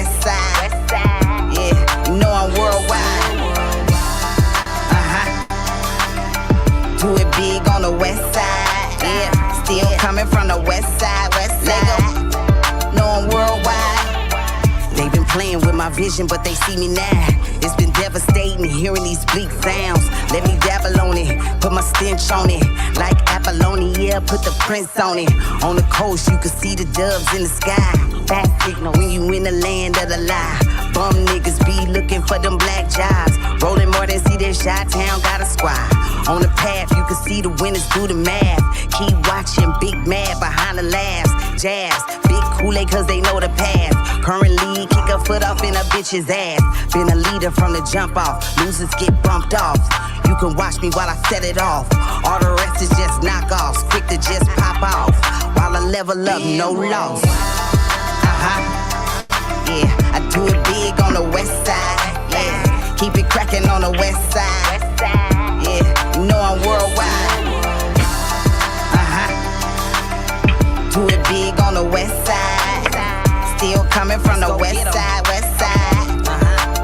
west side. Yeah, you know I'm worldwide. Do it big on the west side. Yeah, still coming from the west side. Know I'm worldwide. They've been playing with my vision, but they see me now. It's been devastating hearing these bleak sounds. Let me dabble on it, put my stench on it. Like Apollonia, put the prints on it. On the coast, you can see the doves in the sky. Fast signal when you in the land of the lie. Bum niggas be looking for them black jobs. Rolling more than see their Chi-Town got a squad. On the path, you can see the winners do the math. Keep watching, big mad behind the laughs. Jazz, big Kool-Aid cause they know the path. Currently, kick a foot off in a bitch's ass. Been a leader from the jump off. Losers get bumped off. You can watch me while I set it off. All the rest is just knockoffs, quick to just pop off. While I level up, no loss. Yeah, I do it big on the west side. Yeah, keep it cracking on the west side. Yeah, you know I'm worldwide. Do it big on the west side. Still coming from the west side.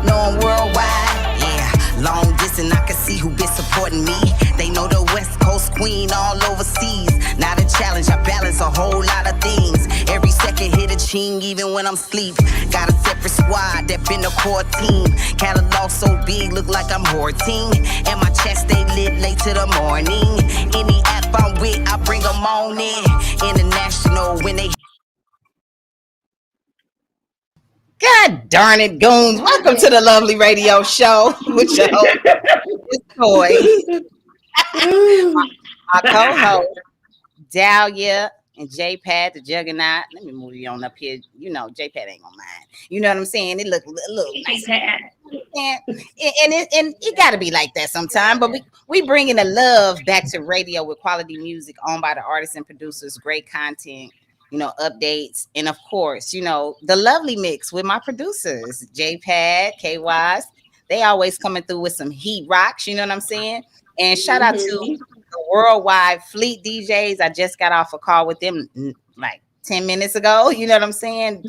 Know I'm worldwide. Yeah, long distance, I can see who been supporting me. They know the West Coast queen all overseas. Not a challenge, I balance a whole lot of things. Every second hit a ching, even when I'm asleep. Got a separate squad that been the core team. Catalog so big, look like I'm hoarding. And my chest stay lit late to the morning. Any app I'm with, I bring them on in. International when they... God darn it, goons. Welcome to the Lovely Radio Show with your host, Miss Toy. My co-host, Dahlia and J-Pad, the Juggernaut. Let me move you on up here. You know, J-Pad ain't gonna mind. You know what I'm saying? It look a little nice. And it got to be like that sometime. But we bringing the love back to radio with quality music owned by the artists and producers, great content, you know, updates, and of course, you know, the lovely mix with my producers, J-Pad, K-Wise. They always coming through with some heat rocks, you know what I'm saying? And shout out to the worldwide Fleet DJs. I just got off a call with them like 10 minutes ago, you know what I'm saying?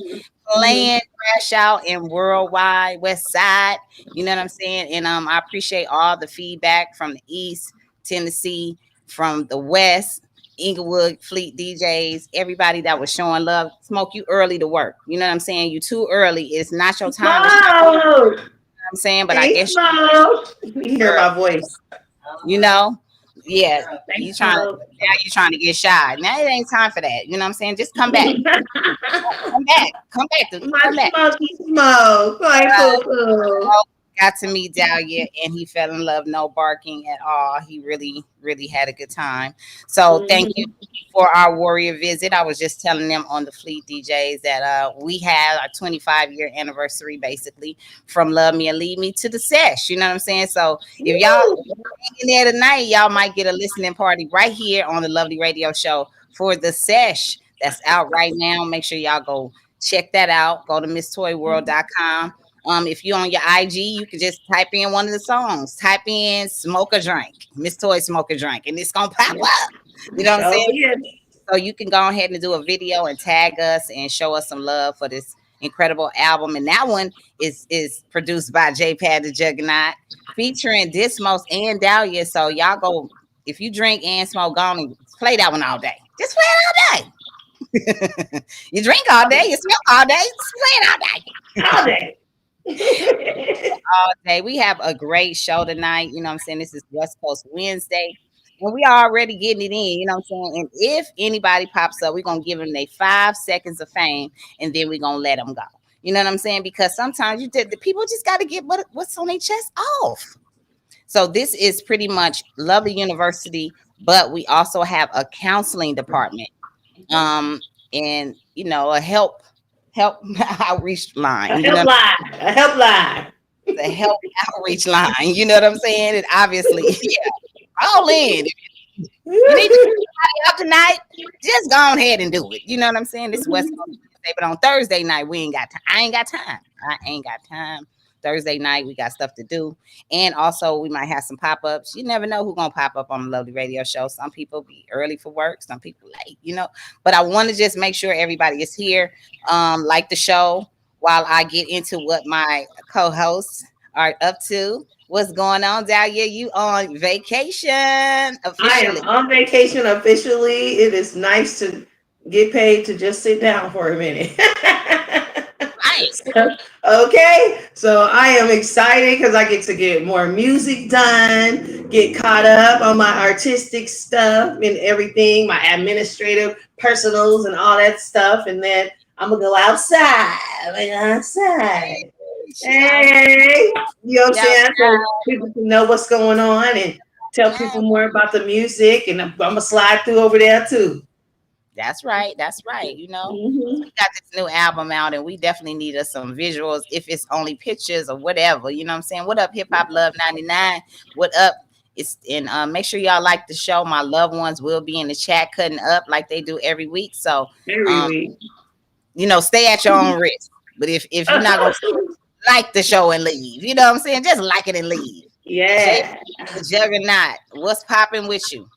Playing Crash Out in worldwide West Side, you know what I'm saying? And I appreciate all the feedback from the East, Tennessee, from the West, Inglewood, Fleet DJs, everybody that was showing love. Smoke, you early to work. You know what I'm saying? You too early. It's not your time. You know what I'm saying? But I guess you hear my voice. You know? Yeah. You trying to get shy. Now it ain't time for that. You know what I'm saying? Just come back. Come back. Come back. Smoke. Got to meet Dahlia and he fell in love, no barking at all. He really, really had a good time. So thank you for our warrior visit. I was just telling them on the Fleet DJs that we had our 25-year anniversary basically from Love Me and Leave Me to the Sesh. You know what I'm saying? So if y'all in there tonight, y'all might get a listening party right here on the Lovely Radio Show for the Sesh that's out right now. Make sure y'all go check that out. Go to MissToyWorld.com. If you're on your IG, you can just type in one of the songs. Type in "Smoke a Drink," Miss Toy Smoke a Drink, and it's gonna pop up. You know what I'm saying? So you can go ahead and do a video and tag us and show us some love for this incredible album. And that one is produced by J-Pad the Juggernaut, featuring Dismos and Dahlia. So y'all go, if you drink and smoke, go on and play that one all day. Just play it all day. You drink all day, you smoke all day, just play it all day. All day. All day. We have a great show tonight. You know what I'm saying? This is West Coast Wednesday. And we are already getting it in, you know what I'm saying? And if anybody pops up, we're going to give them their 5 seconds of fame and then we're going to let them go. You know what I'm saying? Because sometimes the people just got to get what's on their chest off. So this is pretty much Lovely University, but we also have a counseling department. And, you know, a help outreach line. A helpline. The help outreach line. You know what I'm saying? And obviously, yeah, all in. You need to get somebody up tonight, just go on ahead and do it. You know what I'm saying? This is West Coast Wednesday, but on Thursday night, I ain't got time. I ain't got time. Thursday night, we got stuff to do. And also, we might have some pop-ups. You never know who's going to pop up on the Lovely Radio Show. Some people be early for work, some people late, you know. But I want to just make sure everybody is here. Like the show while I get into what my co-hosts are up to. What's going on, Dahlia? You on vacation I am officially? on vacation officially. It is nice to get paid to just sit down for a minute. Right. So I am excited because I get to get more music done, get caught up on my artistic stuff and everything, my administrative personals and all that stuff. And then I'm going to go outside. I'm gonna go outside. She out. Hey, you know what I'm She out. saying? So people can know what's going on and tell people more about the music. And I'm going to slide through over there too. That's right. That's right. You know, Hmm. we got this new album out, and we definitely need us some visuals, if it's only pictures or whatever. You know what I'm saying? What up, Hip Hop Love 99? What up? It's and make sure y'all like the show. My loved ones will be in the chat cutting up like they do every week. So, Every um, week. stay at your own risk. But if you're not gonna like the show and leave, you know what I'm saying? Just like it and leave. Jay, Yeah. the Juggernaut, what's popping with you?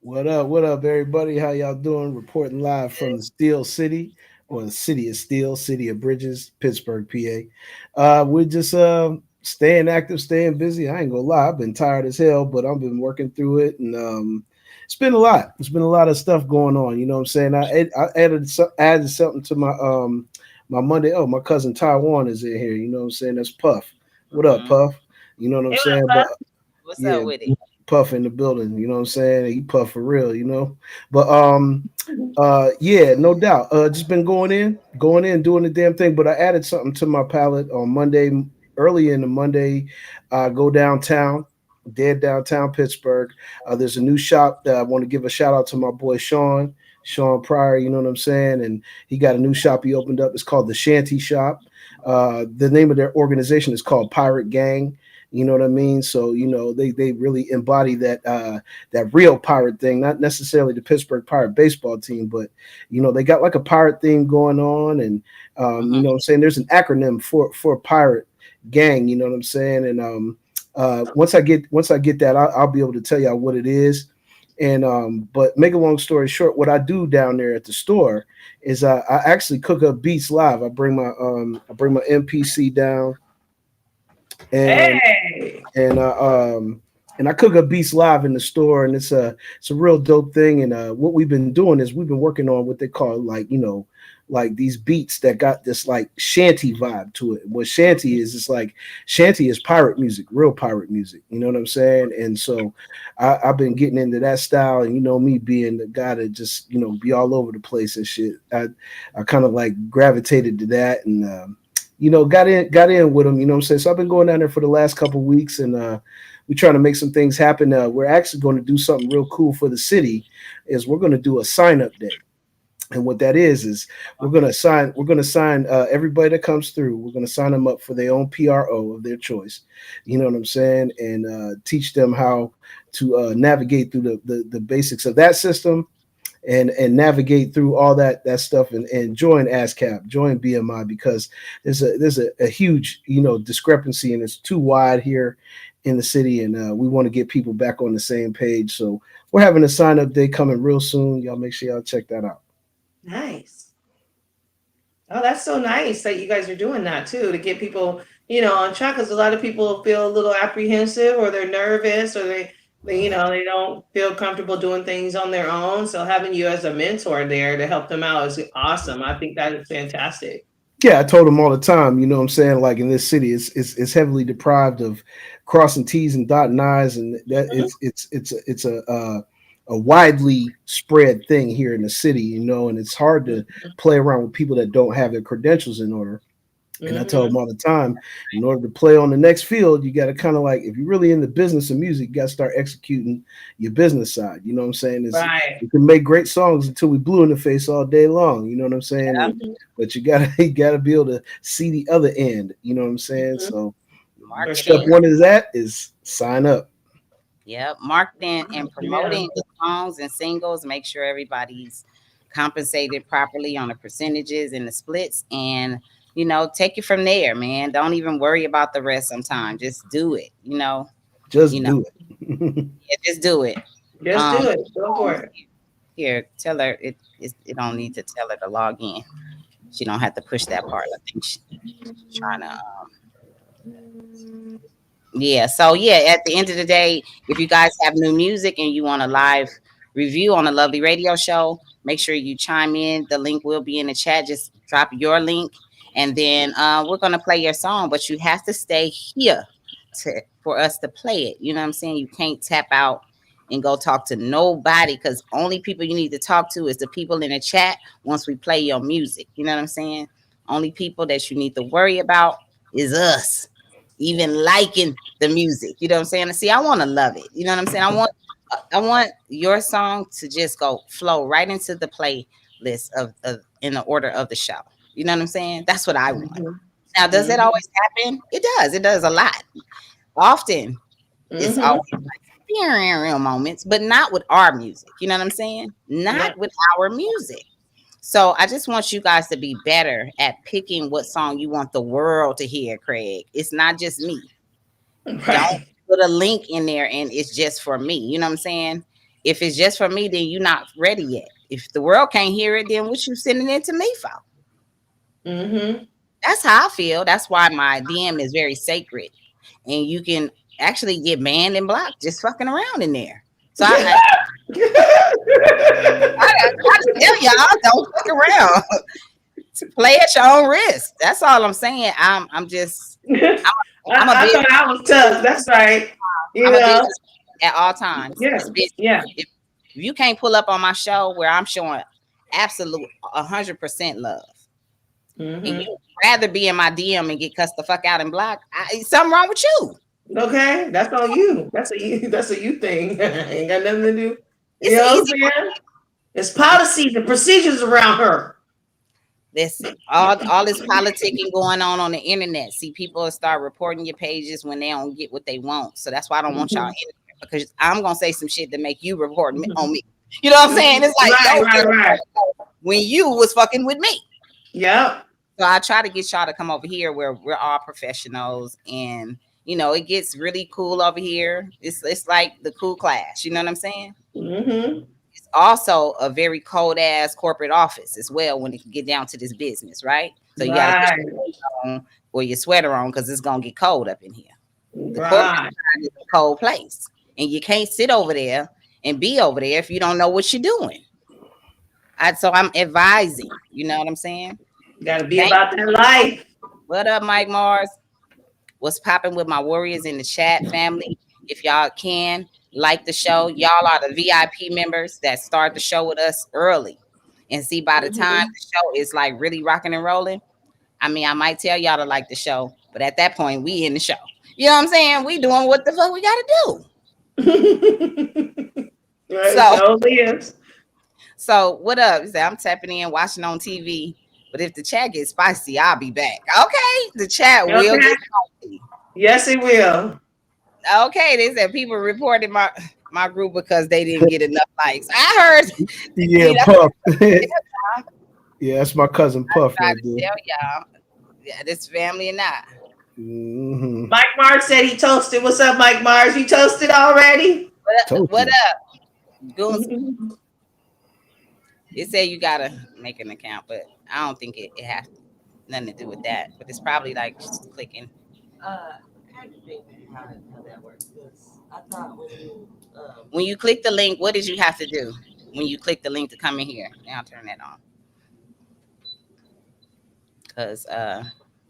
What up? What up, everybody? How y'all doing? Reporting live from the Steel City, or the City of Steel, City of Bridges, Pittsburgh, PA. We're just staying active, staying busy. I ain't gonna lie, I've been tired as hell, but I've been working through it, and it's been a lot. It's been a lot of stuff going on. You know what I'm saying? I added something to my Monday. Oh, my cousin Taiwan is in here. You know what I'm saying? That's Puff. What up, Mhm. Puff? You know what I'm Hey, what's saying? up? But What's up yeah, with it? Puff in the building, you know what I'm saying? He Puff for real, you know. But yeah, no doubt. Just been going in, doing the damn thing. But I added something to my palette on Monday, early in the Monday. Go downtown, dead downtown Pittsburgh. There's a new shop that I want to give a shout out to my boy Sean Pryor, you know what I'm saying? And he got a new shop he opened up. It's called the Shanty Shop. The name of their organization is called Pirate Gang. You know what I mean? So they really embody that real pirate thing, not necessarily the Pittsburgh Pirate baseball team, but they got like a pirate theme going on, and Mhm. what I'm saying, there's an acronym for pirate gang. You know what I'm saying? And once I get that, I'll be able to tell y'all what it is. And but make a long story short, what I do down there at the store is I actually cook up beats live. I bring my MPC down, and Hey. and uh, um and I cook up beats live in the store, and it's a real dope thing. And what we've been doing is we've been working on what they call, like these beats that got this like shanty vibe to it. What shanty is, it's like shanty is pirate music, real pirate music. You know what I'm saying? And so I've been getting into that style, and me being the guy that just be all over the place and shit. I kind of like gravitated to that, and got in with them. You know what I'm saying? So I've been going down there for the last couple of weeks, and we're trying to make some things happen. We're actually going to do something real cool for the city. Is we're going to do a sign up day. And what that is we're going to sign everybody that comes through. We're going to sign them up for their own PRO of their choice. You know what I'm saying? And teach them how to navigate through the basics of that system, and navigate through all that stuff, and join ASCAP, join BMI, because there's a huge discrepancy, and it's too wide here in the city, and we want to get people back on the same page. So we're having a sign up day coming real soon. Y'all make sure y'all check that out. Nice. Oh, that's so nice that you guys are doing that too to get people, on track. Because a lot of people feel a little apprehensive, or they're nervous, or they don't feel comfortable doing things on their own. So having you as a mentor there to help them out is awesome. I think that is fantastic. Yeah, I told them all the time, you know what I'm saying? Like in this city, it's heavily deprived of crossing T's and dotting I's, and that Mhm. it's a widely spread thing here in the city, and it's hard to play around with people that don't have their credentials in order. And I tell them Mhm. all the time, in order to play on the next field, you got to kind of like, if you're really in the business of music, you got to start executing your business side. You know what I'm saying? Right. We can make great songs until we blue in the face all day long. You know what I'm saying? Mhm. But you gotta you gotta be able to see the other end. You know what I'm saying? Mhm. So For Marketing. step sure. one is that is sign up. Yep, marketing and Yeah. promoting the songs and singles. Make sure everybody's compensated properly on the percentages and the splits, and take it from there, man. Don't even worry about the rest. Sometimes just do it. You Just know, do it. yeah, just do it. Just do it. Go for Phones it. here, tell her it don't need to tell her to log in. She don't have to push that part. I think she's trying to. Yeah. So yeah, at the end of the day, if you guys have new music and you want a live review on a lovely radio show, make sure you chime in. The link will be in the chat. Just drop your link, and then we're gonna play your song. But you have to stay here for us to play it. You know what I'm saying? You can't tap out and go talk to nobody because only people you need to talk to is the people in the chat once we play your music. You know what I'm saying? Only people that you need to worry about is us even liking the music. You know what I'm saying? See, I want to love it. You know what I'm saying? I want your song to just go flow right into the playlist of in the order of the show. You know what I'm saying? That's what I want. Mhm. Now, does that Mhm. always happen? It does. It does a lot. Often it's Mhm. always like moments, but not with our music. You know what I'm saying? Not Right. with our music. So I just want you guys to be better at picking what song you want the world to hear, Craig. It's not just me. Don't Right. put a link in there and it's just for me. You know what I'm saying? If it's just for me, then you're not ready yet. If the world can't hear it, then what you sending it to me for? Mhm. That's how I feel. That's why my DM is very sacred. And you can actually get banned and blocked just fucking around in there. So I try to tell y'all, don't fuck around. Play at your own risk. That's all I'm saying. I'm just I'm a I business. thought I was tough. That's right. You I'm a know. business at all times. Yeah. It's business. Yeah. If you can't pull up on my show where I'm showing absolute 100% love, and Mhm. you rather be in my DM and get cussed the fuck out and blocked, something wrong with you. Okay, that's on you. That's a you. That's a you thing. Ain't got nothing to do. You It's know what I'm easy. saying? It's policies and procedures around her. Listen, all this politicking going on the internet. See, people will start reporting your pages when they don't get what they want. So that's why I don't want y'all Mhm. in there because I'm gonna say some shit to make you report on Mhm. me. You know what I'm saying? Mhm. It's like Right. yo Right. Right. when you was fucking with me. Yep. So I try to get y'all to come over here where we're all professionals and it gets really cool over here. It's like the cool class. You know what I'm saying? Mhm. It's also a very cold ass corporate office as well when it can get down to this business, right? So you got to put Right. your coat on or your sweater on because it's gonna get cold up in here. The corporate Right. side is a cold place, and you can't sit over there and be over there if you don't know what you're doing. So I'm advising. You know what I'm saying? Got to be Thank. about that life. What up, Mike Mars? What's popping with my warriors in the chat family? If y'all can like the show, y'all are the VIP members that start the show with us early. And see, by the time Mhm. the show is like really rocking and rolling, I mean, I might tell y'all to like the show, but at that point, we in the show. You know what I'm saying? We doing what the fuck we gotta do. Right. So, So is. so what up? You say I'm tapping in, watching on TV. But if the chat gets spicy, I'll be back. Okay, the chat will Okay. get spicy. Yes, it will. Okay, they said people reported my group because they didn't get enough likes. I heard. Yeah, See, that's Puff. what Yeah, that's my cousin Puff I right tried to there. tell y'all. Yeah, this family or not. Hmm. Mike Mars said he toasted. What's up, Mike Mars? You toasted already? Told What you. up, goons? Mhm. It said you gotta make an account, but I don't think it has nothing to do with that. But it's probably like just clicking. When you click the link, what did you have to do? When you click the link to come in here, now I'll turn that on because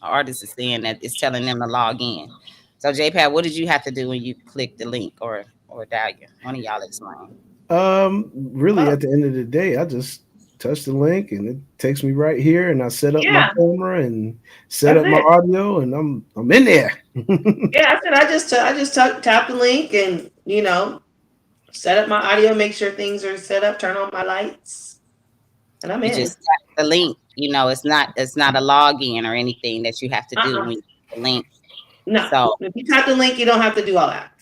artist is saying that it's telling them to log in. So JPad, what did you have to do when you click the link or dial you? One of y'all explain. Really, Oh, at the end of the day, I just touch the link and it takes me right here, and I set up my yeah, camera and set that's up my it. audio, and I'm in there. Yeah, I said I just tap the link and set up my audio, make sure things are set up, turn on my lights, and I'm You in. just tap the link. It's not a login or anything that you have to do Uh-uh. when you click the link. No, So if you tap the link, you don't have to do all that.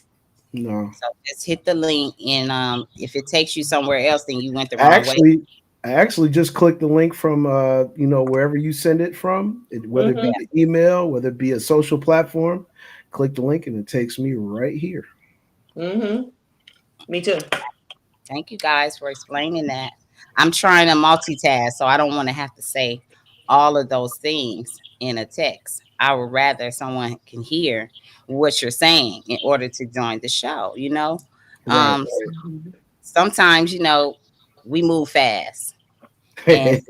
No, so just hit the link and if it takes you somewhere else, then you went the I wrong way. actually, I actually just clicked the link from wherever you send it from, whether it be Hmm. the email, whether it be a social platform. Click the link and it takes me right here. Hmm. Me too. Thank you guys for explaining that. I'm trying to multitask, so I don't want to have to say all of those things in a text. I would rather someone can hear what you're saying in order to join the show, you know? Right. Um, sometimes, we move fast. And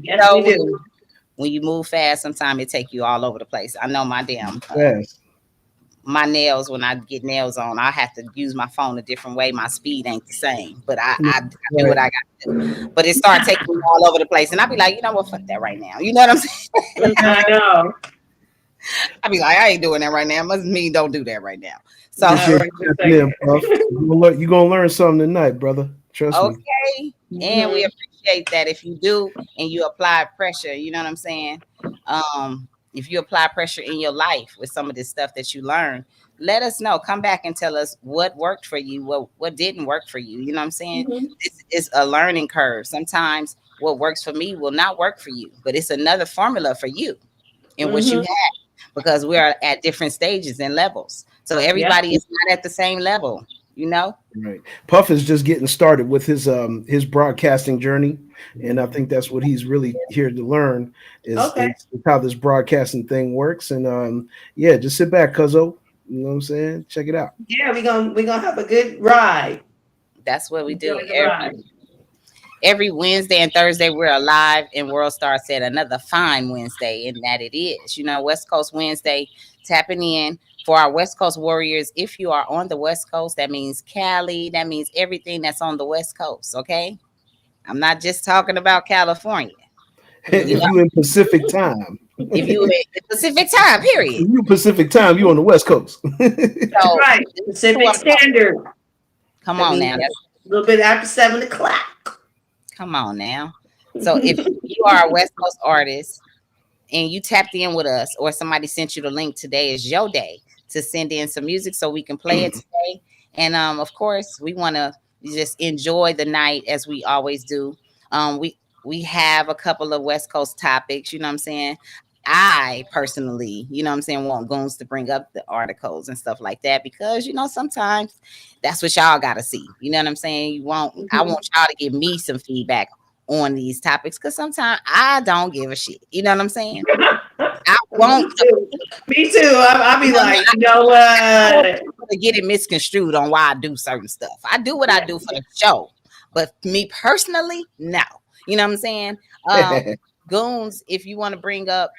Yes, we when do. you move fast, sometimes it take you all over the place. I know my damn Yes. my nails, when I get nails on, I have to use my phone a different way. My speed ain't the same, but I do what Right. I got to do. But it start taking me all over the place, and I be like, you know what, fuck that right now. You know what I'm saying? I know. I be like, I ain't doing that right now. Must mean don't do that right now. So Not Appreciate right you this stepping in, second. Puff. You're gonna learn something tonight, brother. Trust me. okay, and we Mhm. appreciate that if you do and you apply pressure. You know what I'm saying? If you apply pressure in your life with some of this stuff that you learn, let us know. Come back and tell us what worked for you, what didn't work for you. You know what I'm saying? Mhm. This is a learning curve. Sometimes what works for me will not work for you, but it's another formula for you and what you Mhm. have, because we are at different stages and levels. So Yep. everybody is not at the same level, you know? Right. Puff is just getting started with his broadcasting journey, and I think that's what he's really here to learn Okay. is how this broadcasting thing works. And yeah, just sit back, cuzzo. You know what I'm saying? Check it out. Yeah, we gonna have a good ride. That's what we do. Enjoy the ride. Every Wednesday and Thursday, we're alive, and World Star said another fine Wednesday, and that it is. West Coast Wednesday, tapping in for our West Coast warriors. If you are on the West Coast, that means Cali, that means everything that's on the West Coast, okay? I'm not just talking about California. You If know, Mhm. you in Pacific time, if you in Pacific time, period. if you Pacific time, you on the West Coast. That's So right. this is who Pacific I'm talking. Standard. Come That on means now. a little bit after 7 o'clock. Come on now. So if you are a West Coast artist and you tapped in with us, or somebody sent you the link, today is your day to send in some music so we can play it today. And of course, we want to just enjoy the night as we always do. We have a couple of West Coast topics, you know what I'm saying? I personally, you know what I'm saying, want Goons to bring up the articles and stuff like that, because sometimes that's what y'all gotta see. You know what I'm saying? I Mhm. want y'all to give me some feedback on these topics, because sometimes I don't give a shit. You know what I'm saying? I Me want too. Me too. I'll be you know, like, you know I don't want what? people to get it misconstrued on why I do certain stuff. I do what I Yeah. do for the show, but me personally, no. You know what I'm saying? Goons, if you want to bring up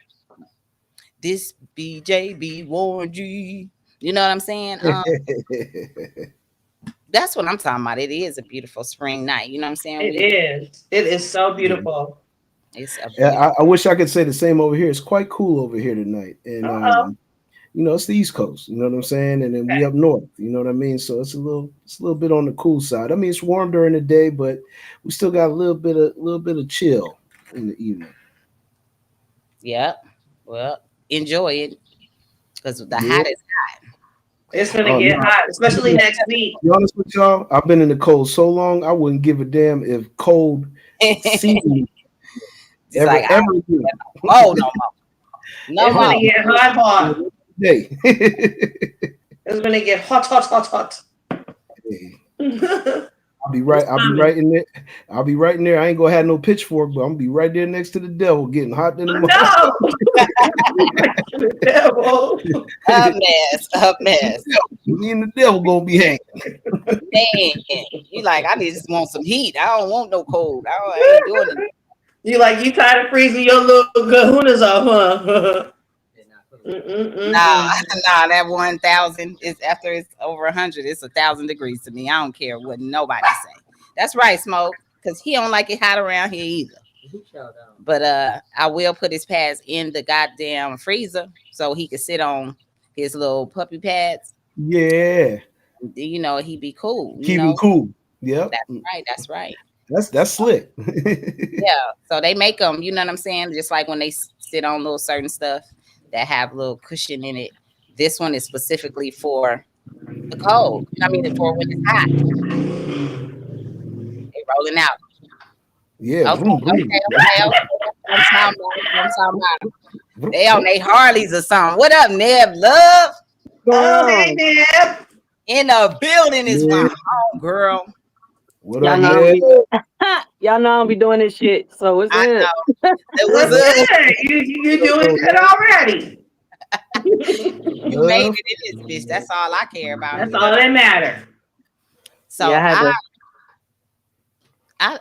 this BJB Warren G, you know what I'm saying? That's what I'm talking about. It is a beautiful spring night. You know what I'm saying? It is. It is so Yeah. beautiful. It's a Yeah, beautiful. I wish I could say the same over here. It's quite cool over here tonight, and Uh-oh. it's the East Coast. You know what I'm saying? And then we up north. You know what I mean? So it's a little bit on the cool side. I mean, it's warm during the day, but we still got a little bit of chill in the evening. Yep. Well, enjoy it, because the Yeah. hottest. It's gonna Oh get no. hot, especially next week. To be honest with y'all, I've been in the cold so long, I wouldn't give a damn if cold It's season like I ever ain't do. no more. No It's I'll gonna more. be get hot, hot. day. It's gonna get hot, hot, hot, hot. Hey, It's I'll be right. I'll be coming. right in there. I'll be right in there. I ain't gonna have no pitchfork, but I'm gonna be right there next to the devil, getting hot in the Oh, mouth. no. The devil. A mess. A mess. Me and the devil gonna be hanging. Man, you like, I just want some heat. I don't want no cold. I ain't doing it. You tired of freezing your little kahunas off, huh? Nah, Mm-mm-mm-mm. nah, that 1,000 is after it's over 100. It's 1,000 degrees to me. I don't care what nobody say. That's right, Smoke, because he don't like it hot around here either. But I will put his pads in the goddamn freezer so he can sit on his little puppy pads. Yeah, He be cool. keep him cool. Yep, That's right. That's right. that's slick. Yeah. So they make them, you know what I'm saying? Just like when they sit on little certain stuff that have a little cushion in it. This one is specifically for the cold. I mean, for when it's hot. They rolling out. Yeah, Okay, vroom, vroom. okay, okay, okay. I'm talking about. I'm talking about. Vroom, They on vroom. their Harleys or something. What up, Neb? Love Going Oh, hey, on? Neb. in the building is my Yeah. home girl. What Y'all up, know Ned? me. Y'all know I don't be doing this shit, so it's I good. know it was That's us. good. You doing good already. You made Love. it in this bitch. That's all I care about. That's You know all what I'm that matters. Yeah, I so had to.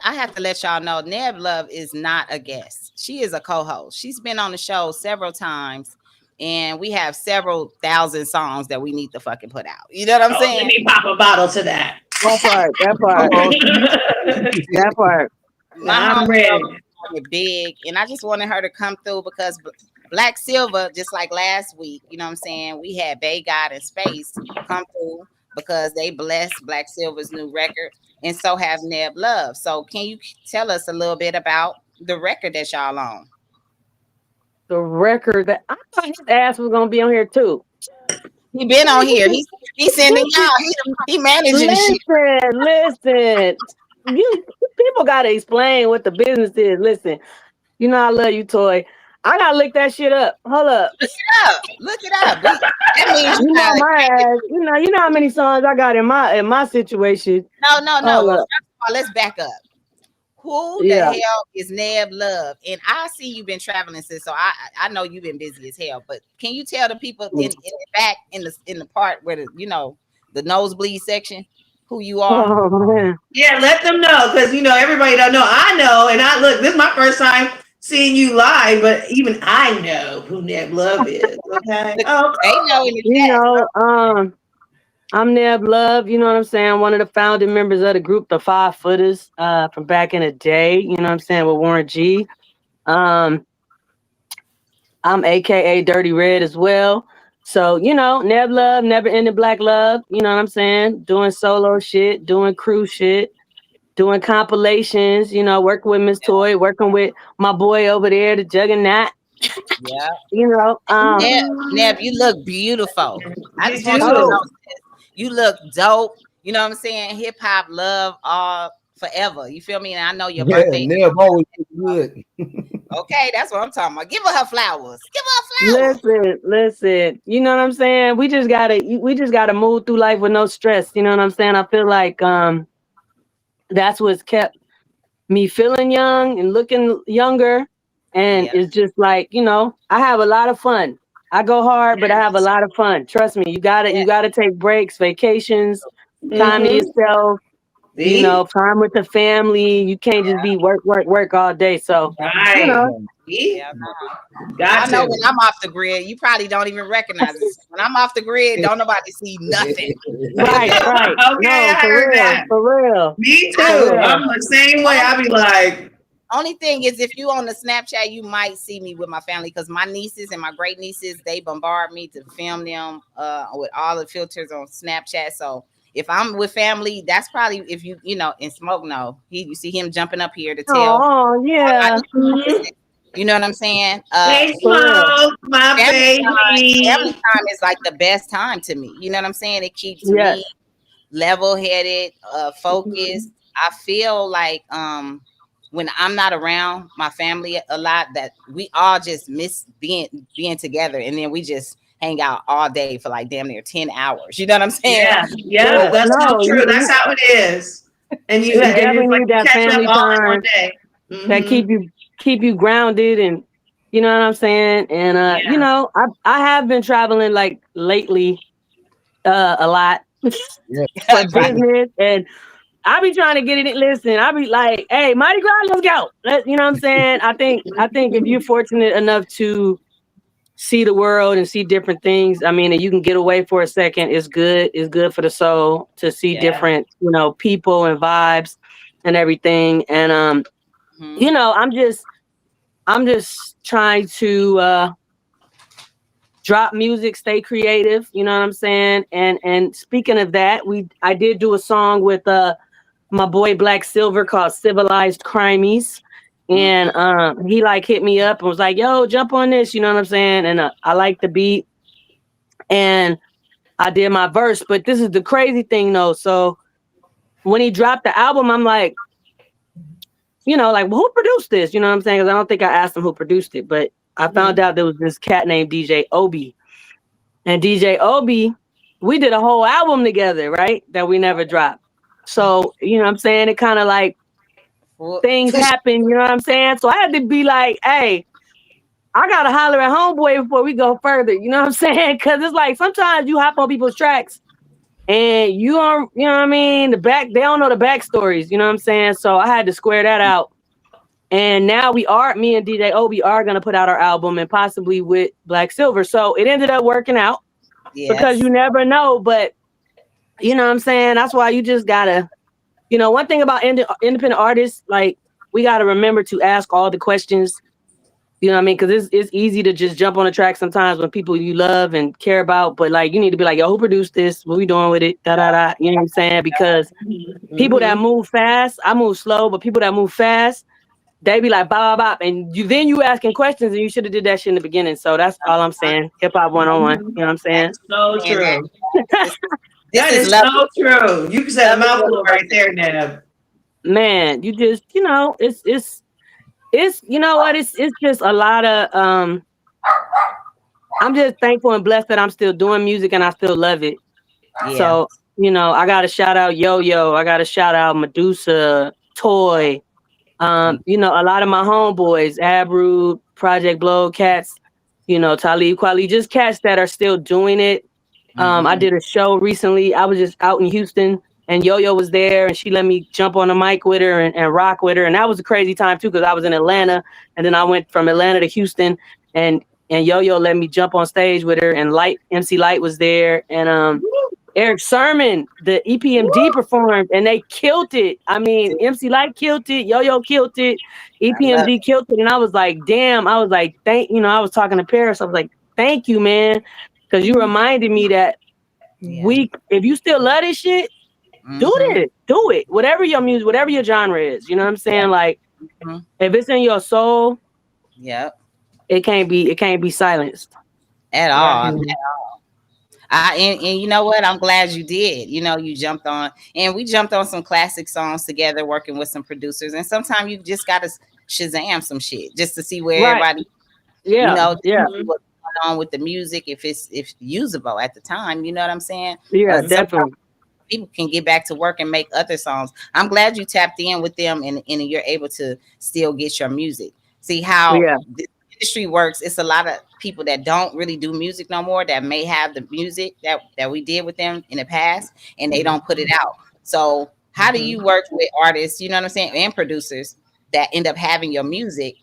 I have to let y'all know Neb Love is not a guest. She is a co-host. She's been on the show several times, and we have several thousand songs that we need to fucking put out. You know what I'm Oh, let saying? me pop a bottle to that. That part. That part. Uh-oh. That part. My I'm homegirl ready. is big, and I just wanted her to come through because Black Silver, just like last week, you know what I'm saying? We had Bay God and Space come through because they blessed Black Silver's new record, and so have Neb Love. So, can you tell us a little bit about the record that y'all on? The record that I thought his ass was gonna be on here too. He been on here. He's sending y'all. He managing the shit. Listen. You people gotta explain what the business is. Listen, you know I love you, Toy. I gotta look that shit up. Hold up. Look it up. Look it up. That means you You know gotta my keep it. ass. You know how many songs I got in my situation. No, no, no. Hold Well, up. first of all, let's back up. Who the Yeah. hell is Neb Love? And I see you've been traveling since, so I know you've been busy as hell. But can you tell the people in the back in the part where the nosebleed section who you are? Oh man. Yeah, let them know because everybody don't know. I know, and I look. This is my first time seeing you live, but even I know who Neb Love is. Okay. Oh, They know in the You chat. know, I'm Neb Love, you know what I'm saying? One of the founding members of the group, the Five Footers, from back in the day, you know what I'm saying, with Warren G. Um, I'm AKA Dirty Red as well. So, Neb Love, Never Ending Black Love, you know what I'm saying? Doing solo shit, doing crew shit, doing compilations, working with Miss Toy, working with my boy over there, the Juggernaut, Yeah. you know. Neb, you look beautiful. I you just want you to do. Oh, know this. You look dope. You know what I'm saying? Hip hop love all forever. You feel me? And I know your Yeah, birthday. Neb always look good. Okay, that's what I'm talking about. Give her flowers. Give her flowers. listen. You know what I'm saying? We just gotta move through life with no stress. You know what I'm saying? I feel like that's what's kept me feeling young and looking younger. And Yeah. it's just like, I have a lot of fun. I go hard, but I have a lot of fun. Trust me, Yeah. you gotta take breaks, vacations, time to Mm-hmm. yourself, See? time with the family. You can't just be work, work, work all day. So, you Right. know, See? Yeah. I Got know to. when I'm off the grid, you probably don't even recognize this. When I'm off the grid, don't nobody see nothing. You right, feel me? right. Okay, No, I heard that. for real, Me for too. real. I'm the same way. Only, I'll be like, only thing is, if you on the Snapchat, you might see me with my family because my nieces and my great nieces they bombard me to film them with all the filters on Snapchat. So if I'm with family, that's probably if and Smoke no, you see him jumping up here to tell Oh, my yeah, mhm. nieces, you know what I'm saying? Hey, for real. Smoke, my Family baby. time is like the best time to me. You know what I'm saying? It keeps Yes. me level headed, Mhm. focused. I feel like when I'm not around my family a lot, that we all just miss being together, and then we just hang out all day for like damn near 10 hours. You know what I'm saying? Yeah, But yeah, Yeah. that's so No, true. That's how it is. And you it's definitely like need you that catch up family all in one time day. that Hmm. keep you grounded, and you know what I'm saying? And Yeah. I have been traveling like lately a lot Yeah. for right, business, and I be trying to get it. Listen, I be like, "Hey, Mardi Gras, let's go." You know what I'm saying? I think if you're fortunate enough to see the world and see different things, I mean, and you can get away for a second, it's good. It's good for the soul to see Yeah. different, people and vibes and everything. And hmm I'm just trying to drop music, stay creative. You know what I'm saying? And speaking of that, I did do a song with my boy Black Silver called Civilized Crimies. And he like hit me up and was like, "Yo, jump on this," you know what I'm saying? And I like the beat and I did my verse. But this is the crazy thing though. So when he dropped the album, I'm like, like, well, who produced this? You know what I'm saying? Because I don't think I asked him who produced it, but I found Mhm. out there was this cat named DJ Obi. And DJ Obi, we did a whole album together, right? That we never dropped. So, you know what I'm saying? It kind of like Well, things happen, you know what I'm saying? So I had to be like, hey, I gotta holler at homeboy before we go further, you know what I'm saying? Cause it's like sometimes you hop on people's tracks and you don't, you know what I mean? They don't know the backstories, you know what I'm saying? So I had to square that out. And now me and DJ Obi are gonna put out our album and possibly with Black Silver. So it ended up working out because yes. you never know, but you know what I'm saying? That's why you just gotta, one thing about independent artists, like we gotta remember to ask all the questions. You know what I mean? Because it's easy to just jump on a track sometimes when people you love and care about, but like you need to be like, yo, who produced this? What we doing with it? Da da da. You know what I'm saying? Because people that move fast, I move slow, but people that move fast, they be like bop bop bop, and you asking questions, and you should have did that shit in the beginning. So that's all I'm saying. Hip hop 101. You know what I'm saying? That's so And that true. this, this That is is lovely, so true. You said a lovely mouthful right radio. there, Neb. Man, you just it's you know what it's just a lot of I'm just thankful and blessed that I'm still doing music and I still love it. Yeah. So, I got to shout out Yo Yo. I got to shout out Medusa, Toy. A lot of my homeboys, Abru, Project Blow, cats, Talib Kweli, just cats that are still doing it. I Mm-hmm. did a show recently. I was just out in Houston and Yo Yo was there and she let me jump on the mic with her and rock with her. And that was a crazy time too, because I was in Atlanta and then I went from Atlanta to Houston and Yo Yo let me jump on stage with her and MC Light was there and Eric Sermon, the EPMD performed and they killed it. I mean, MC Light killed it, Yo Yo killed it, I love EPMD killed it. And I was like, damn, I was like, I was talking to Paris. I was like, thank you, man. Because you reminded me that it. Yeah. if you still love this shit, do Mm-hmm. it. Do it. Whatever your music, whatever your genre is. You know what I'm saying? Like, Mm-hmm. if it's in your soul, Yep. it can't be silenced. At Right. all. And you know what? I'm glad you did. You jumped on, and we jumped on some classic songs together, working with some producers. And sometimes you just gotta Shazam some shit just to see where Right. everybody, Yeah. Yeah. see what's going on with the music, if usable at the time. You know what I'm saying? Yeah, Sometimes definitely. people can get back to work and make other songs. I'm glad you tapped in with them, and you're able to still get your music. See how Yeah. this industry works. It's a lot of people that don't really do music no more that may have the music that we did with them in the past, and they don't put it out. So how do you work with artists, you know what I'm saying, and producers that end up having your music,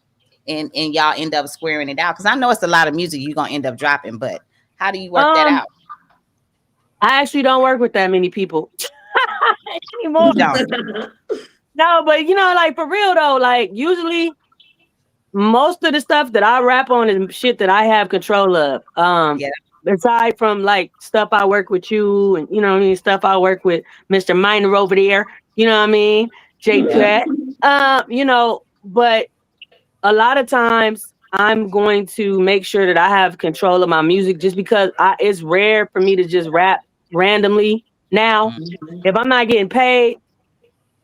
and y'all end up squaring it out? Because I know it's a lot of music you're gonna end up dropping, but how do you work that Um, out? I actually don't work with that many people anymore. You don't. No, but like for real though, like usually most of the stuff that I rap on is shit that I have control of. Yeah. Aside from like stuff I work with you and what I mean, stuff I work with Mr. Miner over there, you know what I mean? J Yeah. Pratt. But a lot of times I'm going to make sure that I have control of my music just because it's rare for me to just rap randomly now. Mm, If I'm not getting paid,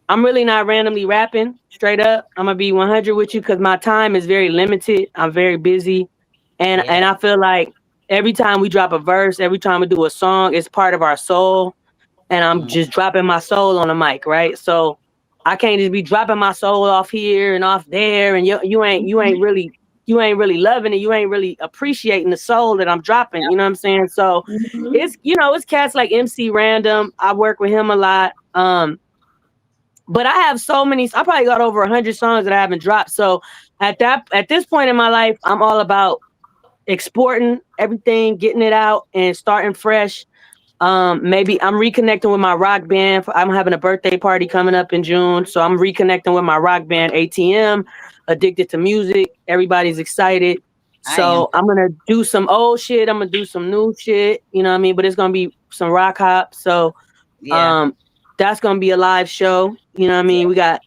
I'm really not randomly rapping straight up. I'm gonna be 100 with you because my time is very limited. I'm very busy, and yeah. I feel like every time we drop a verse, every time we do a song, it's part of our soul, and I'm Mm, just dropping my soul on the mic, right? So I can't just be dropping my soul off here and off there, and you ain't really loving it. You ain't really appreciating the soul that I'm dropping. You know what I'm saying? So it's cats like MC Random. I work with him a lot. But I have so many. I probably got over 100 songs that I haven't dropped. So at this point in my life, I'm all about exporting everything, getting it out, and starting fresh. Maybe I'm reconnecting with my rock band. I'm having a birthday party coming up in June, so I'm reconnecting with my rock band ATM. Addicted to music. Everybody's excited. I am. So I'm gonna do some old shit. I'm gonna do some new shit. You know what I mean? But it's gonna be some rock hop. So Yeah. um, that's gonna be a live show. You know what I mean? We got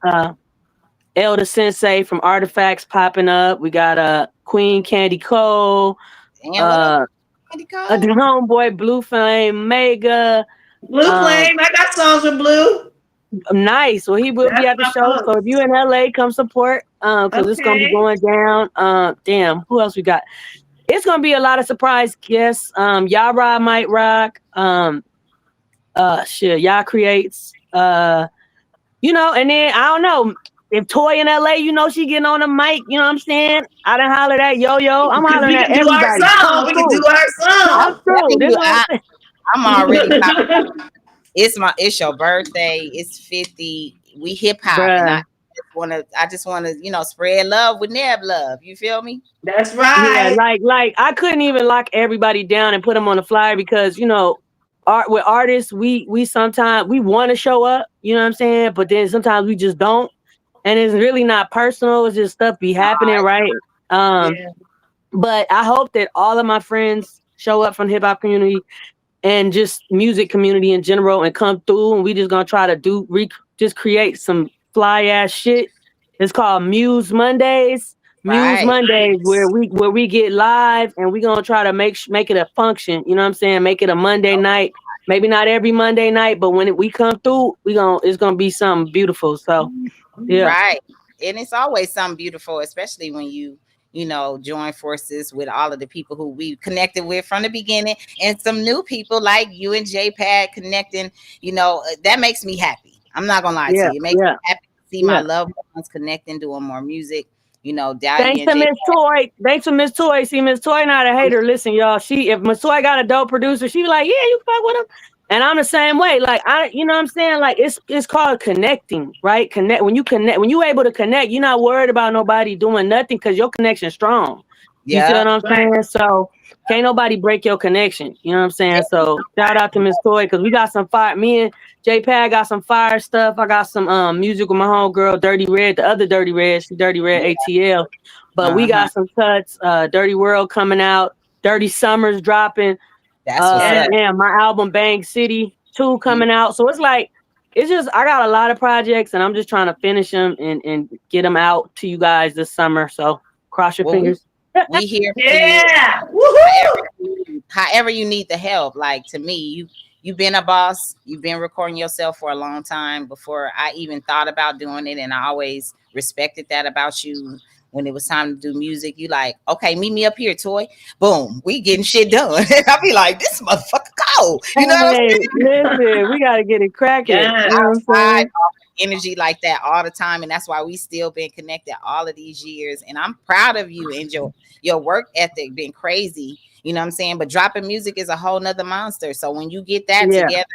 Elder Sensei from Artifacts popping up. We got Queen Candy Cole, And what up, uh Candy the Cole? homeboy Blue Flame Mega. Blue Um Flame. I got songs with Blue. nice. Well, he will be That's at the my show. So if folks. you in LA, come support. Because it's gonna be Okay. going down. Damn, who else we got? It's gonna be a lot of surprise guests. Yara might rock. Shit, Y'all creates. And then I don't know if Toy in LA, you know, she getting on the mic, you know what I'm saying? I done hollered at Yo-Yo. I'm Because hollering we at can do our everybody. song. Come We can do through. our I'm Come through. telling This you, what I'm already popping. It's your birthday. It's 50. We hip hop, and bruh. I just wanna, spread love with Neb love. You feel me? That's Yeah, right. like I couldn't even lock everybody down and put them on the flyer because, you know, art with artists, we sometimes we want to show up, you know what I'm saying? But then sometimes we just don't. And it's really not personal. It's just stuff be happening, Nah, right? Um, Yeah. but I hope that all of my friends show up from the hip hop community and just music community in general and come through, and we just gonna try to just create some fly ass shit. It's called Muse Mondays. Muse right. Mondays Nice. where we get live and we gonna try to make it a function. You know what I'm saying? Make it a Monday night. Maybe not every Monday night, but when we come through, it's gonna be something beautiful. So yeah, Right. And it's always something beautiful, especially when you join forces with all of the people who we connected with from the beginning and some new people like you and JPad connecting, that makes me happy. I'm not gonna lie to yeah, you. It makes me yeah, happy to see my yeah. loved ones connecting, doing more music, Dahlia Thanks and to JPad. Miss Toy. Thanks to Miss Toy. See, Miss Toy not a hater. Listen, y'all. If Miss Toy got a dope producer, she be like, yeah, you fuck with him. And I'm the same way. Like you know what I'm saying? Like it's called connecting, right? When you able to connect, you're not worried about nobody doing nothing because your connection strong. You see what Yep. I'm Right. saying? So can't nobody break your connection. You know what I'm saying? So shout out to Miss Toy because we got some fire. Me and J Pad got some fire stuff. I got some music with my homegirl, Dirty Red, the other Dirty Red, she Dirty Red ATL. But we Uh-huh. got some cuts, Dirty World coming out, Dirty Summers dropping, That's what's Yeah. up. my album Bang City 2 Mm. coming out. So it's like it's just I got a lot of projects and I'm just trying to finish them and get them out to you guys this summer. So cross your Well, we fingers. we here for you Yeah. however Woohoo. however you need the help. Like, to me, you've been a boss. You've been recording yourself for a long time before I even thought about doing it, and I always respected that about you. When it was time to do music, you like, okay, meet me up here, Toy. Boom, we getting shit done. I'll be like, this motherfucker cold. You know what I'm Hey, listen, we gotta get it cracking. Yeah. You know what I'm outside saying? off of energy like that all the time, and that's why we still been connected all of these years. And I'm proud of you and your work ethic been crazy. You know what I'm saying? But dropping music is a whole nother monster. So when you get that Yeah, together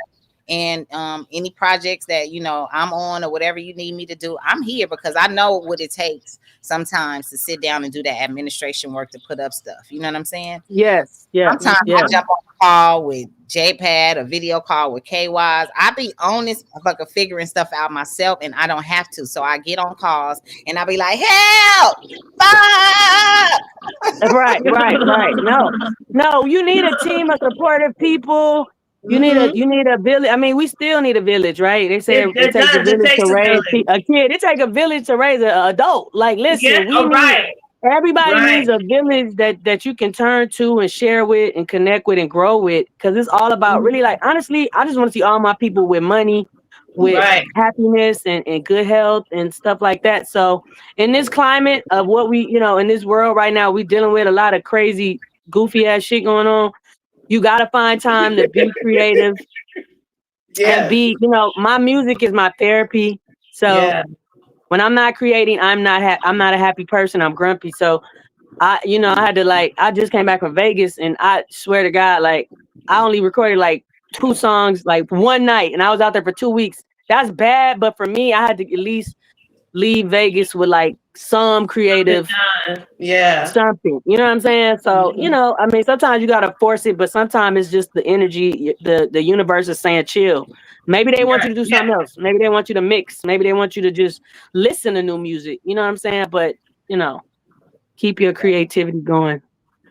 and any projects that I'm on or whatever you need me to do, I'm here because I know what it takes sometimes to sit down and do that administration work to put up stuff. You know what I'm saying? yes, yes, Sometimes I yes. Mhm. jump on a call with JPad, a video call with KYs. I be on this motherfucker figuring stuff out myself and I don't have to. So I get on calls and I be like, help! Fuck! Right, right, right. No, no, you need a team of supportive people. Mhm. You need a village. I mean, we still need a village, right? They say it It takes a does. It village to takes a raise village. a kid. It takes a village to raise an adult. Like, Yeah. listen, we All need right. everybody Right. needs a village that you can turn to and share with and connect with and grow with. Because it's all about really, like, honestly, I just want to see all my people with money, with Right. happiness and good health and stuff like that. So in this climate of what in this world right now, we dealing with a lot of crazy, goofy ass shit going on. You got to find time to be creative and Yes. my music is my therapy. So Yeah. when I'm not creating, I'm not a happy person. I'm grumpy. So I had to I just came back from Vegas and I swear to God, like I only recorded like 2 songs like one night and I was out there for 2 weeks. That's bad, but for me, I had to at least leave Vegas with like some Something creative done. Yeah. something. You know what I'm saying? So, Mhm. I mean, sometimes you gotta force it, but sometimes it's just the energy, the universe is saying chill. Maybe they want Yeah. you to do Yeah. something else. Maybe they want you to mix. Maybe they want you to just listen to new music. You know what I'm saying? But you know, keep your That, creativity going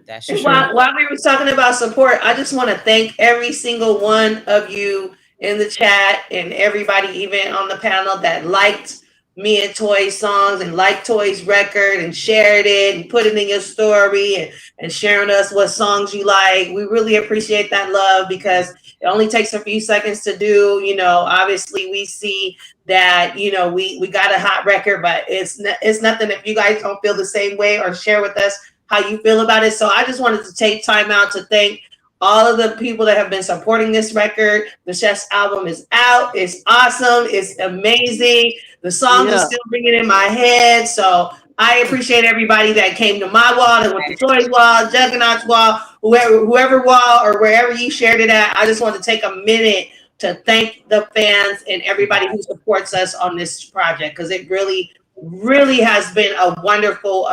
that's for And true. sure. while we were talking about support, I just want to thank every single one of you in the chat and everybody even on the panel that liked me and Toy's songs and liked Toy's record and shared it and put it in your story and sharing us what songs you like. We really appreciate that love because it only takes a few seconds to do. Obviously we see that, we got a hot record, but it's nothing if you guys don't feel the same way or share with us how you feel about it. So I just wanted to take time out to thank all of the people that have been supporting this record. The Chef's album is out. It's awesome. It's amazing. The songs are Yeah. still ringing in my head. So I appreciate everybody that came to my wall and went to Toy's wall, Juggernaut's wall, whoever wall or wherever you shared it at. I just want to take a minute to thank the fans and everybody who supports us on this project, because it really, really has been a wonderful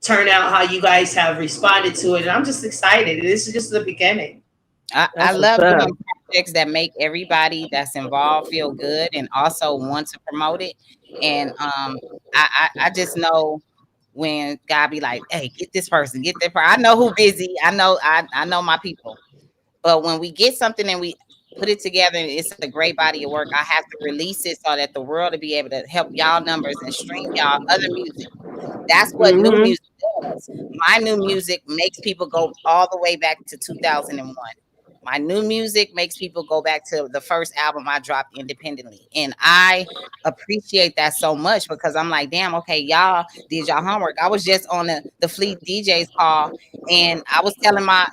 turnout, how you guys have responded to it. And I'm just excited. This is just the beginning. I That's what's love up. doing projects that make everybody that's involved feel good and also want to promote it. And I just know when God be like, hey, get this person, get that person. I know who busy. I know my people. But when we get something and we put it together and it's a great body of work, I have to release it so that the world will be able to help y'all numbers and stream y'all other music. That's what new Mm-hmm. music does. My new music makes people go all the way back to 2001. My new music makes people go back to the first album I dropped independently. And I appreciate that so much because I'm like, damn, okay, y'all did y'all homework. I was just on the Fleet DJs call and I was telling my,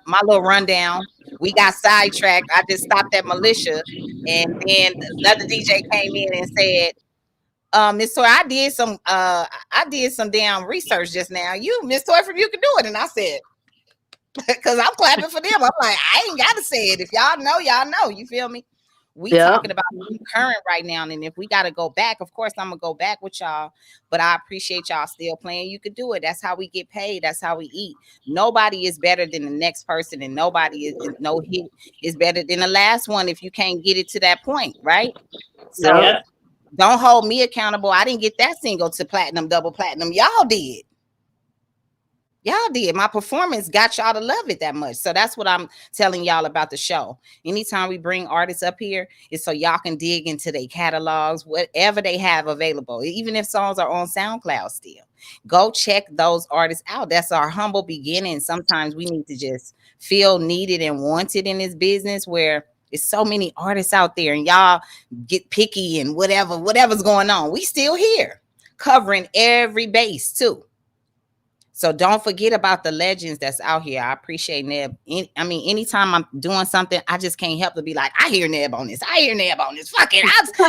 my little rundown. We got sidetracked. I just stopped at Militia. And then another DJ came in and said, Miss Toy, I did some damn research just now. You, Miss Toy, from You Can Do It. And I said, because I'm clapping for them. I'm like, I ain't gotta say it. If y'all know, y'all know. You feel me? We Yeah. talking about current right now. And if we gotta go back, of course I'm gonna go back with y'all. But I appreciate y'all still playing. You could do it. That's how we get paid. That's how we eat. Nobody is better than the next person, and nobody is no hit is better than the last one if you can't get it to that point, right? Yep. So Yep. don't hold me accountable. I didn't get that single to platinum, double platinum. Y'all did. Y'all did. My performance got y'all to love it that much. So that's what I'm telling y'all about the show. Anytime we bring artists up here, it's so y'all can dig into their catalogs, whatever they have available. Even if songs are on SoundCloud still. Go check those artists out. That's our humble beginning. Sometimes we need to just feel needed and wanted in this business where it's so many artists out there and y'all get picky and whatever's going on. We still here covering every base too. So don't forget about the legends that's out here. I appreciate Neb. Anytime I'm doing something, I just can't help to be like, I hear Neb on this. I hear Neb on this. Fuck it. I just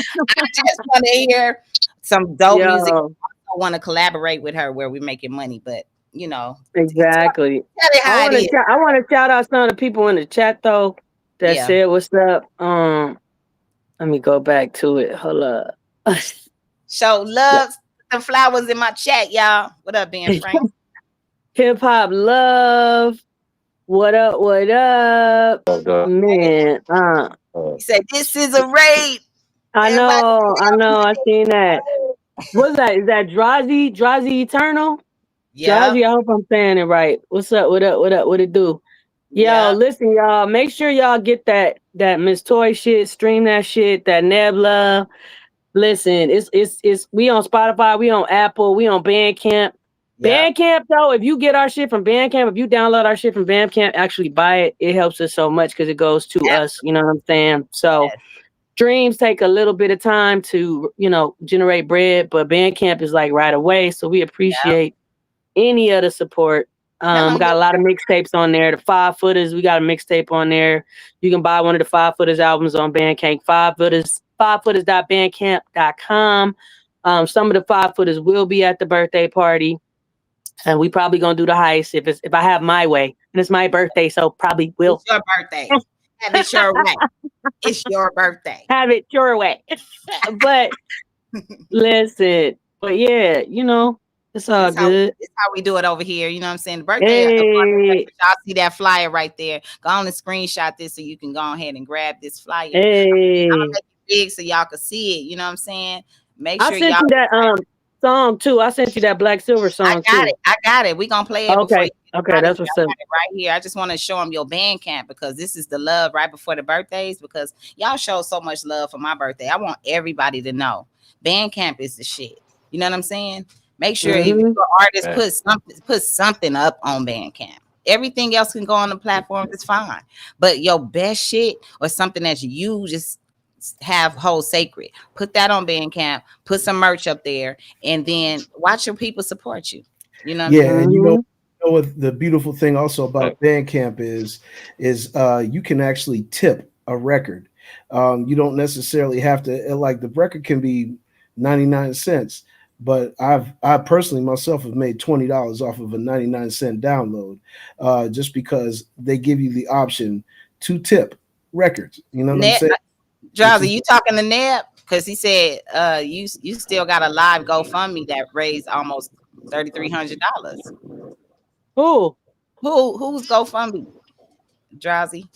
want to hear some dope music. Yo, I want to collaborate with her where we're making money. But, tell exactly. it how it is. I want to shout out some of the people in the chat though that Yeah. said what's up. Let me go back to it. Hold up. Show love. The flowers in my chat, y'all. What up, Ben Frank? Hip hop love. What up? What up? Man, He said, this is a raid. I Everybody know, get I out. know, I seen that. What's that? Is that Drazi? Drazi Eternal? Yep. Drazi, I hope I'm saying it right. What's up? What up? What up? What it do? Yo, Yep. listen, y'all. Make sure y'all get that Miss Toy shit. Stream that shit. That Nebula. Listen, it's we on Spotify. We on Apple. We on Bandcamp. Yep. Bandcamp though, if you get our shit from Bandcamp, if you download our shit from Bandcamp, actually buy it. It helps us so much because it goes to us. You know what I'm saying? So streams take a little bit of time to generate bread, but Bandcamp is like right away. So we Yep. appreciate any of the support. Tell them Got a lot of mixtapes on there. The 5-footers, we got a mixtape on there. You can buy one of the 5-footers albums on Bandcamp. 5footers.bandcamp.com. Some of the 5-footers will be at the birthday party, and we probably gonna do the heist if I have my way. And it's my birthday, so probably will. It's your birthday. Have it your way. It's your birthday. Have it your way. But listen, but yeah, it's all good. It's how we do it over here. You know what I'm saying? The birthday. Hey, Y'all see that flyer right there. Go on and screenshot this so you can go ahead and grab this flyer. I'm hey. gonna make it big so y'all can see it. You know what I'm saying? Make I sure sent y'all. you that song too. I sent you that Black Silver song too. I got it. We gonna play it before Okay. you get Okay, out of that's here. what's I up. got it right here. I just want to show them your band camp because this is the love right before the birthdays because y'all show so much love for my birthday. I want everybody to know band camp is the shit. You know what I'm saying? Make sure if you're an artist, put something up on Bandcamp. Everything else can go on the platform. It's fine. But your best shit or something that you just have hold sacred, put that on Bandcamp, put some merch up there, and then watch your people support you. You know what I'm saying? And know what the beautiful thing also about Bandcamp is you can actually tip a record. You don't necessarily have to like the record can be 99 cents, but I personally myself have made $20 off of a 99-cent download, just because they give you the option to tip records. You know what I'm Neb, saying? Which Drowsy, is you talking to Neb? Because he said you still got a live GoFundMe that raised almost $3,300. Who? Who's GoFundMe? Drowsy.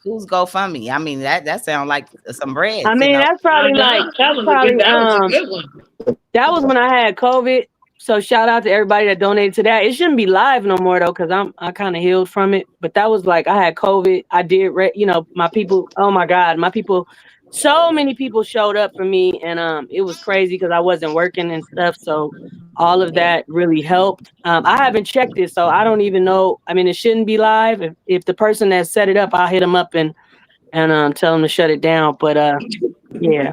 Who's GoFundMe? I mean that sounds like some bread I sitting mean, up. that's probably like That was a good one. that was when I had COVID. So shout out to everybody that donated to that. It shouldn't be live no more though, because I kind of healed from it. But that was like I had COVID. I did, my people. Oh my God, my people. So many people showed up for me, and it was crazy because I wasn't working and stuff. So all of that really helped. I haven't checked it, so I don't even know. I mean, it shouldn't be live. If the person that set it up, I'll hit them up and tell them to shut it down. But yeah.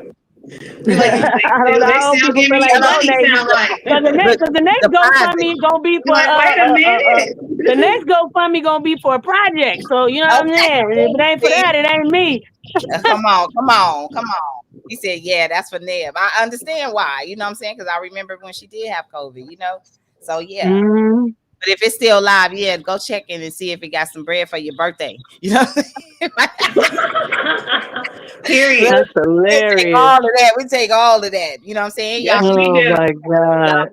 Be like, I don't know. they I hope still people give feel me like money, donating. sound like. Cause the next, The cause the next deposit. GoFundMe is gonna be You're for like, wait a minute. the next GoFundMe gonna be for a project. So you know what I'm Okay. saying. And if it ain't for See? that, it ain't me. Come on, come on, come on. He said, yeah, that's for Neb. I understand why, you know what I'm saying? Because I remember when she did have COVID, you know? So yeah. Mm-hmm. But if it's still live, yeah, go check in and see if it got some bread for your birthday. You know what I'm saying? Period. we'll, That's we'll take hilarious. all of that. We take all of that. You know what I'm saying? Y'all Yes, can we Oh do. my y'all God.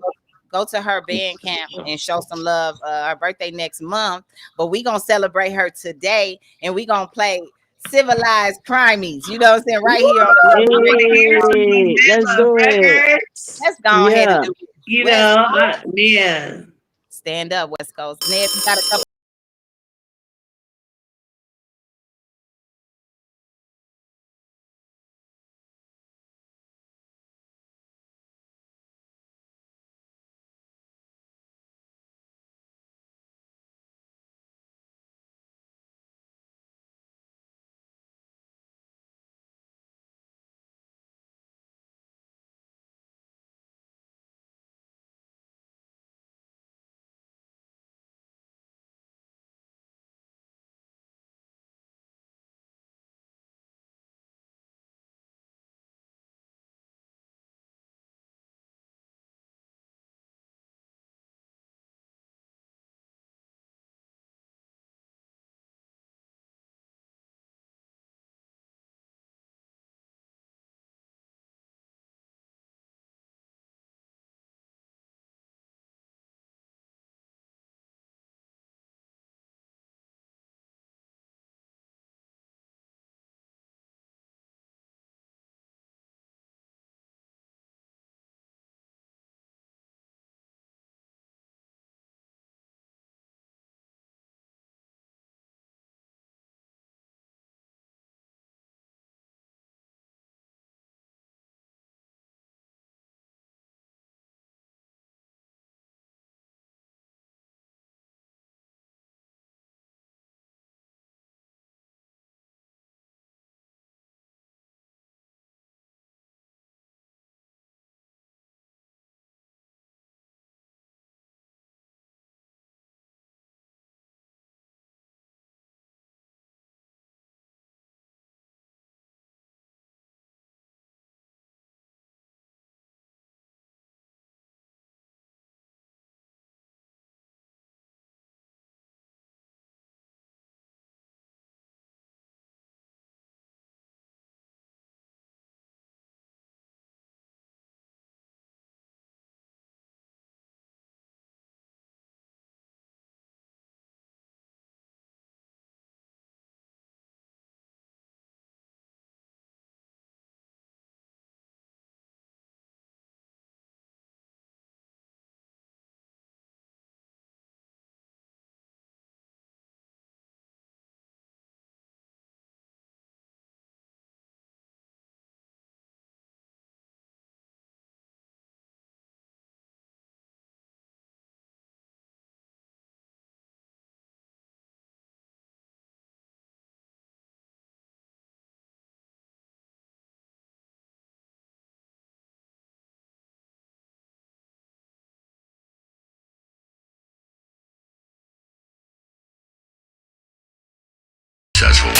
go to her band camp and show some love. Her birthday next month, but we gonna celebrate her today, and we gonna play civilized crimies. You know what I'm saying? Right here on the Woo! Lovely Want to hear Radio. some of these Hey, let's Nippa do it. records? Let's go ahead and Yeah. do it. You West know, Coast, man. stand up, West Coast. Ned, you got a couple.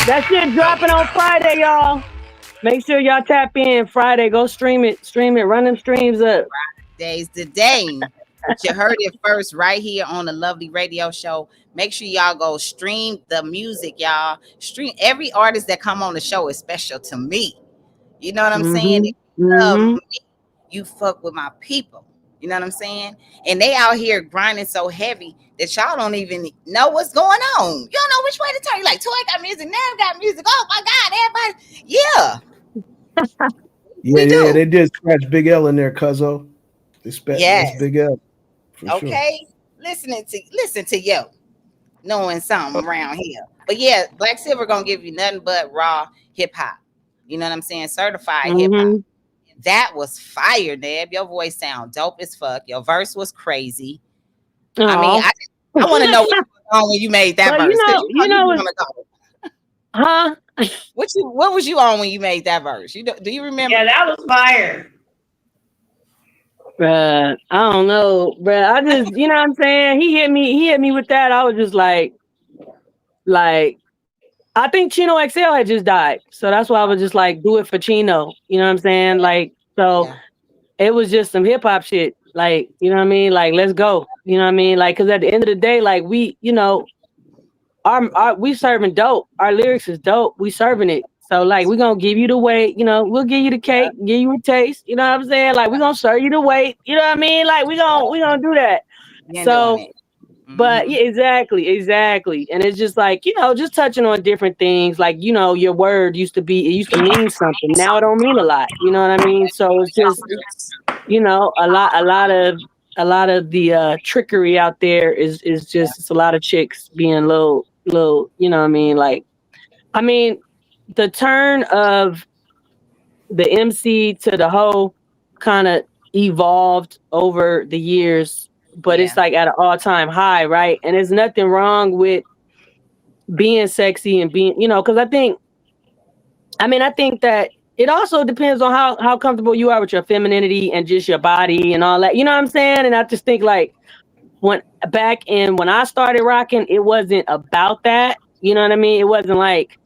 That shit dropping on Friday, y'all. Make sure y'all tap in Friday. Go stream it. Stream it. Run them streams up. Days the day. But you heard it first right here on the Lovely Radio Show. Make sure y'all go stream the music, y'all. Stream every artist that come on the show is special to me. You know what I'm saying? Mm-hmm. If you love Mm-hmm. me, you fuck with my people. You know what I'm saying? And they out here grinding so heavy that y'all don't even know what's going on. You don't know which way to turn. You like, Toy got music, now got music. Oh my God, everybody. Yeah, Yeah, we yeah, do. they did scratch Big L in there, Cuzzo. That's Yes. Big L for sure. Okay. Listen to you knowing something around here. But yeah, Black Silver gonna give you nothing but raw hip hop. You know what I'm saying? Certified hip hop. Mm-hmm. That was fire, Deb. Your voice sound dope as fuck. Your verse was crazy. I mean, Oh. I want to know what was on when you made that But verse because you you know, want to go. huh? What was you on when you made that verse? Do you remember? Yeah, that was fire. Bruh, I don't know, bruh. I just, you know what I'm saying? He hit me with that. I was just like, I think Chino XL had just died. So that's why I was just like, do it for Chino. You know what I'm saying? Like, so Yeah, it was just some hip hop shit. Like, you know what I mean? Like, let's go. You know what I mean? Like, cause at the end of the day, like we, you know, our we serving dope. Our lyrics is dope. We serving it. So like we gonna give you the weight, you know, we'll give you the cake, give you a taste, you know what I'm saying? Like we gonna serve you the weight, you know what I mean? Like we gonna do that. been doing So it. but Hmm. yeah, exactly. And it's just like, you know, just touching on different things. Like, you know, your word it used to mean something. Now it don't mean a lot. You know what I mean? So it's just, you know, a lot of the trickery out there is just it's a lot of chicks being little, you know what I mean? Like I mean, the turn of the MC to the hoe kind of evolved over the years, but it's Yeah, like at an all-time high, right? And there's nothing wrong with being sexy and being, you know, because I think that it also depends on how comfortable you are with your femininity and just your body and all that. You know what I'm saying? And I just think like when when I started rocking, it wasn't about that. You know what I mean? It wasn't like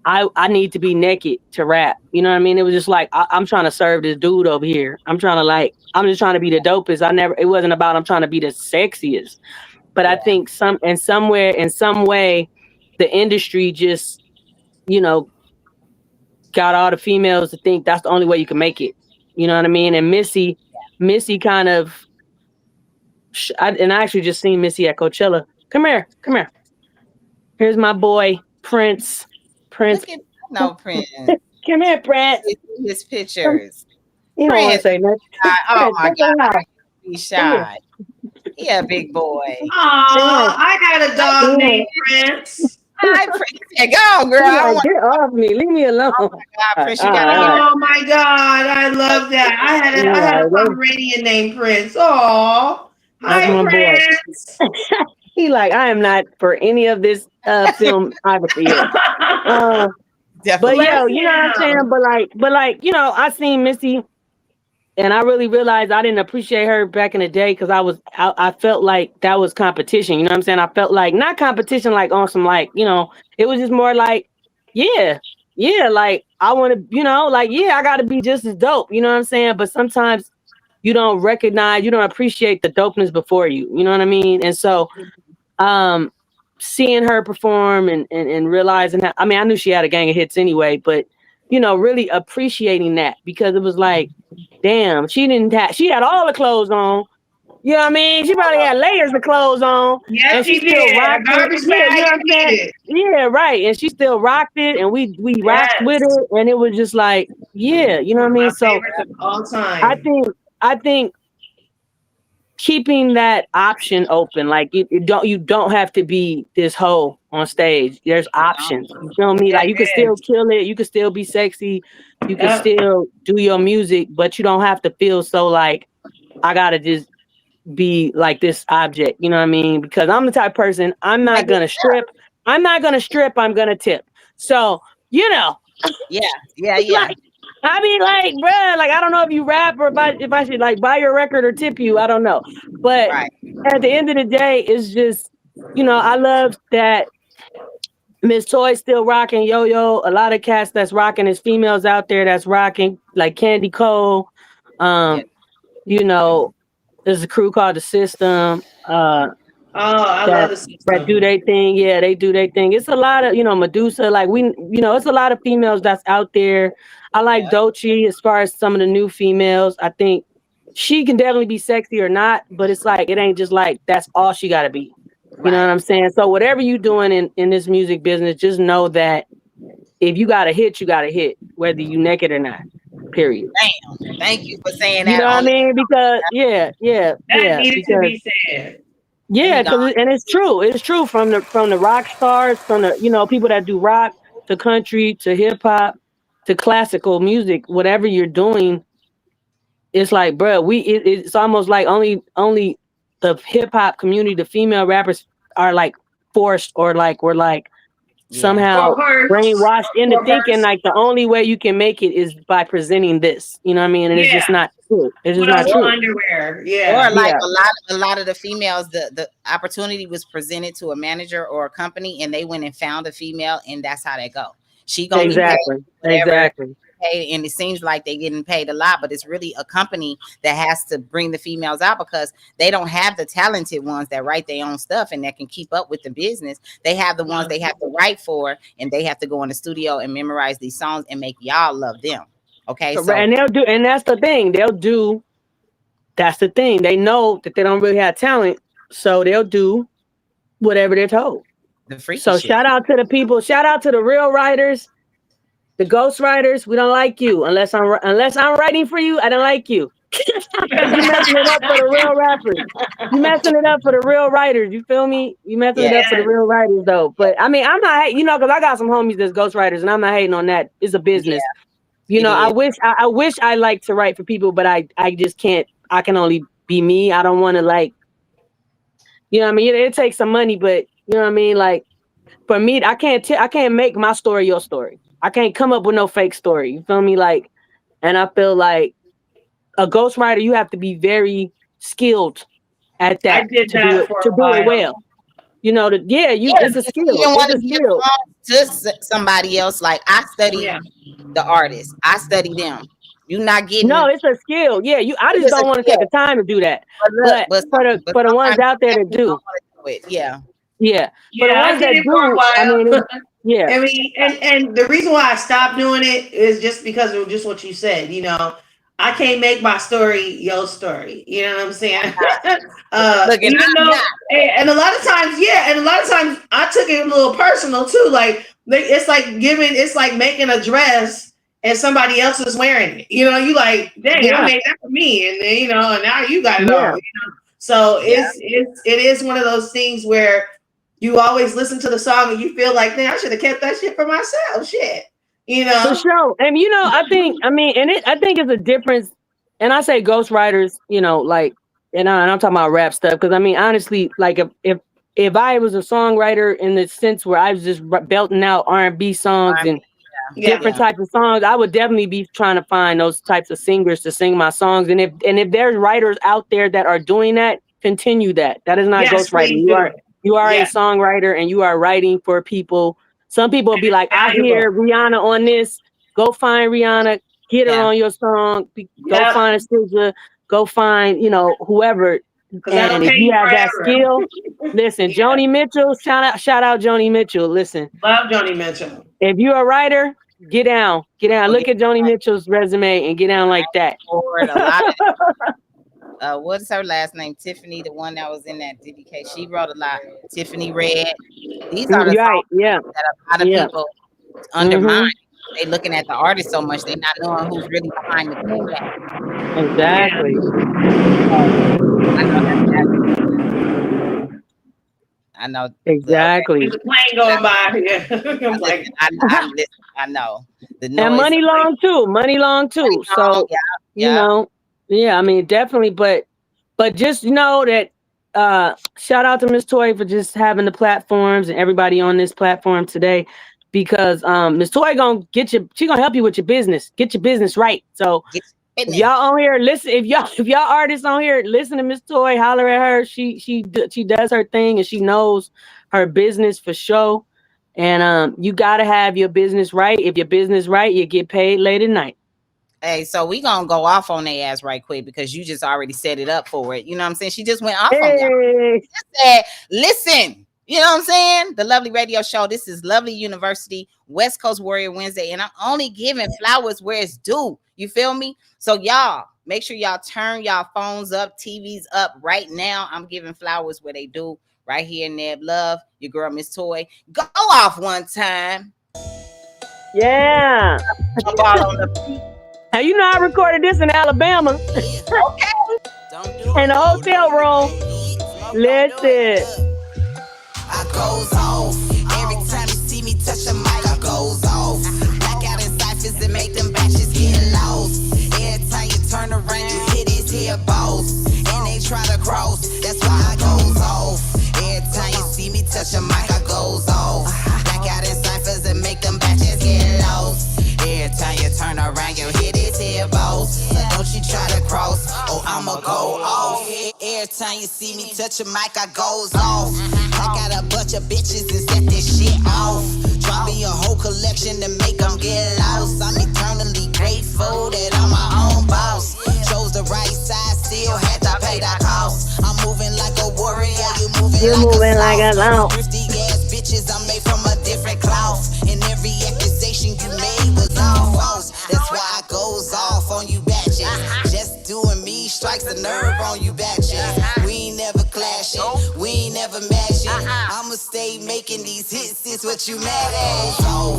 I need to be naked to rap. You know what I mean? It was just like I'm trying to serve this dude over here. I'm just trying to be the dopest. It wasn't about I'm trying to be the sexiest. But I yeah, think in some way, the industry just, you know, got all the females to think that's the only way you can make it. You know what I mean? And Missy kind of, and I actually just seen Missy at Coachella. Come here. Here's my boy Prince. Prince, look at no Prince. come here, Prince. His pictures. You don't want to Prince, say nothing. oh Prince, my come say God, hi. be Come here. shy. He a big boy. Yeah. Aw, I got a dog Yeah. named Prince. Hi, Prince. Yeah, go, girl. He I don't like, want get off me. Leave me alone. oh All my God, right, Prince. all You right, gotta all hear right. Oh my God, I that. love that. All I had a right. Pomeranian named Prince. Aw. That's Hi, my boy. Prince. He like, I am not for any of this filmography here. Uh, but Definitely yeah, Bless not. you know what I'm saying? him. But like, you know, I seen Missy and I really realized I didn't appreciate her back in the day because I felt like that was competition. You know what I'm saying? I felt like not competition like on some like, you know, it was just more like, yeah, yeah, like I want to, you know, like, yeah, I gotta be just as dope. You know what I'm saying? But sometimes you don't appreciate the dopeness before you. You know what I mean? And so um seeing her perform and realizing that I mean, I knew she had a gang of hits anyway, but you know, really appreciating that because it was like, damn, she had all the clothes on. You know what I mean? She probably had layers of clothes on Yes, and she she still did. A rocked it. garbage Yeah, you bag know what if I'm saying? needed. Yeah, right. And she still rocked it and we rocked with Yes. it and it was just like, yeah, you know what I mean? My So favorite of all I time. think I think keeping that option open, like you don't have to be this hoe on stage. There's options. You feel me? Like you can Yes. still kill it. You can still be sexy. You can Yep. still do your music, but you don't have to feel so like I gotta just be like this object. You know what I mean? Because I'm the type of person. I'm Like not gonna strip. I'm not gonna strip. I'm gonna tip. So you know, yeah, yeah, yeah. like I mean, like, bruh, like I don't know if you rap or if I should like buy your record or tip you. I don't know, but Right. at the end of the day, it's just, you know, I love that Miss Toy still rocking, Yo-Yo. A lot of cats that's rocking is females out there that's rocking, like Candy Cole. Yeah. Um, you know, there's a crew called The System. Oh, I love That the that do system. their thing. Yeah, they do their thing. It's a lot of, Medusa. Like it's a lot of females that's out there. I like Yeah. Doechii as far as some of the new females. I think she can definitely be sexy or not, but it's like it ain't just like that's all she gotta be. You know Right. what I'm saying? So whatever you doing in this music business, just know that if you got to hit, you got to hit, whether you naked or not. Period. Damn. Thank you for saying You that know what I on mean? Because That needed to because be said. let me go. and it's true. It's true from the rock stars, from the people that do rock to country to hip hop to classical music, whatever you're doing, it's like, bro, it's almost like only the hip hop community, the female rappers are like forced or like we're like Yeah. somehow Or first. brainwashed into Or thinking first. like the only way you can make it is by presenting this. You know what I mean? And it's just Yeah. not true. It's just Put on not some Or true. underwear. or Yeah. like Yeah, a lot of the females, the opportunity was presented to a manager or a company, and they went and found a female, and that's how they go. She gonna be paid exactly. whatever Exactly. paid, and it seems like they're getting paid a lot, but it's really a company that has to bring the females out because they don't have the talented ones that write their own stuff and that can keep up with the business. They have the ones they have to write for, and they have to go in the studio and memorize these songs and make y'all love them. Okay, Correct. so And they'll do, and that's the thing. That's the thing. They know that they don't really have talent, so they'll do whatever they're told. the freaky So shit. shout out to the people. Shout out to the real writers, the ghost writers. We don't like you unless I'm writing for you. I don't like you because you messing it up for the real rappers. You messing it up for the real writers. You feel me? You messing Yeah, it up for the Yes. real writers though. But I mean, I'm not, because I got some homies that's ghost writers, and I'm not hating on that. It's a yeah, business. it I is. wish I like to write for people, but I just can't. I can only be me. I don't want to like, what I mean. It takes some money, but you know what I mean. Like for me, I can't make my story your story. I can't come up with no fake story. You feel me? Like, and I feel like a ghostwriter, you have to be very skilled at I that did that for to a do it while. well. Yeah, Yeah, it's a if you skill. even It's want to a give skill. songs to somebody else, like I study Yeah. the artist, I study them. You not No, getting it's a skill. Yeah, I just it's a don't want to take the skill, time to do that. but look, But for the ones sometimes out there that you don't do, want to do it. Yeah, yeah, for the Yeah, I ones did that it for a do, I mean, while. yeah, I mean, and the reason why I stopped doing it is just because of just what you said. I can't make my story your story. You know what I'm saying? look, and Even I'm though, not. and a lot of times, yeah, and a lot of times I took it a little personal too. Like it's like making a dress and somebody else is wearing it. You like, dang, I yeah, made that for me, and then and now you got it yeah. all. So Yeah, it is one of those things where you always listen to the song and you feel like, man, I should have kept that shit for myself. Shit. You For know? sure. And I mean, I think it's a difference. And I say ghostwriters, like, and I'm talking about rap stuff because I mean, honestly, like if I was a songwriter in the sense where I was just belting out R&B songs I and Yeah. different yeah, types of songs, I would definitely be trying to find those types of singers to sing my songs. And if there's writers out there that are doing that, continue that. That is not Yes, ghostwriting. please do it. You are a Yeah. songwriter and you are writing for people. Some people will And be it's like, I valuable. hear Rihanna on this. Go find Rihanna, get her yeah. on your song. Go Yep. find a singer. Go find, whoever. Because that'll And if pay you you have that forever. skill, listen, Yeah. Joni Mitchell, shout out Joni Mitchell. Listen, Love Joni Mitchell. if you're a writer, get down. Get down. Okay, Look at Joni Mitchell's resume and get down like that. forward a lot of what's her last name? Tiffany, the one that was in that DDK. She wrote a lot. Tiffany Red. These are the Right. songs Yeah. that a lot of Yeah. people undermine. Mm-hmm. They looking at the artist so much, they not knowing who's really behind the pen game. Yeah. Exactly. So I know I know. Okay, Exactly. There's a plane going by. Yeah. I'm listen. like, I'm listen. I know the And noise. money long too. Money long Money too. long. So, Yeah, you yeah. know, yeah, I mean, definitely, but just know that shout out to Miss Toy for just having the platforms and everybody on this platform today because Miss Toy gonna she gonna help you with your business. Get your business right. So Get if fitness. y'all on here, listen. If y'all artists on here, listen to Miss Toy. Holler at her. She does her thing and she knows her business for sure. And you gotta have your business right. If your business right, you get paid late at night. Hey, so we gonna go off on their ass right quick because you just already set it up for it. You know what I'm saying? She just went off on y'all. Hey, Said, listen, you know what I'm saying? The Lovely Radio Show. This is Lovely University, West Coast Warrior Wednesday, and I'm only giving flowers where it's due. You feel me? So y'all make sure y'all turn y'all phones up, TVs up right now. I'm giving flowers where they do. Right here, Neb Love, your girl Miss Toy. Go off one time. yeah. Jump all on the Now you know I recorded this in Alabama okay. Don't do in it. a hotel room. Listen. I goes off. Every time you see me touch a mic, I goes off. Black out in ciphers and make them batches get lost. Every time you turn around, you hit his here boss. And they try to cross, that's why I goes off. Every time you see me touch a mic, I goes off. Black out in ciphers and make them batches get lost. Every time you turn around, you hit his here boss. So don't you try to cross, or I'ma go off. Every time you see me touch a mic, I goes off. I got a bunch of bitches and set this shit off. Drop me a whole collection to make them get lost. I'm eternally grateful that I'm my own boss. Chose the right side, still had to pay the cost. I'm moving like a warrior, You're moving like a lamb. thrifty ass bitches, I'm made from a different cloth. And every accusation you made was all false. That's why I goes off on you batches. Just doing me strikes a nerve on you batches. We ain't never clashing, we ain't never matching. I'ma stay making these hits, is what you mad at. So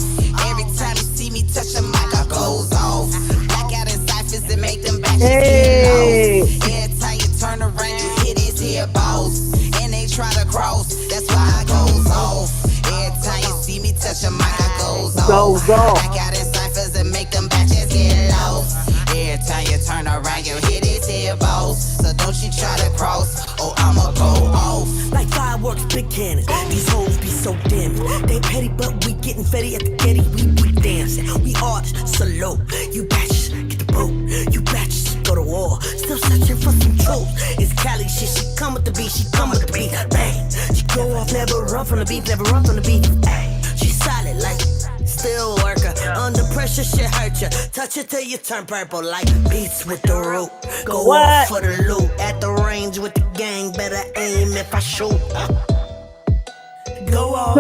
every time you see me touch a mic, I goes off. Black out in ciphers and make them batches get lost. Every time you turn around, you hit his here boss. And they try to cross, that's why I goes off. Every time you see me touch a mic, I goes off. Goes off. Black out in ciphers and make them batches get lost. Every time you turn around, you hit his here boss. So don't you try to cross, or I'ma go off. Like fireworks, big cannons. These hoes be so damn. They petty, but we getting fetty at the getty. We dancing. We artists, salute. You batches, get the boat. You batches, go to war. Still searching for some truth. It's Cali shit. She come with the beat. She come with the beat. Bang. She go off, never run from the beat. Never run from the beat. Ay. She solid like still worker. Under pressure, shit hurt ya. Touch it till you turn purple like beats with the root. Go off for the loot. At the range with the gang, better aim if I shoot. Go off.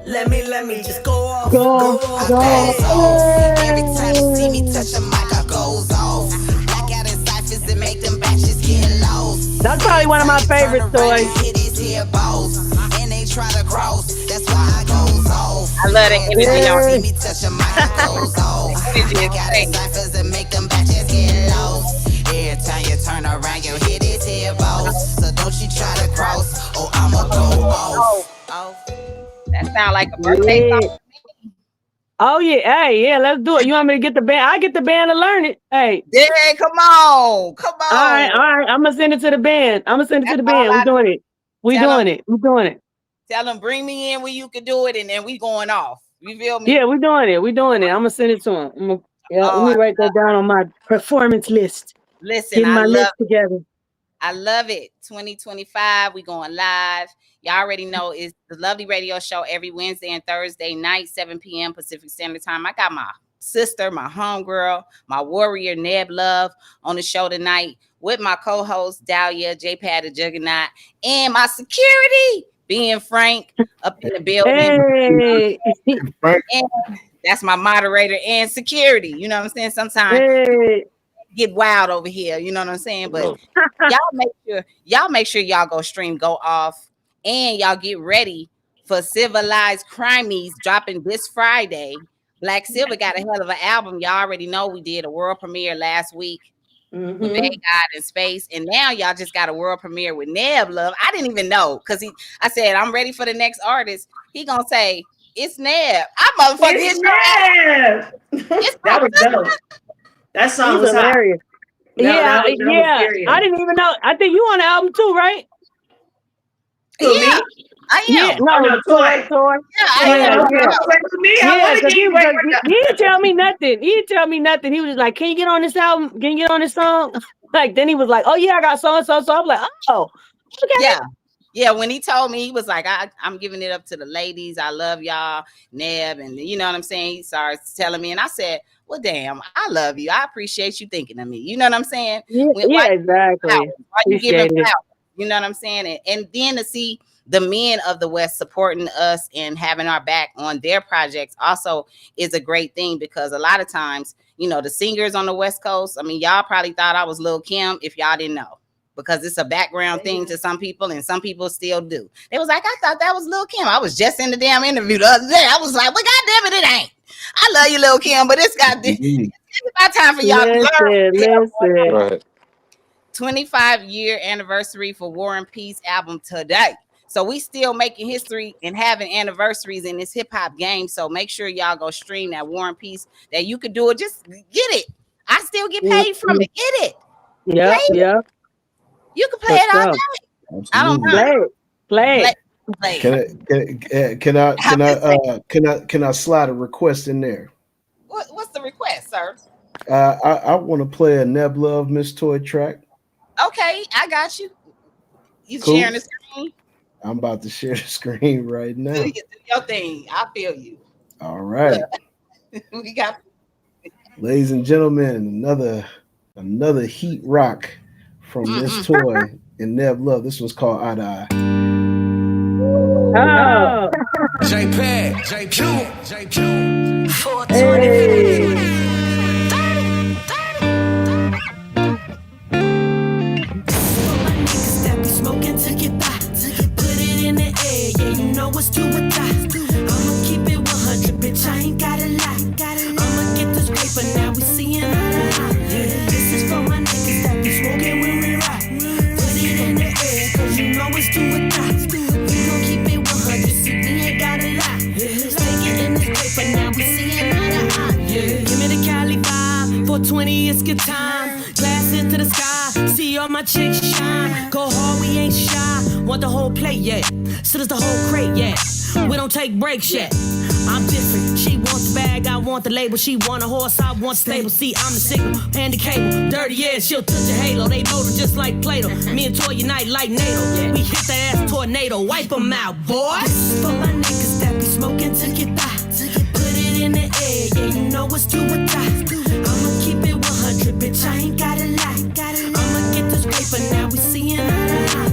Let me just go off. Go off. Every time you see me touch a mic, I goes off. Black out in ciphers and make them batches get lost. That's probably one of my favorite stories. Hit his here boss. And they try to cross, that's why I goes off. I love that energy. See me touch a mic, I goes off. Black out in ciphers and make them batches get lost. Every time you turn around, you hit his here boss. So don't you try to cross, or I'ma go off. That sound like a birthday Yeah. song. Oh yeah, hey, yeah, let's do it. You want me to get the band? I get the band to learn it. Hey, Yeah, come on. Come on. all right. I'm gonna send it to the band. I'm gonna send it to the That's all band. I We're doing it. We're Tell 'em. doing it. We're doing it. Tell them bring me in when you can do it, and then we going off. You feel me? Yeah, we're doing it. We're doing it. I'm gonna send it to him. Yeah, Oh, let me write that down on my performance list. Listen, Getting my I list together. love it. 2025, we going live. Y'all already know it's the Lovely Radio Show every Wednesday and Thursday night, 7 p.m. Pacific Standard Time. I got my sister, my homegirl, my warrior, Neb Love, on the show tonight with my co-host, Dahlia, J-Pad, the Juggernaut, and my security, being Frank, up in the building. Hey, And that's my moderator and security. You know what I'm saying? Sometimes hey. get wild over here. You know what I'm saying? But y'all make sure y'all go stream, go off, and y'all get ready for Civilized Crimies dropping this Friday. Black Silver got a hell of an album. Y'all already know we did a world premiere last week with Bad God in Space, and now y'all just got a world premiere with Neb Love. I didn't even know because I said I'm ready for the next artist. He gonna say it's Neb. I motherfucking It's Neb. That was dope. That song He's was hot. hilarious. No, yeah, that was yeah. serious. I didn't even know. I think you on the album too, right? Who, Yeah, me? I am. Yeah, Oh, no, no, Toy. Toy. Yeah, I Yeah, am. yeah. With me, I Yeah, want to because get he didn't tell me nothing. He didn't tell me nothing. He was just like, "Can you get on this album? Can you get on this song?" Like then he was like, "Oh yeah, I got so and so." So I'm like, "Oh, okay." Yeah. Yeah, when he told me, he was like, I'm giving it up to the ladies. I love y'all, Neb. And you know what I'm saying? He starts telling me, and I said, well, damn, I love you. I appreciate you thinking of me. You know what I'm saying? Yeah, Why exactly. why you giving Appreciate it. flowers? You know what I'm saying? And then to see the men of the West supporting us and having our back on their projects also is a great thing, because a lot of times, you know, the singers on the West Coast, I mean, y'all probably thought I was Lil Kim if y'all didn't know, because it's a background thing to some people, and some people still do. They was like, I thought that was Lil Kim. I was just in the damn interview the other day. I was like, well, goddamn it, it ain't. I love you, Lil Kim, but it's about time for y'all to learn. Listen. Right. 25-year anniversary for War and Peace album today. So we still making history and having anniversaries in this hip hop game. So make sure y'all go stream that War and Peace. That you could do it. Just get it. I still get paid from it. Get it. Yep, Play it. yep. You can play For it all sure. day. I don't Absolutely. mind. Play it. Play it. Can I slide a request in there? What's the request, sir? I want to play a Neb Love Miss Toy track. Okay, I got you. You Cool. sharing the screen? I'm about to share the screen right now. Do your thing. I feel you. All right. We got, Ladies and gentlemen, another heat rock from Miss Toy and Neb Love. This one's called Eye to Eye. Oh, JQ. hey. That be smoking to get by. Put it in the air, yeah, you know it's do or die. I'ma keep it 100, bitch, I ain't gotta lie. I'ma get this paper, now we seeing eye to eye. This is for my niggas that be smoking when we ride. Put it in the air, cause you know it's do or die. We gon' keep it 100, see, we ain't gotta lie. Take it in this paper, now we seeing eye to eye. Give me the Cali vibe, 420, it's good time. Glass into the sky, see all my chicks shine. Go hard, we ain't shy. Want the whole plate, yeah. So does the whole crate, yeah. We don't take breaks yet. I'm different. She wants the bag, I want the label. She want a horse, I want stable. See, I'm the signal and the cable. Dirty ass, she'll touch a halo. They motor just like Plato. Me and Toy unite like NATO. We hit that ass tornado. Wipe them out, boy. This is for my niggas that be smoking to get by. Put it in the air, yeah, you know it's do or die. I'ma keep it 100, bitch, I ain't gotta lie. I'ma get this paper, now we seeing eye to eye.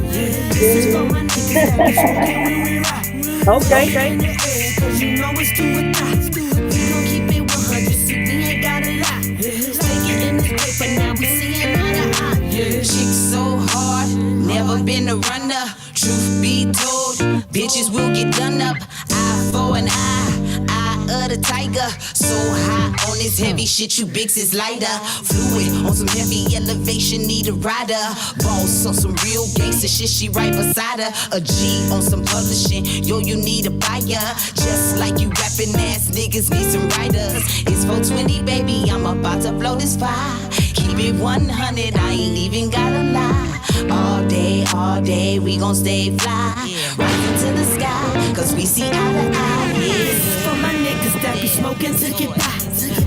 This is for my niggas that be smoking when we ride. Okay. In the air, cause you know it's do or die. We gon' keep it 100, see, we ain't gotta lie. Take it in this paper, now we seeing eye to eye. Chick so hard, never been a runner. Truth be told, bitches will get done up. Eye for an eye of the tiger. So high on this heavy shit, you bigs is lighter. Fluid on some heavy elevation, need a rider. Boss on some real gangster shit, she right beside her. A G on some publishing, yo, you need a buyer. Just like you rapping ass niggas need some writers. It's 420, baby, I'm about to blow this fire. Keep it 100, I ain't even gotta lie. All day, we gon' stay fly. Rising to the sky, cause we see eye to eye, yeah. For my niggas that be smoking to get by.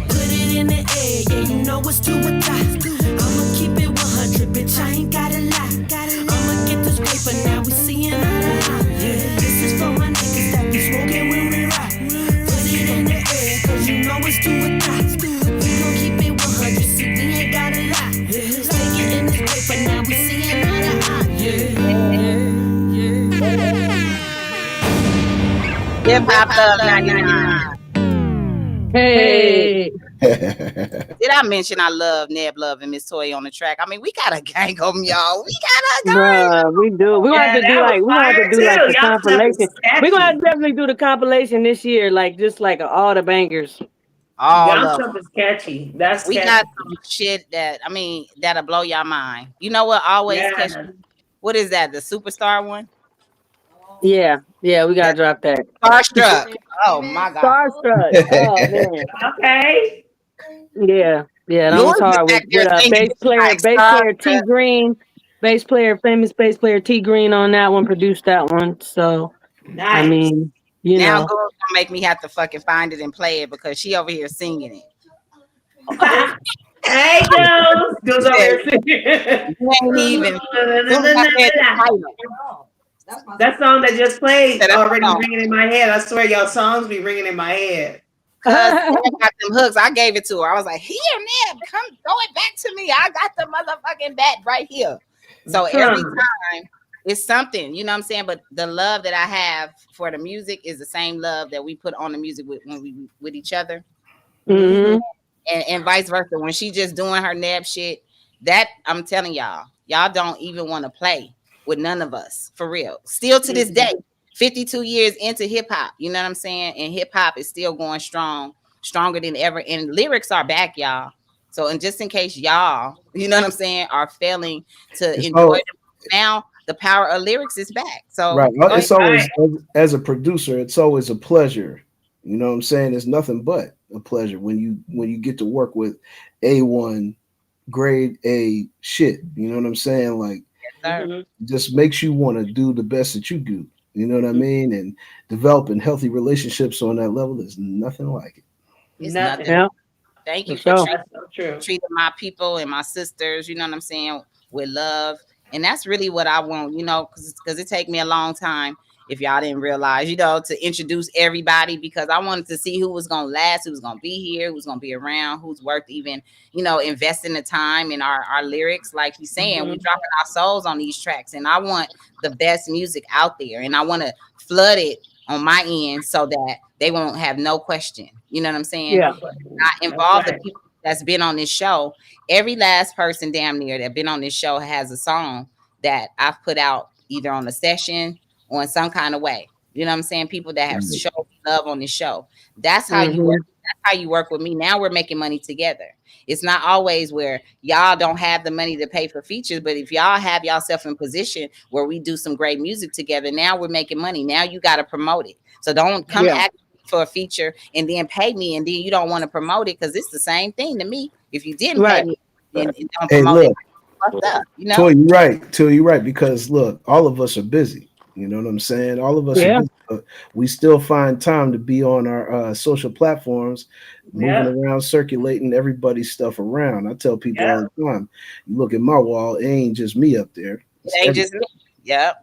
Put it in the air, yeah, you know it's do or die. I'ma keep it 100, bitch, I ain't gotta lie. I'ma get this paper, now we seeing eye to eye. This is for my niggas that be smoking when we ride. Put it in the air, cause you know it's do or die. We gon' keep it 100, see, we ain't gotta lie. Take it in this paper, now we seeing eye to eye. Hip Hop Love 99. Hey. Did I mention I love Neb Love and Miss Toy on the track? I mean, we got a gang of them, y'all. We got a gang. Bruh, we do. We Yeah, want to do that like was we want to fire do too. like the Y'all stuff is compilation. We're gonna catchy. definitely do the compilation this year, like just like all the bangers. All Y'all of stuff them. is catchy. That's We catchy. got some shit that, I mean, that'll blow your mind. You know what always catch Yeah. me? What is that? The Superstar one? Yeah, we gotta drop that. Starstruck. Oh my God. Starstruck. Oh man. Okay. Yeah, that Lewis was is hard back there with singing like bass player T Starstruck. Green, famous bass player T Green on that one, produced that one. So I Nice. mean, you Now know. Google's gonna make me have to fucking find it and play it because she over here singing it. Hey, Goose. Goose over Yeah, here singing. you ain't even. As soon as I said the title, That song that just played That's already my song. ringing in my head. I swear, y'all songs be ringing in my head. Cause I got them hooks. I gave it to her. I was like, here, Neb, come throw it back to me. I got the motherfucking bat right here. So every time it's something, you know what I'm saying? But the love that I have for the music is the same love that we put on the music when we with each other. Mm-hmm. And vice versa. When she just doing her nab shit, that I'm telling y'all don't even want to play with none of us for real. Still to this day, 52 years into hip hop, you know what I'm saying? And hip hop is still going strong, stronger than ever. And lyrics are back, y'all. So, and just in case y'all, you know what I'm saying, are failing to It's enjoy all them now, the power of lyrics is back. So, right. Well, go ahead. it's always as a producer, it's always a pleasure. You know what I'm saying? It's nothing but a pleasure when you get to work with A1 grade A shit. You know what I'm saying? Like Sir. just makes you want to do the best that you do. You know what I mean? And developing healthy relationships on that level is nothing like it. It's Nothing. nothing. Yeah, Thank for you for sure. treating That's so true. my people and my sisters, you know what I'm saying, with love. And that's really what I want, you know, because it take me a long time, if y'all didn't realize, you know, to introduce everybody, because I wanted to see who was going to last, who was going to be here, who's going to be around, who's worth even, you know, investing the time in our lyrics. Like he's saying, we dropping our souls on these tracks. And I want the best music out there. And I want to flood it on my end so that they won't have no question. You know what I'm saying? Yeah. I That's involve the right. people that's been on this show. Every last person damn near that been on this show has a song that I've put out either on a session or in some kind of way. You know what I'm saying? People that have Right. showed love on this show. That's how you Mm-hmm. work. That's how you work with me. Now we're making money together. It's not always where y'all don't have the money to pay for features, but if y'all have yourself in position where we do some great music together, now we're making money. Now you got to promote it. So don't come Yeah. ask for a feature and then pay me and then you don't want to promote it, because it's the same thing to me. If you didn't pay Right. me and don't Hey, promote it, look, fucked up, you know? Toy, you right. Toy, you right. Because look, all of us are busy. You know what I'm saying? All of us are Yeah. busy, but we still find time to be on our social platforms, moving Yep. around, circulating everybody's stuff around. I tell people Yep. all the time, you look at my wall, it ain't just me up there. It It's ain't every just me. Yep.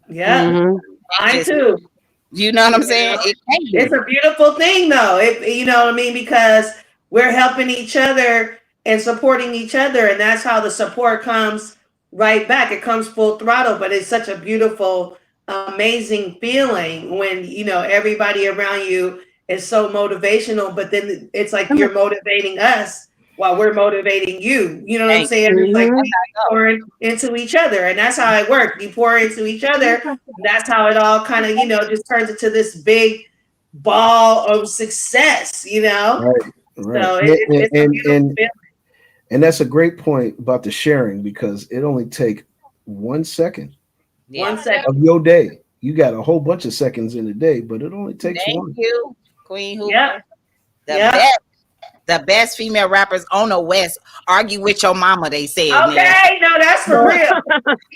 Yep. Mm-hmm. Ain't Mine just me. too. You know what I'm You saying? know, It can't it's be. a beautiful thing though. You know what I mean? Because we're helping each other and supporting each other, and that's how the support comes right back. It comes full throttle, but it's such a beautiful, amazing feeling when you know everybody around you is so motivational, but then it's like you're motivating us while we're motivating you. You know what I'm Ain't. saying? It's like Mm-hmm. we pouring into each other, and that's how it works. You pour into each other, that's how it all kind of, you know, just turns into this big ball of success, you know? right, right, So and it's a beautiful feeling. and that's a great point about the sharing because it only take 1 second One Yeah. of second. your day. You got a whole bunch of seconds in a day, but it only takes Thank one. you, Queen Yep. Hoover. The Yep. best, the best female rappers on the West. Argue with your mama, they said, Neb. Okay. No, that's for Neb, real.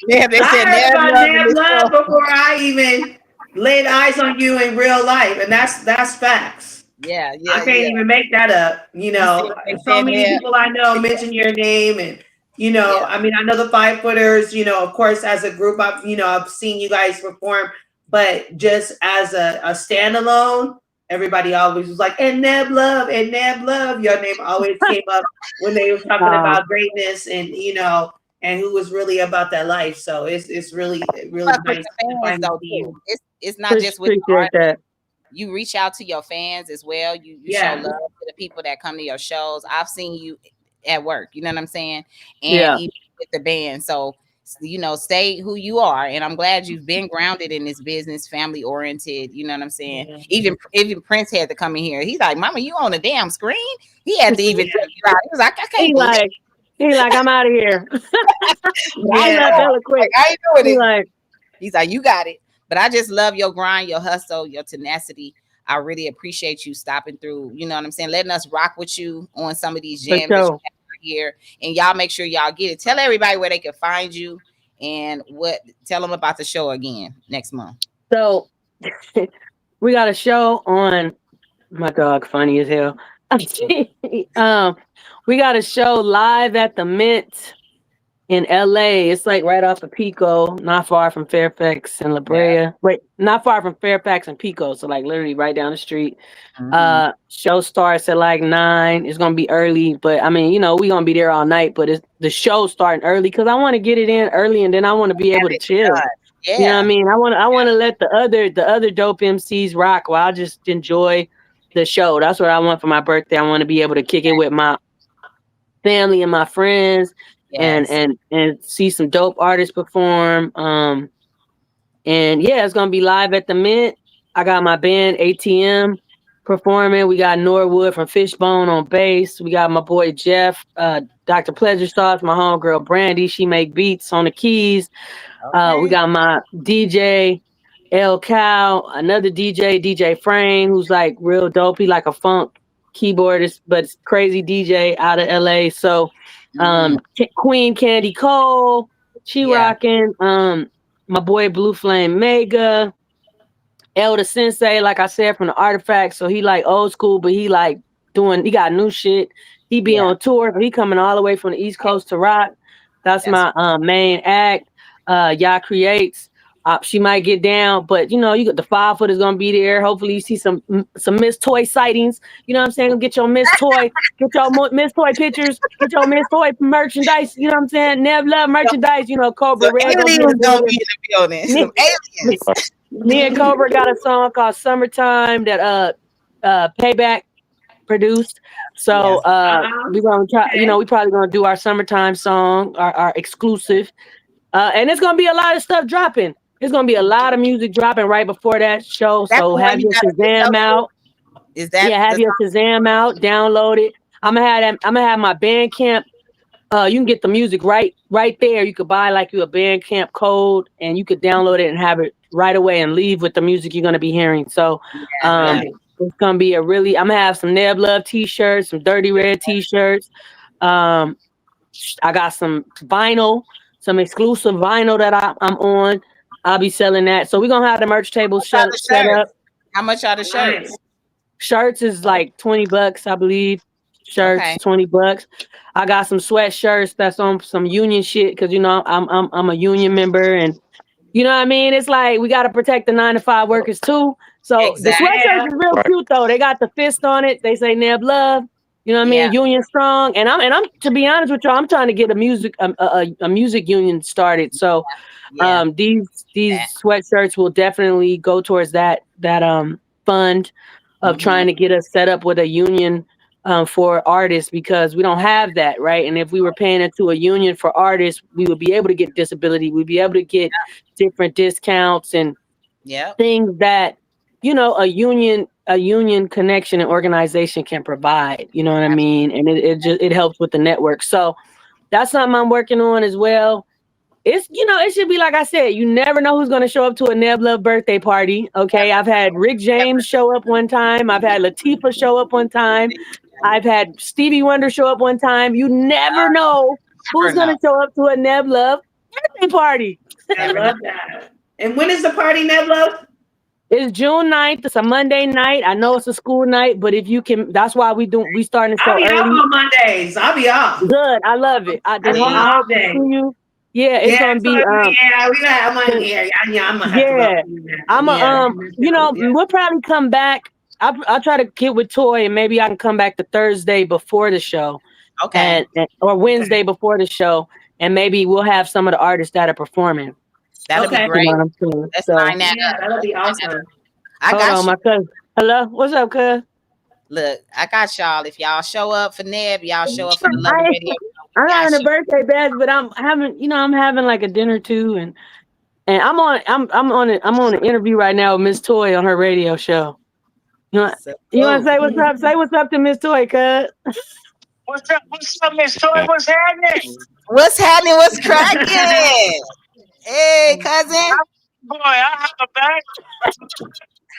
Neb, they I said heard Neb about love in Nab this Love show. before I even laid eyes on you in real life. And that's facts. Yeah, I yeah, can't yeah. even make that up. You You see know, what they so said, many Neb? people I know mention your name, and you know, Yeah. I mean, I know the Five Footers. You know, of course, as a group, I've seen you guys perform, but just as a standalone, everybody always was like, and Neb Love. Your name always came up when they were talking Uh, about greatness, and you know, and who was really about that life. So it's really Fuck with nice to your fans finally though see too. you. It's not just with the appreciate that. you reach out to your fans as well. You show Yeah, love to the people that come to your shows. I've seen you at work, you know what I'm saying? And Yeah. even with the band. So you know, stay who you are. And I'm glad you've been grounded in this business, family oriented, you know what I'm saying? yeah. Even Prince had to come in here. He's like, Mama, you on the damn screen? He had to even take you out. He was like, I He can't believe like, he like, I'm out of here. it. I He ain't Yeah. left going. hella Like, quick. I ain't doing He it. like, He's like, you got it. But I just love your grind, your hustle, your tenacity. I really appreciate you stopping through. You know what I'm saying? Letting us rock with you on some of these for jams that you sure. have right here. And y'all make sure y'all get it. Tell everybody where they can find you and what. Tell them about the show again next month. So we got a show on my dog funny as hell. um, we got a show live at the Mint in LA. It's like right off of Pico, not far from Fairfax and La Yeah. Brea. Wait, not far from Fairfax and Pico. So like literally right down the street. Hmm. Show starts at like 9. It's gonna be early, but I mean, we gonna be there all night. But it's the show starting early because I want to get it in early, and then I want to be Have able to it chill. done. You know what I Yeah. mean? I want to let the other dope MCs rock while I just enjoy the show. That's what I want for my birthday. I want to be able to kick it with my family and my friends, and Yes. and see some dope artists perform. And yeah, it's gonna be live at the Mint. I got my band ATM performing. We got Norwood from Fishbone on bass. We got my boy Jeff, Dr. Pleasure Sauce, my homegirl Brandy. She make beats on the keys. We Okay. got my DJ El Cal, another DJ Frame, who's like real dope. He like a funk keyboardist, but it's crazy DJ out of LA. So Hmm. Queen Candy Cole, she Yeah. rocking. My boy Blue Flame Mega, Elder Sensei, like I said, from the Artifacts. So he like old school, but he got new shit. He be Yeah. on tour, but he coming all the way from the East Coast to rock. That's That's my main act. Y'all creates. She might get down, but you got the 5 foot is gonna be there. Hopefully, you see some Miss Toy sightings. You know what I'm saying? Get your Miss Toy, get your Miss Toy pictures, get your Miss Toy merchandise. You know what I'm saying? Nev Love so, merchandise. so Cobra Red gonna be in the aliens gonna building. be in the building. Some Me, aliens. me and Cobra got a song called "Summertime" that Payback produced. So Yes. we gonna try. Okay. We probably gonna do our summertime song, our exclusive, and it's gonna be a lot of stuff dropping. It's gonna be a lot of music dropping right before that show. That's So the one have you your got a video Shazam to? out. Is that Yeah, have the your Shazam out. Download it. I'm gonna have my Bandcamp. You can get the music right there. You could buy like you a Bandcamp code, and you could download it and have it right away and leave with the music you're gonna be hearing. So, yeah, um, yeah. Nice. it's gonna be I'm gonna have some Neb Love t-shirts, some Dirty Red t-shirts. Um, I got some vinyl, some exclusive vinyl that I'm on. I'll be selling that. So we're gonna have the merch table How much are the set up. shirts? How much are the Nice. shirts? Shirts is like $20, I believe. Shirts Okay. $20. I got some sweatshirts that's on some union shit because I'm a union member, and you know what I mean. It's like we got to protect the 9 to 5 workers too. So the Exactly. sweatshirts Yeah. is real cute though. They got the fist on it. They say Neb Love. You know what I Yeah. mean? Union strong, and I'm to be honest with you, I'm trying to get a music union started. So Yeah. these That. sweatshirts will definitely go towards that fund of Hmm. trying to get us set up with a union for artists because we don't have that, right? And if we were paying into a union for artists, we would be able to get disability. We'd be able to get different discounts and Yep. things that a union connection and organization can provide. You know what I mean? And it helps with the network. So that's something I'm working on as well. It should be like I said, you never know who's going to show up to a Neb Love birthday party. Okay. I've had Rick James show up one time. I've had Latifah show up one time. I've had Stevie Wonder show up one time. You never know who's Never going know. to show up to a Neb Love birthday party. I Never know. love that. And when is the party, Neblo? It's June 9th. It's a Monday night. I know it's a school night, but if you can, that's why we starting the I'll show be off early. on Mondays. I'll be off. Good. I love it. I be I all hope to day. see you. Yeah, it's Yeah, gonna so be yeah, I'm on here. Yeah, I'm gonna have to go. yeah. I'm a Yeah, yeah. we'll probably come back. I'll try to get with Toy and maybe I can come back the Thursday before the show Okay. or Okay. Wednesday before the show, and maybe we'll have some of the artists that are performing. That'll be Okay. You know great. what I'm saying? Let's So line that Yeah, up. that'll be Let's line that up. awesome. I hold got on, you. my cousin. Hello, what's up, cuz? Look, I got y'all. If y'all show up for Neb, y'all show up for the Lovely I Radio. I'm Y'all having a show. birthday bash, but I'm having like a dinner too, and I'm on an interview right now with Miss Toy on her radio show. You want So, you want to say what's Mhm. up? Say what's up to Miss Toy, cuz. What's up, Miss Toy? What's happening? what's happening? What's cracking? Hey, cousin. Boy, I have a back.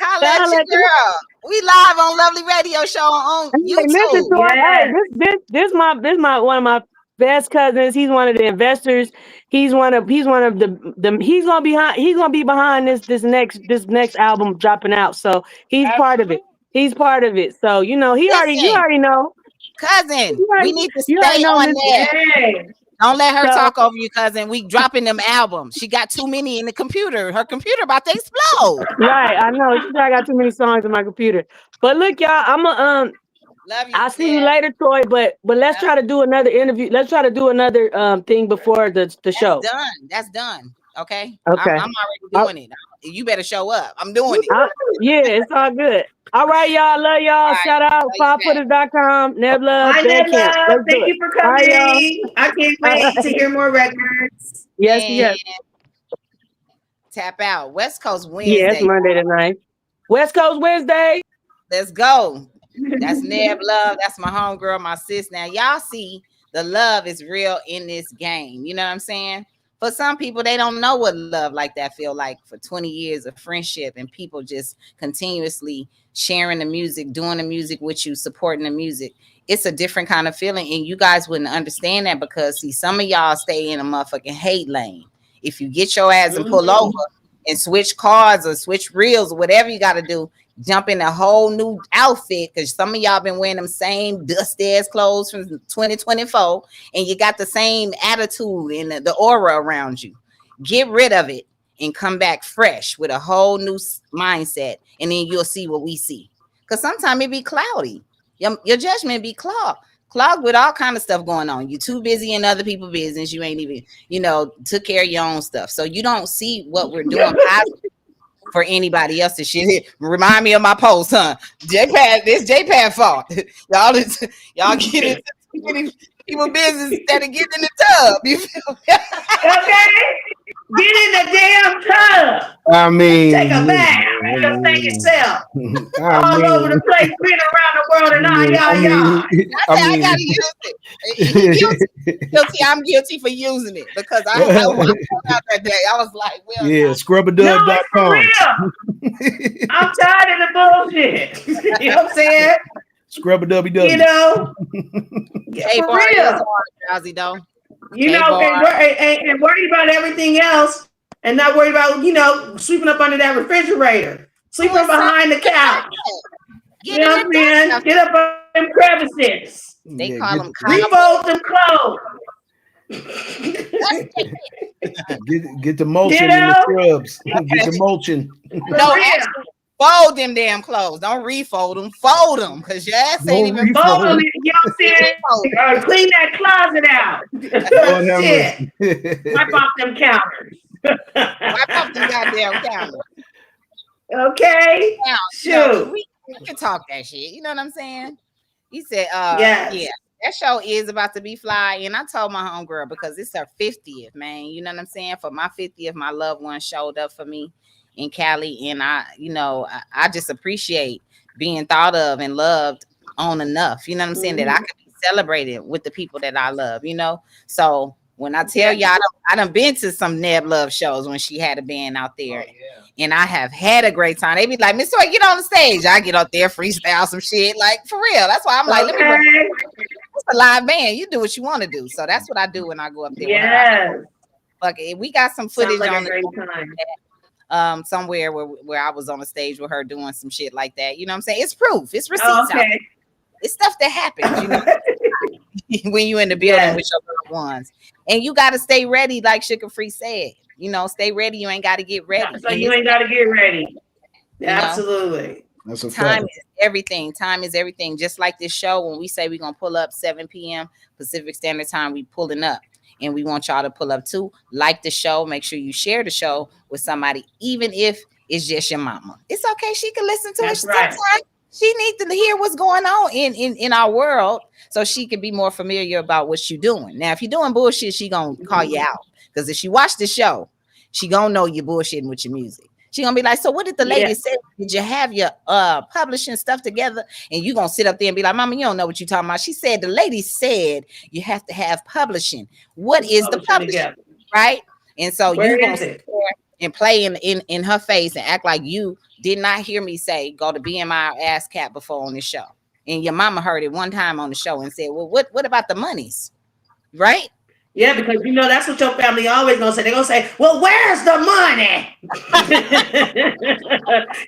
Holla at Sound your like girl. We live on Lovely Radio Show on hey, listen YouTube. to her. Hey, Yeah. this my one of my best cousins. He's one of the investors. He's one of the he's gonna be behind this next album dropping out. So he's part of it. Absolutely. He's part of it. So you Listen, already know. cousin, You we already need to you already stay know on Miss Neb. Yay. Don't let her So, talk over you, cousin. We dropping them albums. She got too many in the computer. Her computer about to explode. right, I know. She said I got too many songs in my computer. But look, y'all, Love you, I'll see you Ned. later, Troy. But let's try to do another interview. Let's try to do another thing before the That's show. done. That's done. Okay. I'm Okay. already I, doing it. You better show up. I'm doing it. I, yeah, it's all good. All right, y'all. Love y'all. All right. Shout out Love you back. fivefooters.com, Neb Love, Hi, Bandcamp. Nebla. Let's do Thank it. you for All right, y'all. coming. I can't wait to hear more records. Yes, Man, yes. tap out. West Coast Yes, Wednesday. Monday tonight. West Coast Wednesday. Let's go. That's Neb Love. That's my homegirl, my sis. Now, y'all see the love is real in this game. You know what I'm saying? For some people, they don't know what love like that feel like for 20 years of friendship and people just continuously sharing the music, doing the music with you, supporting the music. It's a different kind of feeling. And you guys wouldn't understand that because, see, some of y'all stay in a motherfucking hate lane. If you get your ass and pull over and switch cars or switch reels or whatever you got to do, jump in a whole new outfit because some of y'all been wearing them same dusty ass clothes from 2024 and you got the same attitude and the aura around you. Get rid of it and come back fresh with a whole new mindset, and then you'll see what we see. Because sometimes it be cloudy. Your judgment be clogged with all kind of stuff going on. You too busy in other people's business. You ain't even, took care of your own stuff. So you don't see what we're doing positive for anybody else's shit. Remind me of my post, huh? This JPad fault. y'all get into too many people business instead of getting in the tub. You feel me? Okay? Get in the damn tub. I mean, Take a bath. Just take yourself. I All mean, over the place, been around the world and all, I y'all. I gotta use it. He guilty. I'm guilty for using it because I found out that day. I was like, well, yeah, No, scrubberdub.com. it's for real. I'm tired of the bullshit. You know what I'm saying? Scrubber-dubby-dubby. You know? Hey, For bar is real. hard, Drowsy, though. You know, and worried about everything else and not worried about, sweeping up under that refrigerator, sleeping behind the couch. You know what I'm saying? Get up on them crevices. They call them refold them clothes. Get the mulching in the scrubs. Get the mulching. No, actually, fold them damn clothes. Don't refold them. Fold them because your ass ain't even fold them. You know what I'm saying? Clean that closet out. Shit. Wipe off them counters. Wipe off them goddamn counters. Okay. Now, shoot. We can talk that shit. You know what I'm saying? He said, yes. Yeah, that show is about to be fly. And I told my homegirl because it's her 50th, man. You know what I'm saying? For my 50th, my loved one showed up for me in Cali. And I just appreciate being thought of and loved on enough. You know what I'm saying? That I could be celebrated with the people that I love, So when I tell y'all, I done been to some Neb Love shows when she had a band out there. And I have had a great time. They be like, Miss Toy, get on the stage. I get up there, freestyle some shit. Like, for real. That's why I'm like, let me bring it's a live band. You do what you want to do. So that's what I do when I go up there. Yes. Fuck it. We got some footage on somewhere where I was on the stage with her doing some shit like that. You know what I'm saying? It's proof. It's receipts out there. It's stuff that happens, when you in the building with your loved ones. And you got to stay ready, like Sugar Free said. Stay ready. You ain't got to get ready. So you ain't got to get ready. Absolutely. That's a time is everything. Time is everything. Just like this show, when we say we're going to pull up 7 p.m. Pacific Standard Time, we pulling up. And we want y'all to pull up too. Like the show. Make sure you share the show with somebody, even if it's just your mama. It's okay. She can listen to it. Sometimes she needs to hear what's going on in our world so she can be more familiar about what you're doing. Now, if you're doing bullshit, she going to call you out. Because if she watch the show, she going to know you're bullshitting with your music. She going to be like, so what did the lady say? Did you have your publishing stuff together? And you going to sit up there and be like, Mama, you don't know what you're talking about. She said, the lady said you have to have publishing. What is the publishing? Right? And so you're going to sit there and play in her face and act like you did not hear me say, go to BMI or ass cap before on this show. And your mama heard it one time on the show and said, well, what about the monies? Right? Yeah, because that's what your family always gonna say. They're gonna say, well, where's the money?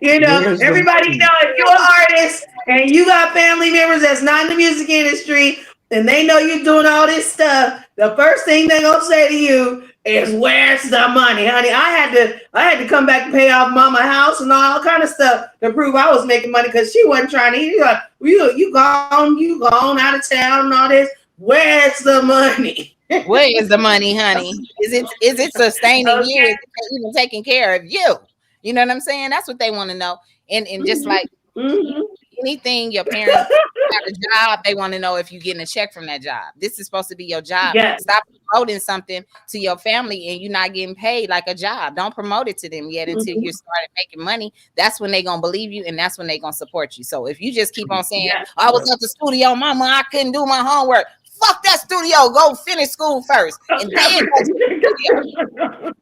Everybody know if you're an artist and you got family members that's not in the music industry, and they know you're doing all this stuff, the first thing they're gonna say to you is, "Where's the money, honey?" I had to come back and pay off mama house and all kind of stuff to prove I was making money because she wasn't trying to eat. Like, you gone out of town and all this. Where's the money? Where is the money, honey? Is it sustaining you? Okay. Is it even taking care of you? You know what I'm saying? That's what they want to know. And just like Mm-hmm. anything your parents have a job, they want to know if you're getting a check from that job. This is supposed to be your job. Yes. Stop promoting something to your family and you're not getting paid like a job. Don't promote it to them yet until you started making money. That's when they're gonna believe you and that's when they're gonna support you. So if you just keep on saying, Yes. I was at the studio, mama, I couldn't do my homework. Fuck that studio. Go finish school first. And then go to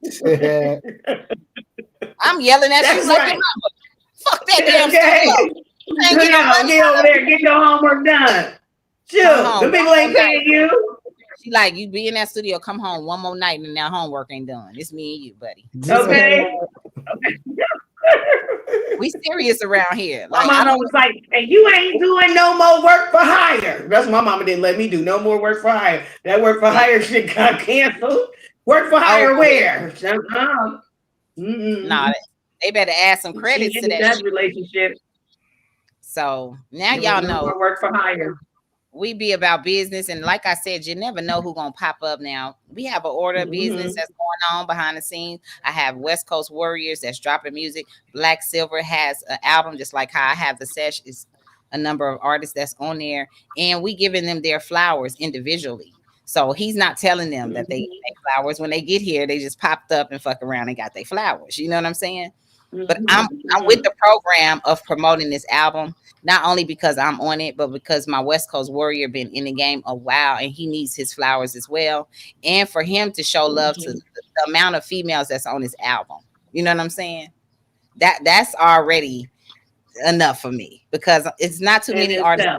the studio. I'm yelling at you That's like right. your mama. Fuck that damn Okay. studio. You ain't getting no money. Get over there, get your homework done. Shoot, home. the people ain't paying you. She like, you be in that studio, come home one more night and that homework ain't done. It's me and you, buddy. Okay. We serious around here. My Like, I mama don't. was like, and you ain't doing no more work for hire. That's my mama didn't let me do no more work for hire. That work for hire shit got canceled. Work for hire where? Nah, they better add some credits to that shit. relationship. So now There y'all was no know more work for hire. we be about business, and like I said, you never know who gonna pop up. Now we have an order of business that's going on behind the scenes. I have West Coast Warriors that's dropping music. Black Silver has an album, just like how I have the sesh is a number of artists that's on there, and we giving them their flowers individually. So he's not telling them that they get their flowers when they get here. They just popped up and fuck around and got their flowers. You know what I'm saying? But I'm with the program of promoting this album, not only because I'm on it, but because my West Coast Warrior been in the game a while and he needs his flowers as well. And for him to show love to the amount of females that's on his album. You know what I'm saying? That's already enough for me because it's not too many artists.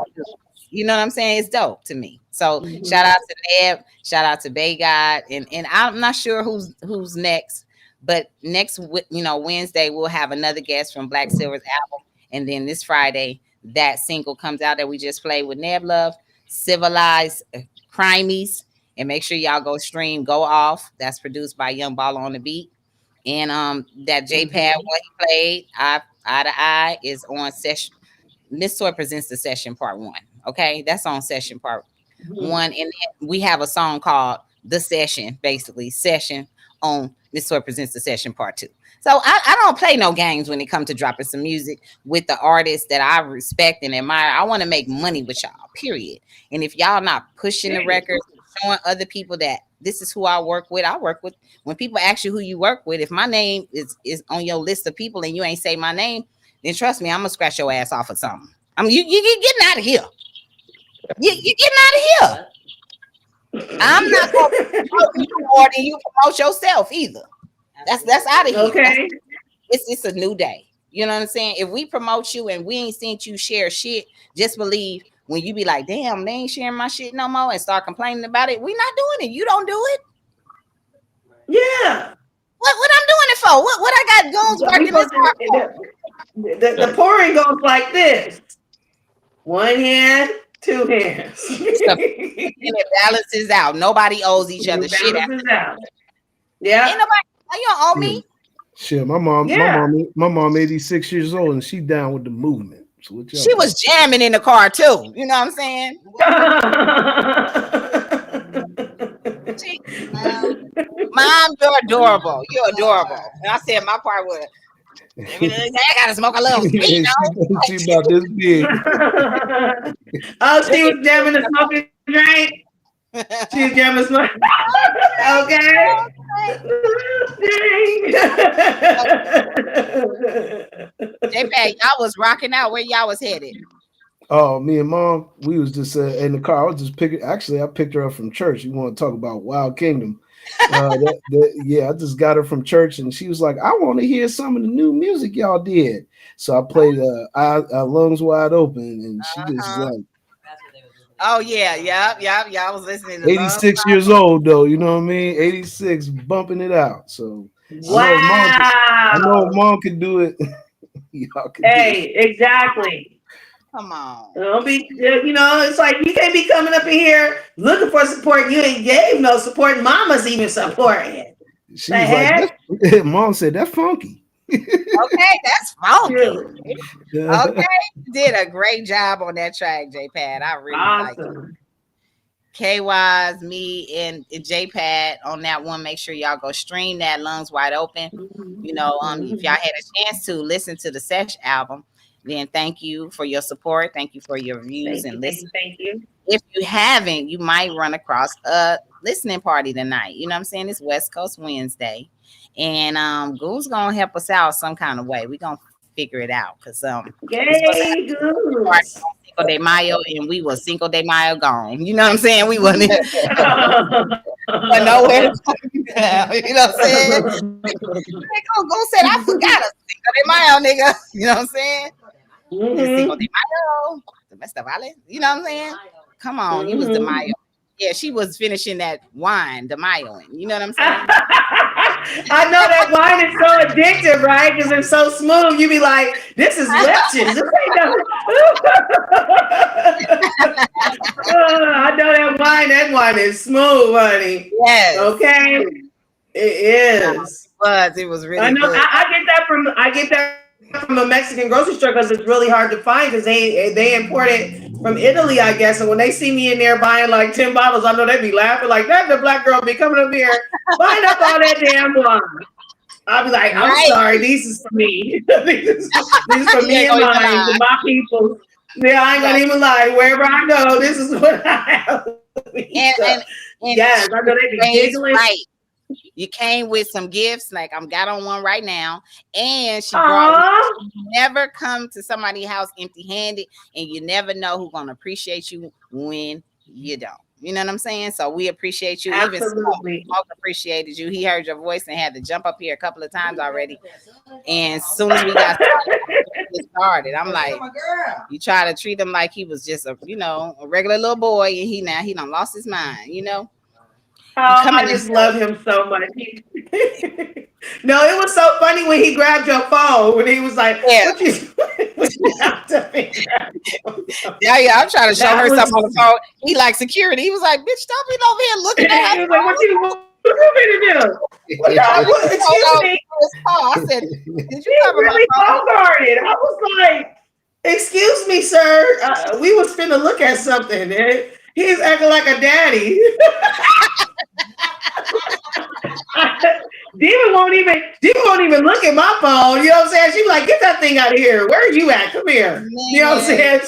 You know what I'm saying? It's dope to me. So shout out to Neb, shout out to Bay God, and I'm not sure who's next. But next, Wednesday, we'll have another guest from Black Silver's album. And then this Friday, that single comes out that we just played with Neb Love, Civilized Crimies. And make sure y'all go stream Go Off. That's produced by Young Baller on the Beat. And that JPad, what he played, Eye to Eye, is on session. Miss Toy presents the session part 1. Okay, that's on session part 1. And then we have a song called The Session, basically, session on Miss Toy presents the session part 2. So I don't play no games when it comes to dropping some music with the artists that I respect and admire. I want to make money with y'all, period. And if y'all not pushing the records, showing other people that this is who I work with. When people ask you who you work with, if my name is on your list of people and you ain't say my name, then trust me, I'm gonna scratch your ass off of something. I mean, you getting out of here. You getting out of here. I'm not going to promote you more than you promote yourself either. That's out of here. Okay. It's a new day. You know what I'm saying? If we promote you and we ain't seen you share shit, just believe when you be like, damn, they ain't sharing my shit no more and start complaining about it, we not doing it. You don't do it. Yeah. What I'm doing it for? What I got goons working this hard for? The pouring goes like this. One hand, two hands. And it balances out. Nobody owes each other shit. Yeah. Ain't nobody. You don't owe me. Shit, my mom 86 years old and she down with the movement. So she was jamming in the car too. You know what I'm saying? Mom, you're adorable. You're adorable. And I said my part was, I gotta smoke a little weed. She about this big. Oh, she was jamming the smoking drink. She was jamming smoking. Okay. JPay, y'all was rocking out. Where y'all was headed? Oh, me and mom, we was just in the car. I was just picking. Actually, I picked her up from church. You want to talk about Wild Kingdom? Yeah, I just got her from church, and she was like, "I want to hear some of the new music y'all did." So I played "Lungs Wide Open," and she just like, "Oh yeah. Y'all was listening to 86 years old though. You know what I mean? 86, bumping it out. So wow, I know if mom could do it. Y'all can exactly. Come on. Don't be, it's like you can't be coming up in here looking for support. You ain't gave no support. Mama's even supporting. She The was like, heck? Mom said, that's funky. Okay, that's funky. Yeah. Okay, you did a great job on that track, J Pad. I really like it. Awesome. KY's, me, and J Pad on that one. Make sure y'all go stream that Lungs Wide Open. If y'all had a chance to listen to the Sesh album, then thank you for your support. Thank you for your views and listen. Thank you. If you haven't, you might run across a listening party tonight. You know what I'm saying? It's West Coast Wednesday. And Goose gonna help us out some kind of way. We're gonna figure it out because it's supposed to Yay, happen Goose. Cinco de Mayo, and we was Cinco de Mayo gone. You know what I'm saying? We wasn't nowhere. You know what I'm saying? Go said I forgot a Cinco de Mayo, nigga. You know what I'm saying? Cinco de Mayo, the best of Vale. You know what I'm saying? Come on, you was the Mayo. Yeah, she was finishing that wine, the Mayo. You know what I'm saying? I know that wine is so addictive, right? Because it's so smooth. You be like, this is lectures. This ain't no. I know that wine. That wine is smooth, honey. Yes. Okay. It is. It was really I know. good. I get that from a Mexican grocery store because it's really hard to find because they import it from Italy, I guess. And when they see me in there buying like 10 bottles, I know they be laughing like that. The black girl be coming up here buying up all that damn wine. I'll be like, I'm sorry, these is for me. these is for me and mine, for my people. Yeah, I ain't gonna even lie. Wherever I go, this is what I have. And yes, I know they be giggling. Right. You came with some gifts, like I'm got on one right now, and she brought. You never come to somebody's house empty-handed, and you never know who's gonna appreciate you when you don't. You know what I'm saying? So we appreciate you. Absolutely. Even Smoke appreciated you. He heard your voice and had to jump up here a couple of times already. And as soon as we got started, I'm like, you try to treat him like he was just a regular little boy, and he done lost his mind. I just love him so much. No, it was so funny when he grabbed your phone when he was like, "What you?" Yeah, I'm trying to show her something on the phone. He like security. He was like, "Bitch, don't be over here looking at her." He was like, "What you want me to do?" Excuse me. I said, "Did you cover really my phone?" guarded. I was like, "Excuse me, sir. We was finna look at something." He's acting like a daddy. Diva won't even look at my phone. You know what I'm saying? She's like, get that thing out of here. Where are you at? Come here. Man. You know what I'm saying?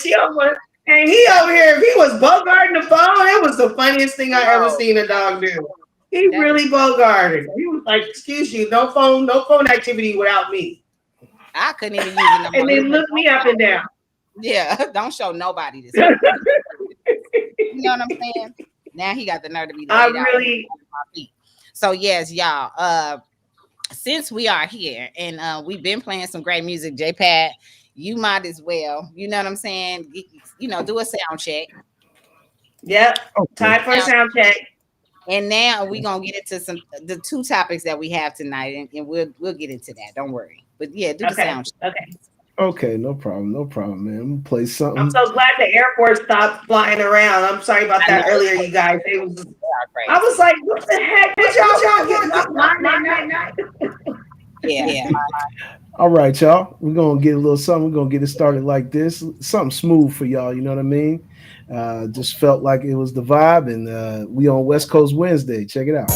And he over here, if he was bogarting the phone, it was the funniest thing I ever seen a dog do. He really bogarted. He was like, excuse you, no phone activity without me. I couldn't even use it no more. And then look me up and down. Yeah, don't show nobody this. You know what I'm saying? Now he got the nerve to be laid out on my feet. So yes, y'all. Since we are here and we've been playing some great music, J-Pad, you might as well. You know what I'm saying? Do a sound check. Yep. Time for a sound check. And now we're gonna get into the two topics that we have tonight, and we'll get into that. Don't worry. But yeah, do the sound check. Okay, no problem, man. I'm gonna play something. I'm so glad the airport stopped flying around. I'm sorry about that earlier, you guys. I was like, what the heck? What y'all getting up? Yeah. All right, y'all. We're gonna get a little something. We're gonna get it started like this. Something smooth for y'all, you know what I mean? Just felt like it was the vibe, and we on West Coast Wednesday. Check it out.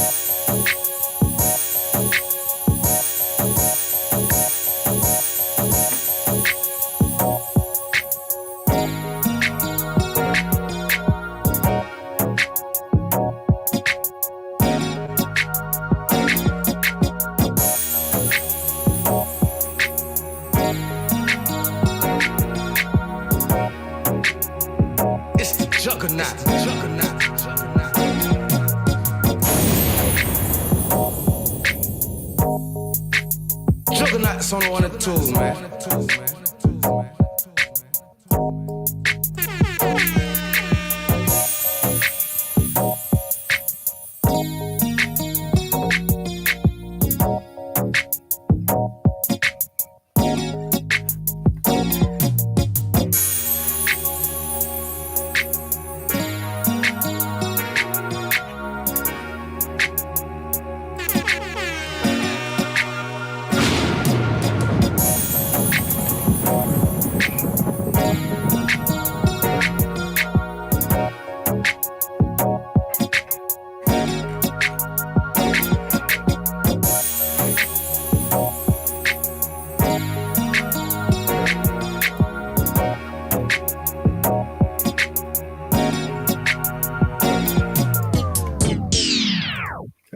Juggernauts on the 1 and 2, man.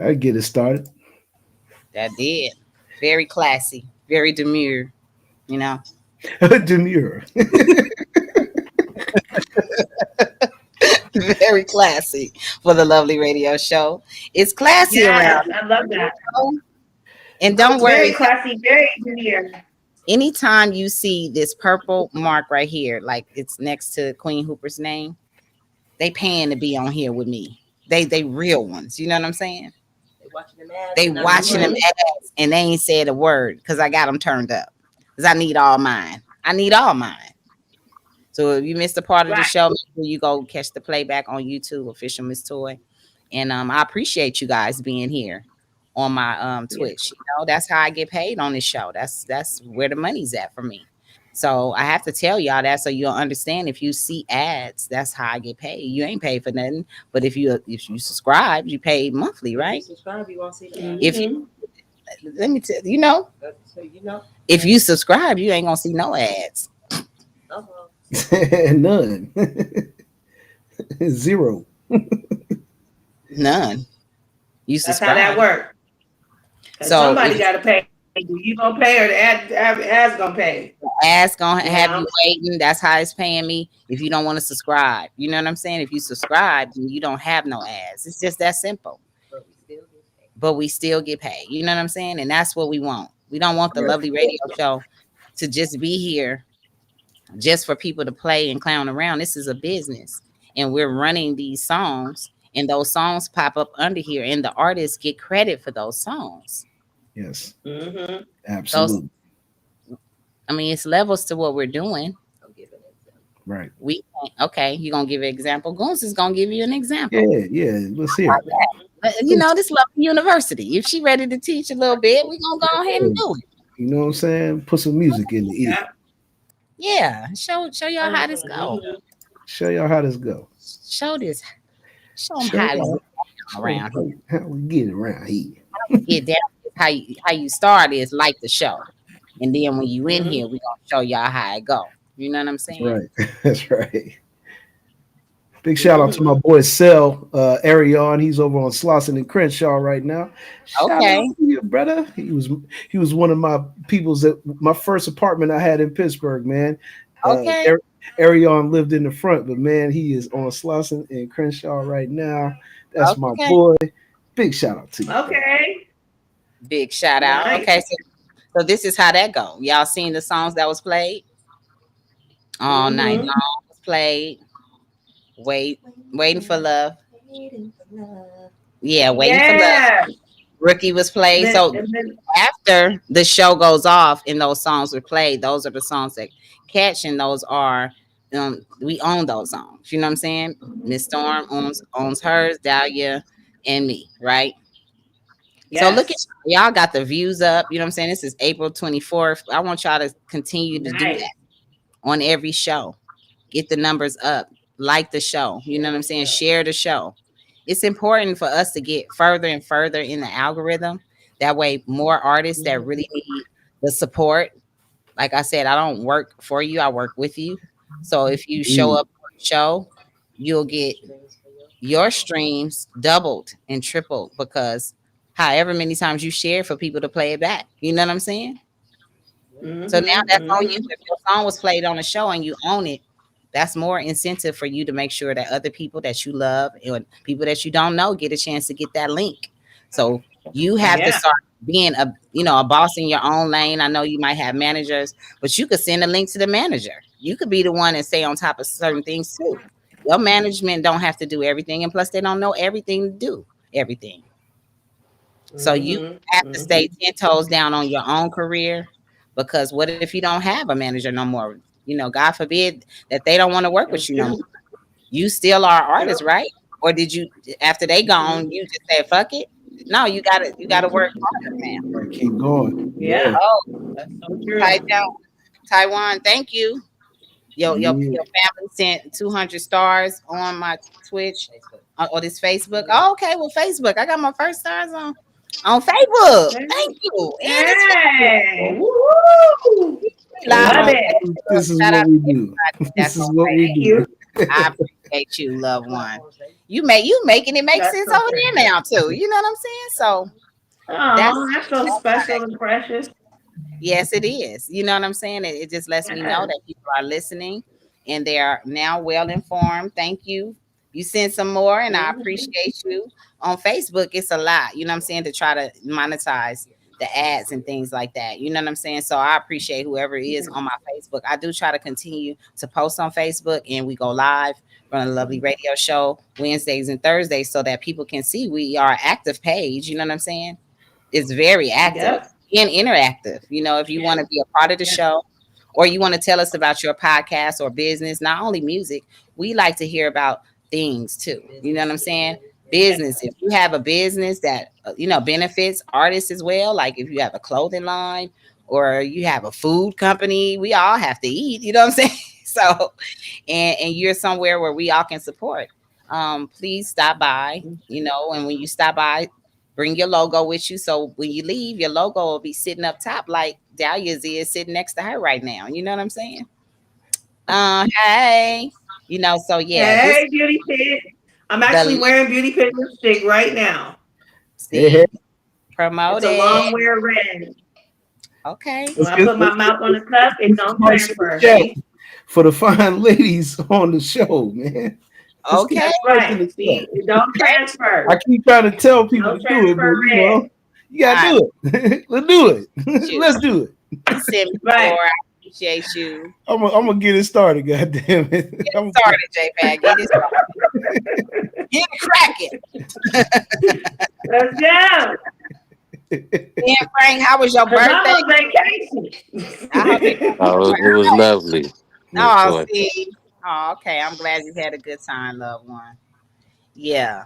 I get it started. That did. Very classy, very demure, you know. Demure. Very classy for the lovely radio show. It's classy around Yes, I love that. here. And don't Very worry, classy, very clear. anytime you see this purple mark right here, like it's next to Queen Hooper's name, they paying to be on here with me. They real ones. You know what I'm saying? They watching them ads and they ain't said a word because I got them turned up. Because I need all mine. I need all mine. So if you missed a part of the Right. show, make sure you go catch the playback on YouTube, official Miss Toy. And I appreciate you guys being here on my Yeah. Twitch. You know, that's how I get paid on this show. That's where the money's at for me. So I have to tell y'all that so you'll understand. If you see ads, that's how I get paid. You ain't paid for nothing, but if you subscribe, you pay monthly, right? If you Mhm. let me tell you know, if you subscribe, you ain't gonna see no ads. None. Zero. None. You That's how that subscribe. works. Because So somebody if got to pay. You gonna pay or the ad's gonna pay. ads gonna You have you know. waiting, that's how it's paying me. If you don't want to subscribe, you know what I'm saying? If you subscribe, then you don't have no ads. It's just that simple. But we still get paid. You know what I'm saying? And that's what we want. We don't want the lovely radio show to just be here just for people to play and clown around. This is a business. And we're running these songs, and those songs pop up under here, and the artists get credit for those songs. Yes, Mhm. Those, absolutely. I mean, it's levels to what we're doing. Right. We okay, you gonna give an example? Goons is gonna give you an example. Yeah, yeah. Let's hear it. You know, this lovely university. If she ready to teach a little bit, we gonna go ahead and do it. You know what I'm saying? Put some music in the ear. Yeah. Yeah, show y'all how this go. Mhm. Show y'all how this go. Show this. Show them Show how this y'all get around here. how we get around here. Get down. How you start is like the show, and then when you in Mhm. here, we gonna show y'all how it go. You know what I'm That's saying? right. That's right. Big shout out to my boy Sel Arion. He's over on Slauson and Crenshaw right now. Shout Okay. out to you, brother. He was one of my people's at my first apartment I had in Pittsburgh, man. Okay. Arion lived in the front, but man, he is on Slauson and Crenshaw right now. That's my Okay. boy. Big shout out to you. brother. Okay. Big shout out. Nice. Okay, so this is how that go. Y'all seen the songs that was played all night Mhm. long? Was played. Waiting for love. Yeah, waiting for love. Yeah. Rookie was played. Then, So and then, after the show goes off and those songs were played, those are the songs that catch, and those are we own those songs. You know what I'm saying? Miss Storm owns hers, Dahlia, and me, right? So look at yes. y'all got the views up. You know what I'm saying? This is April 24th. I want y'all to continue to do Nice. that on every show. Get the numbers up. Like the show. You know what I'm saying? Share the show. It's important for us to get further and further in the algorithm. That way, more artists that really need the support. Like I said, I don't work for you, I work with you. So if you show up on the show, you'll get your streams doubled and tripled because however many times you share for people to play it back. You know what I'm saying? So now Mhm. that's on you. Mhm. If your song was played on a show and you own it, that's more incentive for you to make sure that other people that you love and people that you don't know get a chance to get that link. So you have to Yeah. start being a boss in your own lane. I know you might have managers, but you could send a link to the manager. You could be the one and stay on top of certain things too. Your management don't have to do everything, and plus they don't know everything to do everything. So you Mhm. have to stay Mhm. 10 toes down on your own career because what if you don't have a manager no more? God forbid that they don't want to work with That's you no more. true. You still are an Yep. artist, right? Or did you after they Mhm. gone, you just say fuck it? No, you gotta work Mhm. harder now. Right, keep going. Yeah. Yeah. Oh, That's so true. Taiwan, thank you. Your Yeah. family sent 200 stars on my Twitch or this Facebook. Oh, okay, well, Facebook. I got my first stars on Facebook. Thank you. And it's Hey. Facebook. Woo! Live Love on it. Facebook. This is Shout what out we to do. everybody This that's is on what we Thank Facebook. do. you. I appreciate appreciate you, loved one. You making it make That's sense so over there precious. now too. You know what I'm saying? So Oh, that's that's so special and precious. yes, it is. You know what I'm saying? It just lets me know Yes. that people are listening and they are now well informed. Thank you. You sent some more, and I Mhm. appreciate you. On Facebook, it's a lot, you know what I'm saying, to try to monetize the ads and things like that. You know what I'm saying? So I appreciate whoever is on my Facebook. I do try to continue to post on Facebook, and we go live on a lovely radio show Wednesdays and Thursdays so that people can see we are an active page. You know what I'm saying? It's very active Yep. and interactive. You know, if you want to be a part of the Yeah. show or you want to tell us about your podcast or business, not only music, we like to hear about things too. You know what I'm saying? Business. If you have a business that, benefits artists as well, like if you have a clothing line or you have a food company, we all have to eat. You know what I'm saying? So, and you're somewhere where we all can support. Please stop by, and when you stop by, bring your logo with you. So when you leave, your logo will be sitting up top like Dahlia's is sitting next to her right now. You know what I'm saying? Hey, so yeah, this Hey, Beauty Pit. I'm actually the wearing Beauty Pit lipstick right now. Hey, hey, see It's a promoted. long wear red. Okay, When let's I get put my mouth on the cup, it don't somebody super transfer. chat See? for the fine ladies on the show, man. Let's get okay, That's spice right. in the See? stuff. It don't okay. I transfer. keep trying to tell people No to do it, but transfer red. you gotta I do it. Let's do it. appreciate you. Let's do it. You sent me Right. more. I appreciate you. I'm gonna get it started. God damn it. Get it started, JPAG. Get it started. Get it cracking. Let's go. And Frank, how was your Because I'm birthday? on vacation. I hope you. It was lovely, Miss Oh, Toy. see. Oh, okay. I'm glad you had a good time, loved one. Yeah.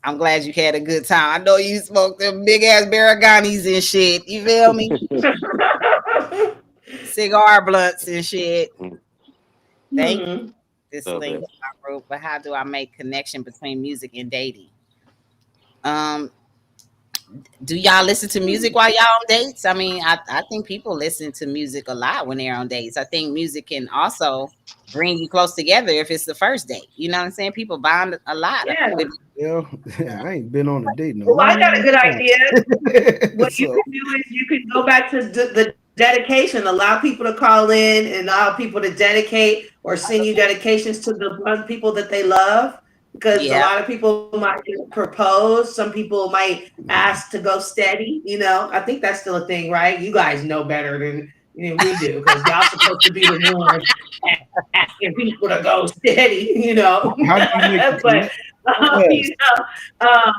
I'm glad you had a good time. I know you smoked them big ass Baraganis and shit. You feel me? Cigar blunts and shit. Thank you. Hmm. This Love link it. to my group. But how do I make connection between music and dating? Um, do y'all listen to music while y'all on dates? I mean, I think people listen to music a lot when they're on dates. I think music can also bring you close together if it's the first date. You know what I'm saying? People bond a lot Yeah. with. Yeah, I ain't been on a date in a Well, I got a long good idea. time. What you So can do is you can go back to the dedication, allow people to call in and allow people to dedicate or send you dedications to the one people that they love. Because a Yeah, lot of people might propose, some people might ask to go steady. I think that's still a thing, right? You guys know better than we do because y'all supposed to be the ones asking people to go steady. how do you make the But connection? um, Yes. you um,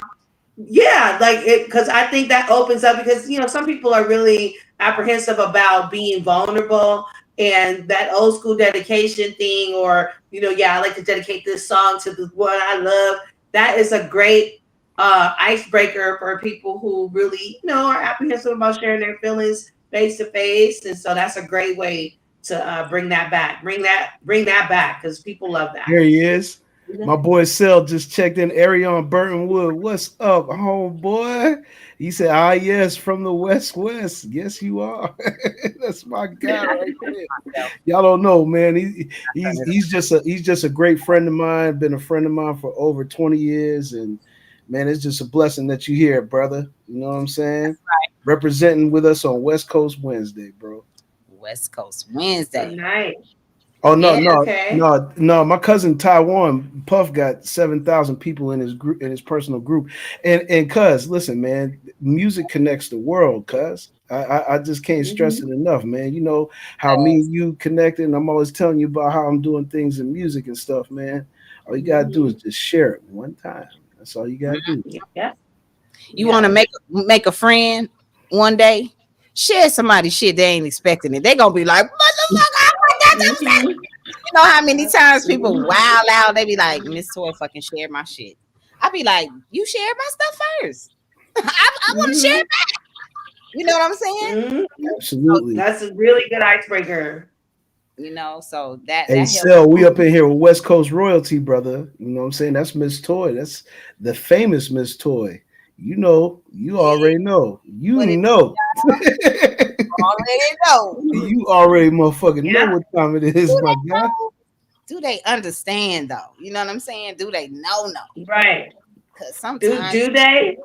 yeah, like it because I think that opens up because some people are really apprehensive about being vulnerable and that old school dedication thing, or yeah, I like to dedicate this song to the one I love. That is a great icebreaker for people who really are apprehensive about sharing their feelings face to face, and so that's a great way to bring that back, bring that back because people love that. There he is. My boy Sel just checked in. Arion Burtonwood, what's up, homeboy? He said, "Ah, yes, from the West. Yes, you are. That's my guy right there. Y'all don't know, man. He's just a great friend of mine. Been a friend of mine for over 20 years, and man, it's just a blessing that you here, brother. You know what I'm saying? Representing with us on West Coast Wednesday, bro. West Coast So Wednesday. nice. Oh no, Yeah, no, Okay. no! My cousin Taiwan Puff got 7,000 people in his group, in his personal group, and cuz listen, man, music connects the world. Cuz I just can't stress Hmm. it enough, man. You know how me and you connected, and I'm always telling you about how I'm doing things in music and stuff, man. All you gotta do is Hmm. just share it one time. That's all you gotta do. Yeah. you Yeah. want to make a friend one day? Share somebody's shit they ain't expecting it. They gonna be like, motherfucker, I want that. Hmm. You know how many times people Hmm. wild out? They be like, Miss Toy fucking shared my shit. I be like, you shared my stuff first. I want to share Hmm. it back. You know what I'm saying? Hmm. So, Absolutely. That's a really good icebreaker. so that Hey, helps. Sel, we up in here with West Coast royalty, brother. You know what I'm saying? That's Miss Toy. That's the famous Miss Toy. You Yeah, already know. You put it know. already know. You already motherfucking know Yeah. what time it is, Do my they guy. know? do they understand though? You know what I'm saying? Do they know? No, Right. because Do sometimes do they?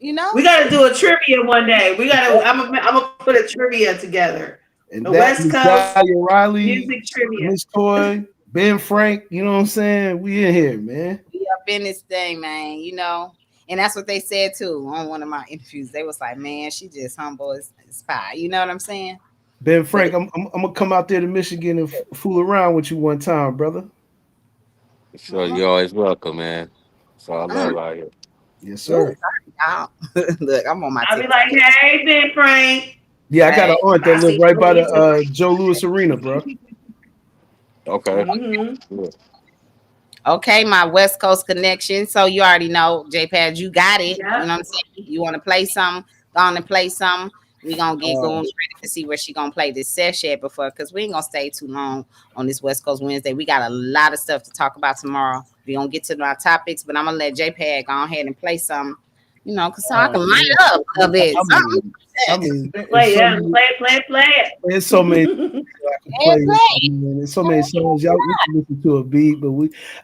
you know. We got to do a trivia one day. We got to. I'm gonna put a trivia together. And The that West Miss Coast Dahlia Riley, music trivia. Miss Toy, Ben Frank, you know what I'm saying? We in here, man. We up in this thing, man. You know, and that's what they said too on one of my interviews. They was like, "Man, she just humble as pie." You know what I'm saying? Ben But Frank, I'm gonna come out there to Michigan and fool around with you one time, brother. So you're always welcome, man. That's all I love out here. Yes, ooh, sir. look, I'm on my I'll be TikTok. like, hey, Ben Frank. Yeah, I got an Hey, aunt that I live see right by Louise. the Joe Louis Arena, bro. Okay. Mm-hmm. Yeah. okay, my West Coast connection. So you already know, JPad, you got it. You know Yep. what I'm saying? You want to play something? Go on and play something. We gonna get Uh, going ready to see where she gonna play this session before, because we ain't gonna stay too long on this West Coast Wednesday. We got a lot of stuff to talk about tomorrow. We gonna get to our topics, but I'm gonna let JPad go ahead and play something, you know, cause so I can light yeah. up a bit. I Something. mean, I mean, Play, yeah. Play there's so many it. I can And play. play. I mean, there's so many songs y'all we can listen to a beat, but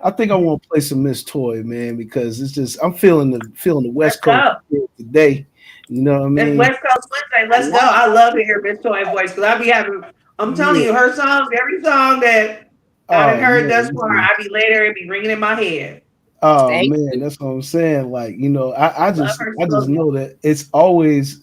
I think I want to play some Miss Toy, man, because it's just I'm feeling the Let's West Coast go. today. You know what I It's mean? West Coast Wednesday. I Let's go. love I love to hear Miss Toy voice because I be having. I'm telling Yeah. you, her songs. Every song that I done Oh heard thus man. far, I be later and be ringing in my head. Oh thank man, you. that's what I'm saying. Like, you know, I Love just her I just slogan. know that it's always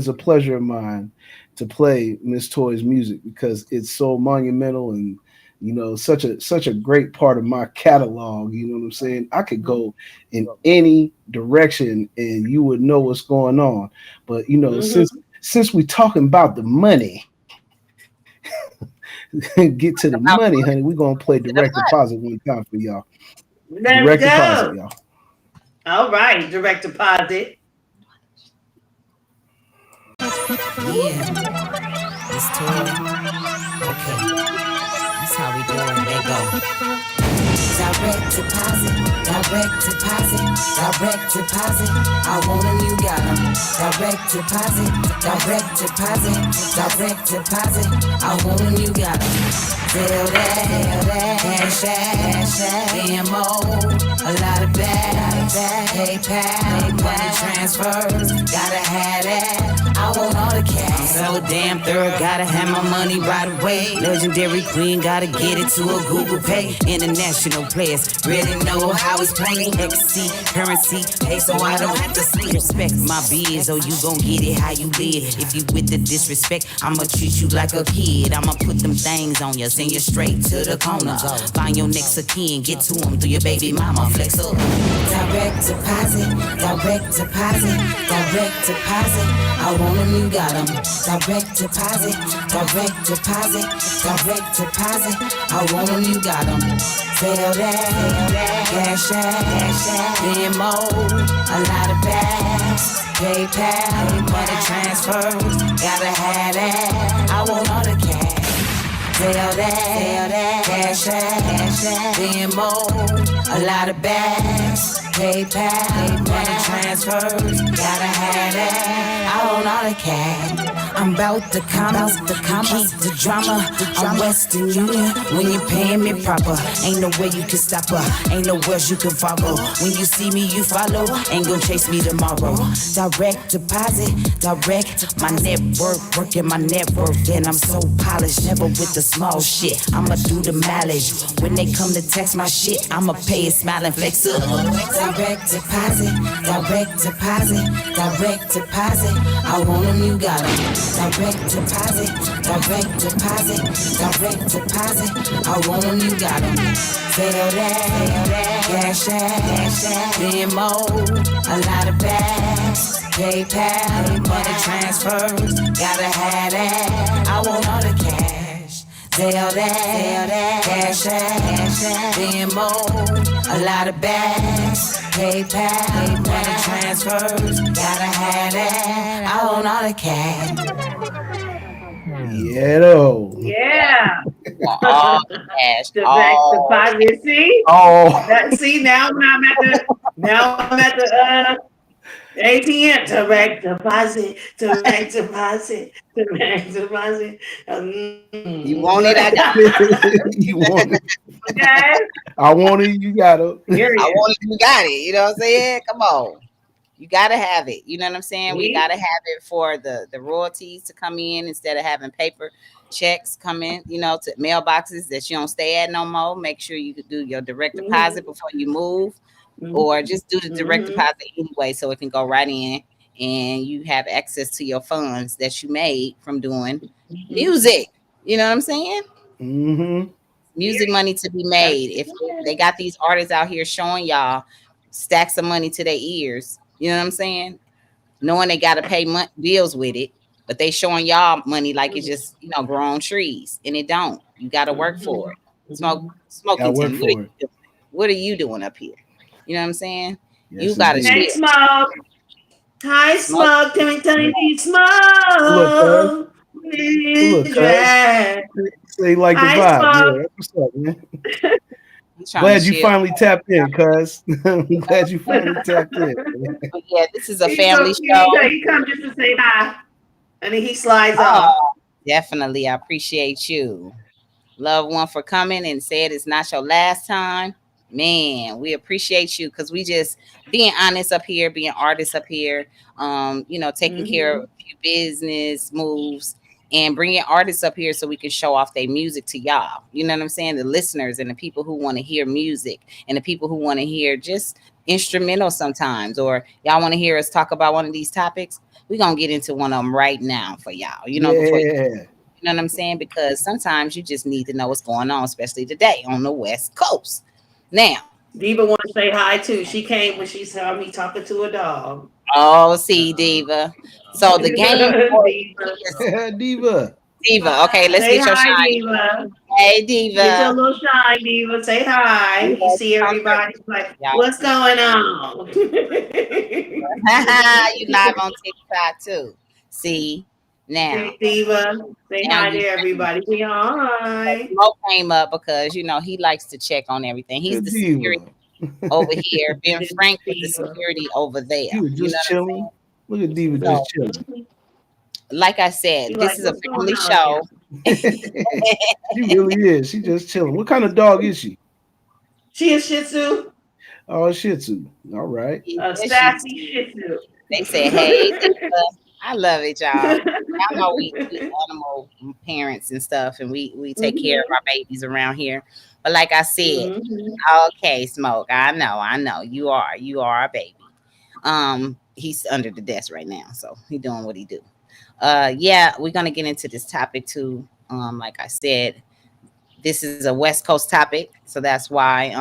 a pleasure of mine to play Miss Toy's music because it's so monumental and you know such a great part of my catalog. You know what I'm saying? I could go in any direction and you would know what's going on. But you know, Mm-hmm. since we talking about the money, get to the About money, honey. We're gonna play to the direct deposit one time for y'all. Let's Direct deposit, go. y'all. All right, direct deposit. Yeah, it's Toy. Okay, that's how we do it. They go. Direct deposit, direct deposit, direct deposit. I want them, you got them. Direct deposit, direct deposit, direct deposit. I want them, you got them. Tell that, cash app, BMO, a lot of bags, PayPal, money transfers, gotta have that. I want all the cash. I'm so damn thorough, gotta have my money right away. Legendary queen, gotta get it to a Google Pay. International players really know how it's playing. XC, currency, pay so I don't have to see. Respect my biz, or you gon' get it how you live. If you with the disrespect, I'ma treat you like a kid. I'ma put them things on you, send you straight to the corner. Find your next of kin, get to them through your baby mama. Flex up. Direct deposit, direct deposit, direct deposit. I want them, you got them. Direct deposit, direct deposit, direct deposit. I want them, you got them. Tell that, cash app, BMO, a lot of bags, PayPal, money transfers, gotta have that. I want all the cash. Tell that, cash app, BMO, a lot of bags, PayPal, money transfers, gotta have that. I want all the cash. I'm about to commas, keep the drama. I'm Western Union when you paying me proper. Ain't no way you can stop her, ain't no words you can follow. When you see me, you follow. Ain't gon' chase me tomorrow. Direct deposit, direct my network, working my network, and I'm so polished. Never with the small shit. I'ma do the mileage. When they come to text my shit, I'ma pay it smiling flex up. Direct deposit, direct deposit, direct deposit. I want them, you got them. Direct deposit, direct deposit, direct deposit. I want them, you got them. Tell that, cash app, BMO, a lot of bags, PayPal, money transfers, gotta have that. I want all the cash. Tell that, cash app, BMO, a lot of bags, PayPal, money transfers, gotta have that. I want all the cash. Yeah, though. Yeah. all cash, Direct all deposit. See? Oh, See now I'm at the ATM, direct deposit, direct deposit, direct deposit. You want it, I got it. You want it? Okay. I want it. You got it. I Period. want it, you got it. You know what I'm saying? Come on. You gotta have it. You know what I'm saying? We See? gotta have it for the royalties to come in instead of having paper checks come in, to mailboxes that you don't stay at no more. Make sure you could do your direct deposit Mm-hmm. before you move, or Mm-hmm. just do the direct deposit anyway so it can go right in and you have access to your funds that you made from doing Mm-hmm. music. You know what I'm saying? Mm-hmm. Music money to be That's made. If they got these artists out here showing y'all stacks of money to their ears, you know what I'm saying? Knowing they got to pay bills with it, but they showing y'all money like it's just grown trees, and it don't. You got to work for it. Gotta work Smokington. What are for you it. doing? What are you doing up here? You know what I'm saying? You Yes, got to Hey, indeed. chill. Smoke. Hi, Smoke. Smoke. Tell me, Well, look, cuz. Smoke. Well, look, Is cuz. right. Say like the Hi, vibe. Smoke. Yeah, what's up, man? He's trying to Glad you chill. finally tapped in, cuz. I'm glad you finally tapped in. But yeah, this is a He's family so cute. show. He come just to say hi, and then he slides off. Oh, definitely. I appreciate you. Loved one for coming and said it's not your last time. Man, we appreciate you because we just being honest up here, being artists up here, taking care of Mm-hmm. a few business moves and bringing artists up here so we can show off their music to y'all. You know what I'm saying? The listeners and the people who want to hear music and the people who want to hear just instrumental sometimes, or y'all want to hear us talk about one of these topics. We're going to get into one of them right now for y'all, before Yeah. you know what I'm saying? Because sometimes you just need to know what's going on, especially today on the West Coast. Now, Diva want to say hi too. She came when she saw me talking to a dog. oh, see, Diva. So the game for Diva, is Diva. Diva. Okay, let's say get your hi, shine. Diva. Hey, Get your Diva. little shine, Diva. Say hi. We You love see you on everybody. It's like, y'all what's too. going on? You live on TikTok too. See, now, Say Diva. Say now hi to you can. everybody. Say hi. Smoke came up because he likes to check on everything. He's Good the security Diva. over here. Ben This Frank was the Diva. security over there. He was You know just what I'm chilling. saying? Look at Diva just So, chilling. like I She said, this like, is a what's going family on here? show. She really is. She just chilling. What kind of dog is she? She is Shih Tzu. Oh, Shih Tzu. All right. A Yes, she sassy did. Shih Tzu. They said, "Hey, Diva." I love it, y'all. Y'all know we animal parents and stuff, and we take care of Mhm. our babies around here. But like I said, Mhm. okay, Smoke, I know, you are a baby. He's under the desk right now, so he doing what he do. Yeah, we're gonna get into this topic too. Like I said, this is a West Coast topic, so that's why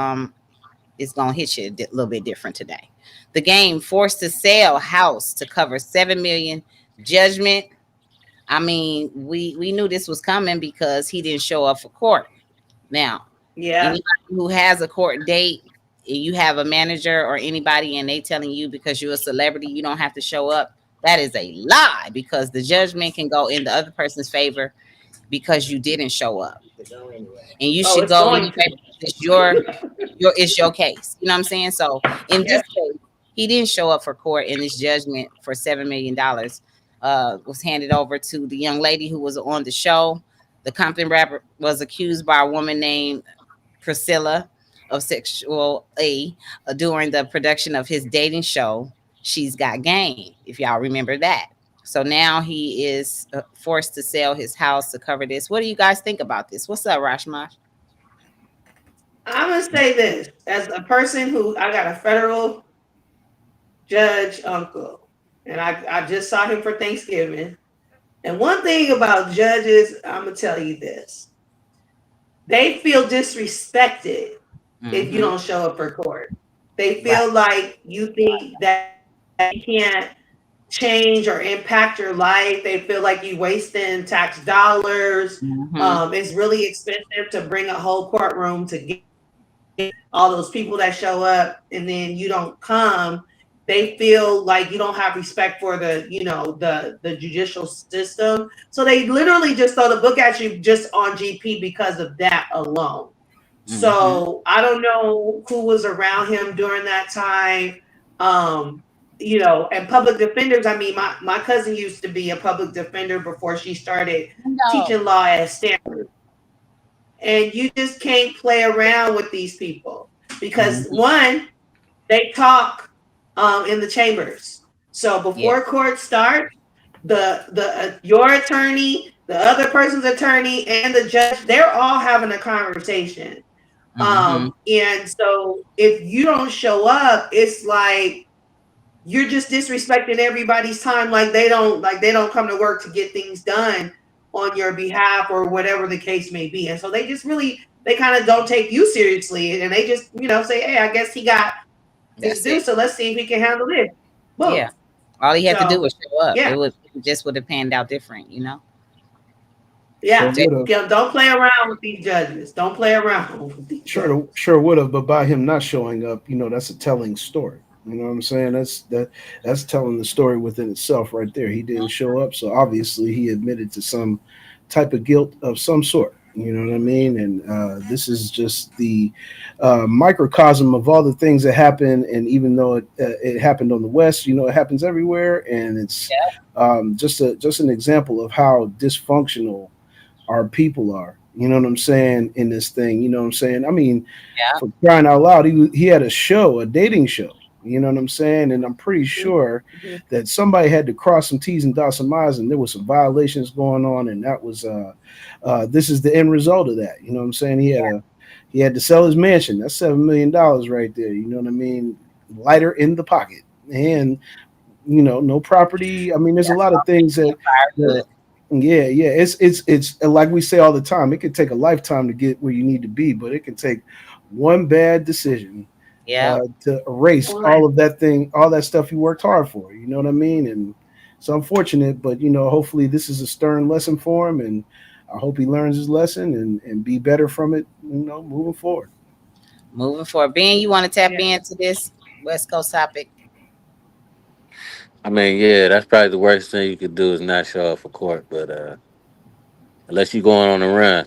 it's gonna hit you a little bit different today. The game forced to sell house to cover 7 million judgment. I mean, we knew this was coming because he didn't show up for court. Now, Yeah. anybody who has a court date, you have a manager or anybody, and they telling you because you're a celebrity you don't have to show up. That is a lie because the judgment can go in the other person's favor because you didn't show up, and you Oh, should it's go going anyway to. because it's your case. You know what I'm saying? So in Yeah. this case, he didn't show up for court, and this judgment for $7 million was handed over to the young lady who was on the show. The Compton rapper was accused by a woman named Priscilla of sexual during the production of his dating show. She's Got Game, if y'all remember that. So now he is forced to sell his house to cover this. What do you guys think about this? What's up, Rashma? I'm gonna say this as a person who I got a federal judge uncle, and I just saw him for Thanksgiving. And one thing about judges, I'm gonna tell you this: they feel disrespected if you Mm-hmm. don't show up for court. They Right. feel like you think that you can't change or impact your life. They feel like you wasting tax dollars. Mm-hmm. It's really expensive to bring a whole courtroom to get all those people that show up and then you don't come. They feel like you don't have respect for the judicial system. So they literally just throw the book at you just on GP because of that alone. Mm-hmm. So I don't know who was around him during that time. Um, and public defenders. I mean, my cousin used to be a public defender before she started No. teaching law at Stanford. And you just can't play around with these people because Mhm. one, they talk in the chambers. So Yeah. before court starts, the your attorney, the other person's attorney, and the judge, they're all having a conversation. Mm-hmm. And so if you don't show up, it's like you're just disrespecting everybody's time, like they don't come to work to get things done on your behalf or whatever the case may be. And so they kind of don't take you seriously, and they just say, hey, I guess he got this to That's do, it. so let's see if he can handle this. Boom. Yeah. All he had to do So was show up. yeah, It just would have panned out different. Sure yeah. Just, would have. Don't play around with these judges. Don't play around with these judges. Sure would have, but by him not showing up, that's a telling story. You know what I'm saying? That's telling the story within itself right there. He didn't show up, so obviously he admitted to some type of guilt of some sort. You know what I mean? And this is just the microcosm of all the things that happen. And even though it happened on the West, it happens everywhere. And it's just an example of how dysfunctional our people are. You know what I'm saying in this thing. You know what I'm saying. I mean, yeah. for crying out loud, he had a show, a dating show. You know what I'm saying? And I'm pretty sure Mhm. that somebody had to cross some T's and dot some I's, and there was some violations going on, and that was this is the end result of that. You know what I'm saying? He had to sell his mansion. That's $7 million right there. You know what I mean? Lighter in the pocket, and no property. I mean, there's a That's lot of things that good. yeah. It's like we say all the time. It can take a lifetime to get where you need to be, but it can take one bad decision Yeah. to erase One. all that stuff you worked hard for. You know what I mean? And it's unfortunate, but hopefully this is a stern lesson for him, and I hope he learns his lesson and be better from it. Moving forward. Moving forward. Ben, you want to tap Yeah. into this West Coast topic? I mean, yeah, that's probably the worst thing you could do is not show up for court. But unless you're going on a run,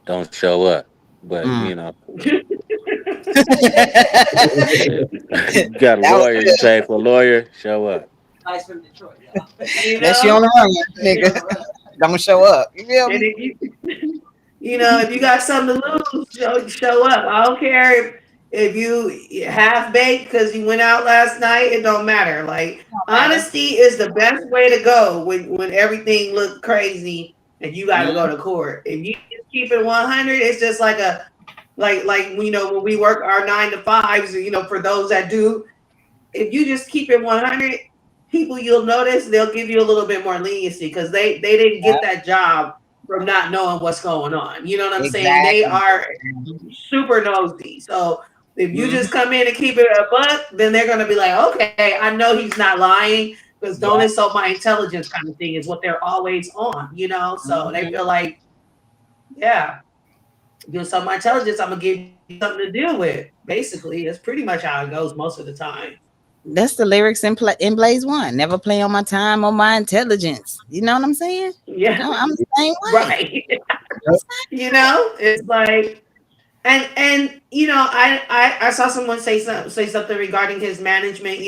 don't show up. But Mm. shit, you got a That was lawyer. You good. pay for a lawyer. Show up. Guys from Detroit, y'all. you That's your know, only run, nigga. Don't show up. You feel and me? if you got something to lose, show up. I don't care if you half baked because you went out last night. It don't matter. Like No matter. honesty is the best way to go when everything looks crazy and you got to go Mm. to court. If you just keep it 100, it's just like when we work our 9 to 5s. For those that do, if you just keep it 100, people you'll notice they'll give you a little bit more leniency because they didn't get Yeah, that job from not knowing what's going on. You know what I'm saying? They exactly. are super nosy. So if you Mm-hmm. just come in and keep it a buck, then they're gonna be like, okay, I know he's not lying because don't Yeah. insult my intelligence kind of thing is what they're always on. So they Mm-hmm. feel like, yeah, you insult my intelligence, I'm gonna give you something to deal with. Basically, that's pretty much how it goes most of the time. That's the lyrics in Blaze One. Never play on my time or my intelligence. You know what I'm saying? Yeah, I'm the same way. right. It's like, and I saw someone say something regarding his management.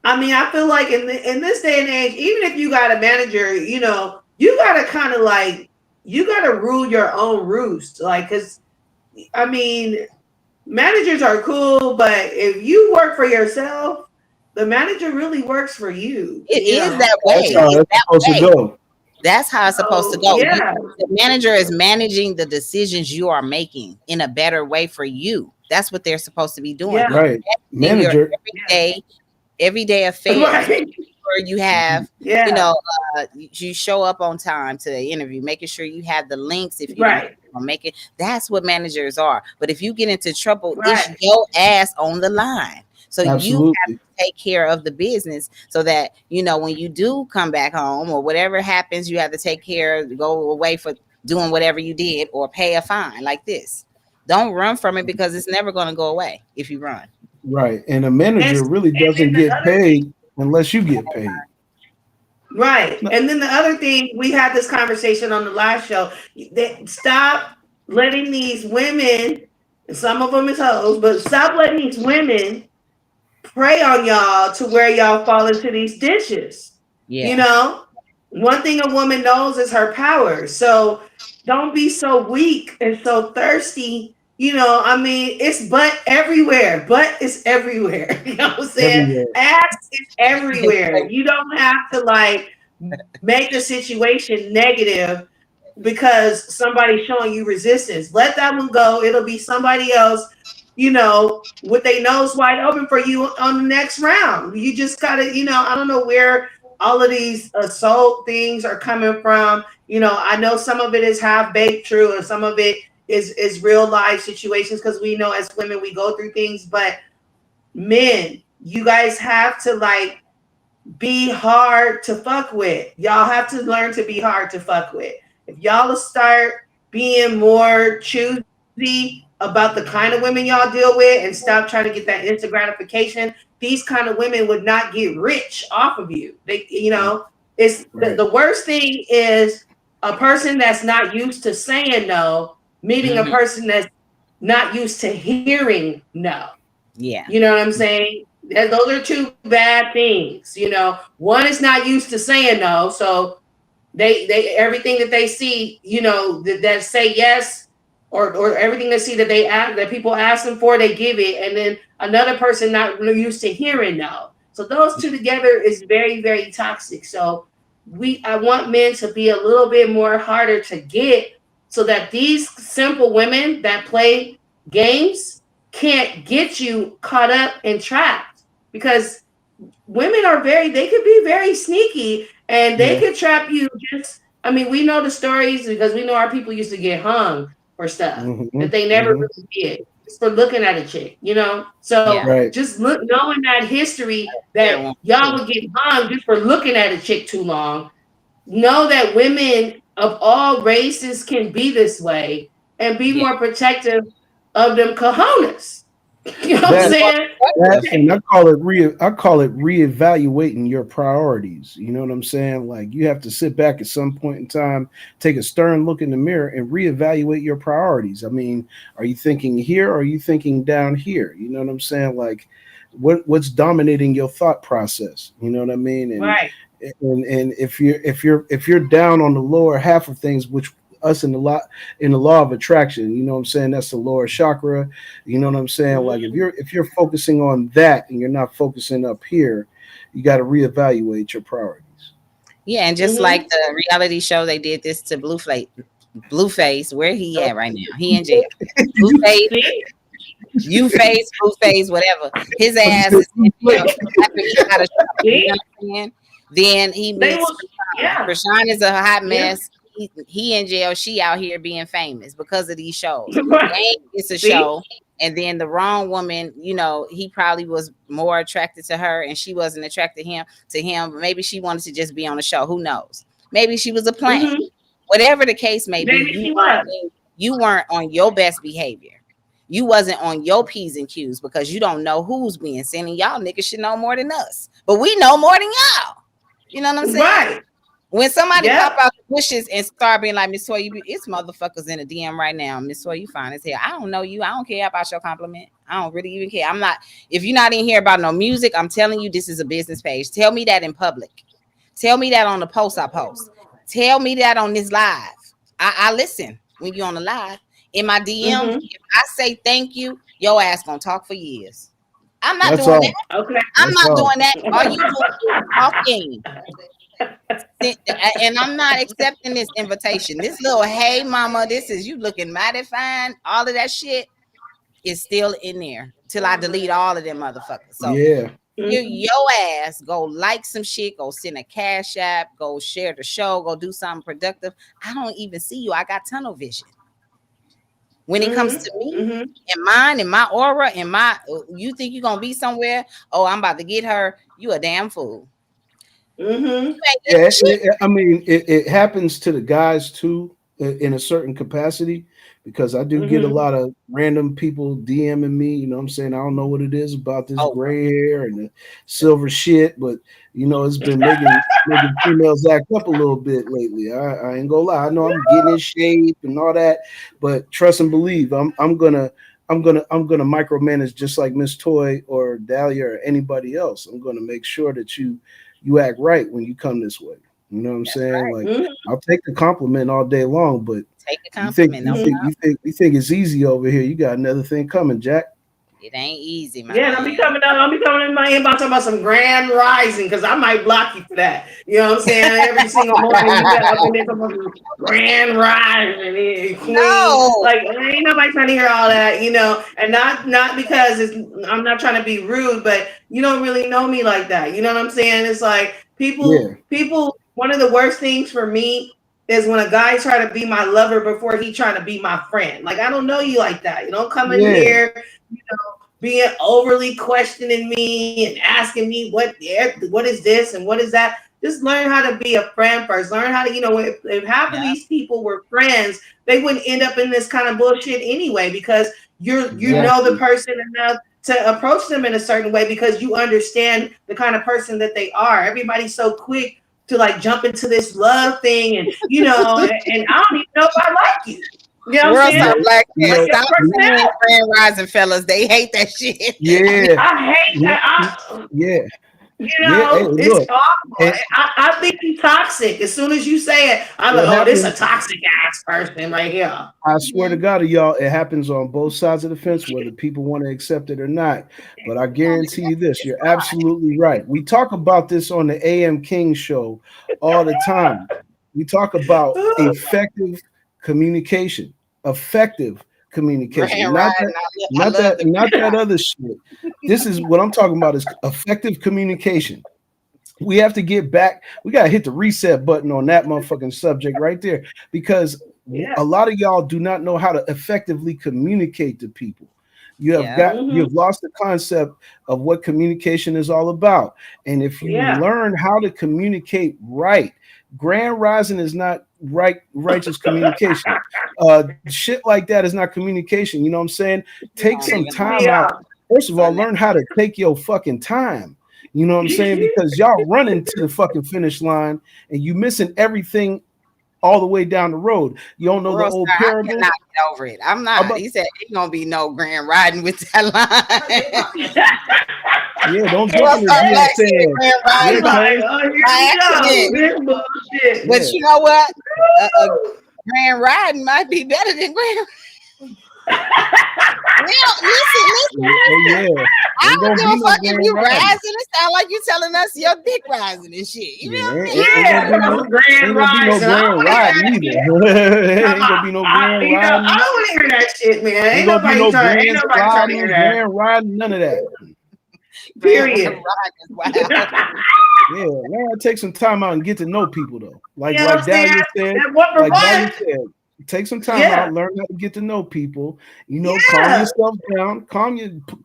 I mean, I feel like in this day and age, even if you got a manager, you gotta kind of like you gotta rule your own roost. Like, cause I mean, managers are cool, but if you work for yourself, the manager really works for you. It is that That's way. how It's it's that supposed to way. go. That's how it's supposed to So go. yeah, The manager is managing the decisions you are making in a better way for you. That's what they're supposed to be doing. yeah, Right. In your Manager. yeah, everyday affairs, right, where you have, you yeah, know, you show up on time to the interview, making sure you have the links if you don't right, make it. That's what managers are. But if you get into trouble, it's right, your ass on the line. So you have Absolutely. to take care of the business so that when you do come back home or whatever happens, you have to take care, go away for doing whatever you did or pay a fine like this. Don't run from it because it's never going to go away if you run. Right. And a and manager really and then doesn't the get other thing. paid unless you get paid. Right. No, And then the other thing, we had this conversation on the last show. They stop letting these women, and some of them is hoes, but stop letting these women prey on y'all to where y'all fall into these ditches. You Yeah. know, one thing a woman knows is her power. So don't be so weak and so thirsty. You know, I mean, it's butt everywhere. Butt is everywhere. You know what I'm saying? everywhere. Ass is everywhere. You don't have to like make the situation negative because somebody's showing you resistance. Let that one go. It'll be somebody else, you know, with their nose wide open for you on the next round. You just gotta, you know, I don't know where all of these assault things are coming from. You know, I know some of it is half baked true, and some of it is real life situations because we know as women we go through things. But men, you guys have to like be hard to fuck with. Y'all have to learn to be hard to fuck with. If y'all start being more choosy about the kind of women y'all deal with and stop trying to get that instant gratification, these kind of women would not get rich off of you. They, you know, it's Right. the worst thing is a person that's not used to saying no, meeting a Hmm. person that's not used to hearing no. Yeah. You know what I'm saying? Those are two bad things. You know, one is not used to saying no, so they everything that they see, you know, that say yes, or everything they see that they ask that people ask them for, they give it, and then another person not really used to hearing no. So those two together is very very toxic. So I want men to be a little bit more harder to get, so that these simple women that play games can't get you caught up and trapped, because women are very, they could be very sneaky and they Yeah. could trap you. Just, I mean, we know the stories because we know our people used to get hung for stuff Hmm. that they never Hmm. really did, just for looking at a chick, you know. So Yeah. Right. just look, knowing that history Fair that one y'all too. would get hung just for looking at a chick too long, know that women of all races can be this way and be Yeah. more protective of them cojones. You know what I'm Be That more saying? that productive. and I call it reevaluating your priorities. You know what I'm saying? Like you have to sit back at some point in time, take a stern look in the mirror and reevaluate your priorities. I mean, are you thinking here or are you thinking down here? You know what I'm saying? Like what's dominating your thought process? You know what I mean? Right. And if you're down on the lower half of things, which us in the law of attraction, you know what I'm saying, that's the lower chakra. You know what I'm saying? Like Mhm. if you're focusing on that and you're not focusing up here, you got to reevaluate your priorities. Yeah, and just like Mhm. the reality show, they did this to Blueface. Where he at right now? He in jail. Blueface, See? you face, Blueface, whatever. His ass is in jail after he got a show. You know See? what I'm saying? Then he They meets will, Krishan. yeah. Krishan is a hot Yeah. mess. He in jail. She out here being famous because of these shows. Right. Game gets a See? show, and then the wrong woman. You know, he probably was more attracted to her, and she wasn't attracted to him. But maybe she wanted to just be on the show. Who knows? Maybe she was a plant. Mhm. Whatever the case may be, Maybe she was. you weren't on your best behavior. You wasn't on your P's and Q's because you don't know who's being sent. And y'all niggas should know more than us. But we know more than y'all. You know what I'm saying? Right. When somebody pop Yep. out the bushes and start being like, Miss Toy, it's motherfuckers in the DM right now. Miss Toy, you fine as hell. I don't know you. I don't care about your compliment. I don't really even care. I'm not, if you're not in here about no music, I'm telling you, this is a business page. Tell me that in public. Tell me that on the post I post. Tell me that on this live. I listen when you on the live. In my DMs, Mhm. if I say thank you, your ass gonna talk for years. I'm not That's doing that. all. Okay. I'm That's not all. doing that. All you doing is talking. And I'm not accepting this invitation. This little hey mama, this is you looking mighty fine. All of that shit is still in there till I delete all of them motherfuckers. So Yeah. Mhm. your ass go like some shit, go send a cash app, go share the show, go do something productive. I don't even see you. I got tunnel vision. When it comes Mhm. to me Mhm. and mine and my aura and my, you think you're gonna be somewhere? Oh, I'm about to get her. You a damn fool. Mhm. You ain't getting Yeah, shit. I mean, it happens to the guys too in a certain capacity because I do get a Mhm. lot of random people DMing me. You know what I'm saying? I don't know what it is about this Oh, gray hair and the silver shit, but you know, it's been making females act up a little bit lately. I ain't gonna lie. I know I'm getting in shape and all that, but trust and believe, I'm gonna I'm gonna micromanage just like Miss Toy or Dahlia or anybody else. I'm gonna make sure that you act right when you come this way. You know what I'm That's saying? right. Like Mhm. I'll take the compliment all day long, but Take a you think compliment. you No think problem. you think you think it's easy over here. You got another thing coming, Jack. It ain't easy, my Yeah, and man. I'll be coming in my inbox talking about some grand rising because I might block you for that. You know what I'm saying? Every single morning you got up in there talking about some grand rising, queen. No. Like ain't nobody trying to hear all that, and not because I'm not trying to be rude, but you don't really know me like that. You know what I'm saying? It's like Yeah, people. One of the worst things for me is when a guy try to be my lover before he trying to be my friend. Like I don't know you like that. You don't come in yeah, here being overly questioning me and asking me what is this and what is that. Just learn how to be a friend first. Learn how to, if half of Yeah. these people were friends, they wouldn't end up in this kind of bullshit anyway because you Yeah. know the exactly. person enough to approach them in a certain way because you understand the kind of person that they are. Everybody's so quick to like jump into this love thing and and I don't even know if I like you. You know what I'm World saying? You Star know, Black you man, Like know, your stop you- saying personality. Grand Rising fellas. They hate that shit. yeah, I hate you- that. you- yeah, yeah. Hey, It's look, awful. and I think you toxic. As soon as you say it, I'm like, it oh, this happens. a toxic ass person right here. I swear to Mhm. God, y'all, it happens on both sides of the fence, whether people want to accept it or not. But I guarantee you this, It's you're absolutely right. We talk about this on the AM King show all the time. We talk about fine. effective communication, effective communication, Grand not Rising. that, I not love that, the not Grand that other shit. This is what I'm talking about is effective communication. We have to get back. We got to hit the reset button on that motherfucking subject right there because Yeah. a lot of y'all do not know how to effectively communicate to people. Yeah. Hmm. You've lost the concept of what communication is all about. And if you Yeah. learn how to communicate right, grand rising is not righteous communication. Shit like that is not communication. You know what I'm saying? You Take don't some even time Yeah. out. First of all, son. learn how to take your fucking time. You know what I'm saying? Because y'all running to the fucking finish line and you missing everything all the way down the road. You don't know the World old Star, I parable cannot get over it. I'm not. about He said ain't gonna be no Grand Riding with that line. yeah, don't jump World in his Star DM Black said saying, Grand I yeah, was Rising like, cuz, oh, here by we go. accident. This bullshit. yeah, But you know what? A Grand Riding might be better than Grand. Well, oh listen. yeah. I Ain't don't gonna give be a no fuck if grand you riding. rising. It sound like you telling us your dick rising and shit. You Yeah, know what I ain't Yeah, gonna be talking about no some grand ain't rising. I gonna be no don't grand want to hear riding that shit. either. Talking Ain't gonna about, be no grand I riding. don't want to hear that shit, man. Ain't gonna be no Ain't grand nobody trying to hear sliding, that. grand riding, none of that. mean? Grand Period. riding is wild. Yeah, learn how to take some time out and get to know people though. You Like know what I'm saying? That one for Dahlia one. said, take some time Yeah. out, learn how to get to know people. Calm Yeah. yourself down,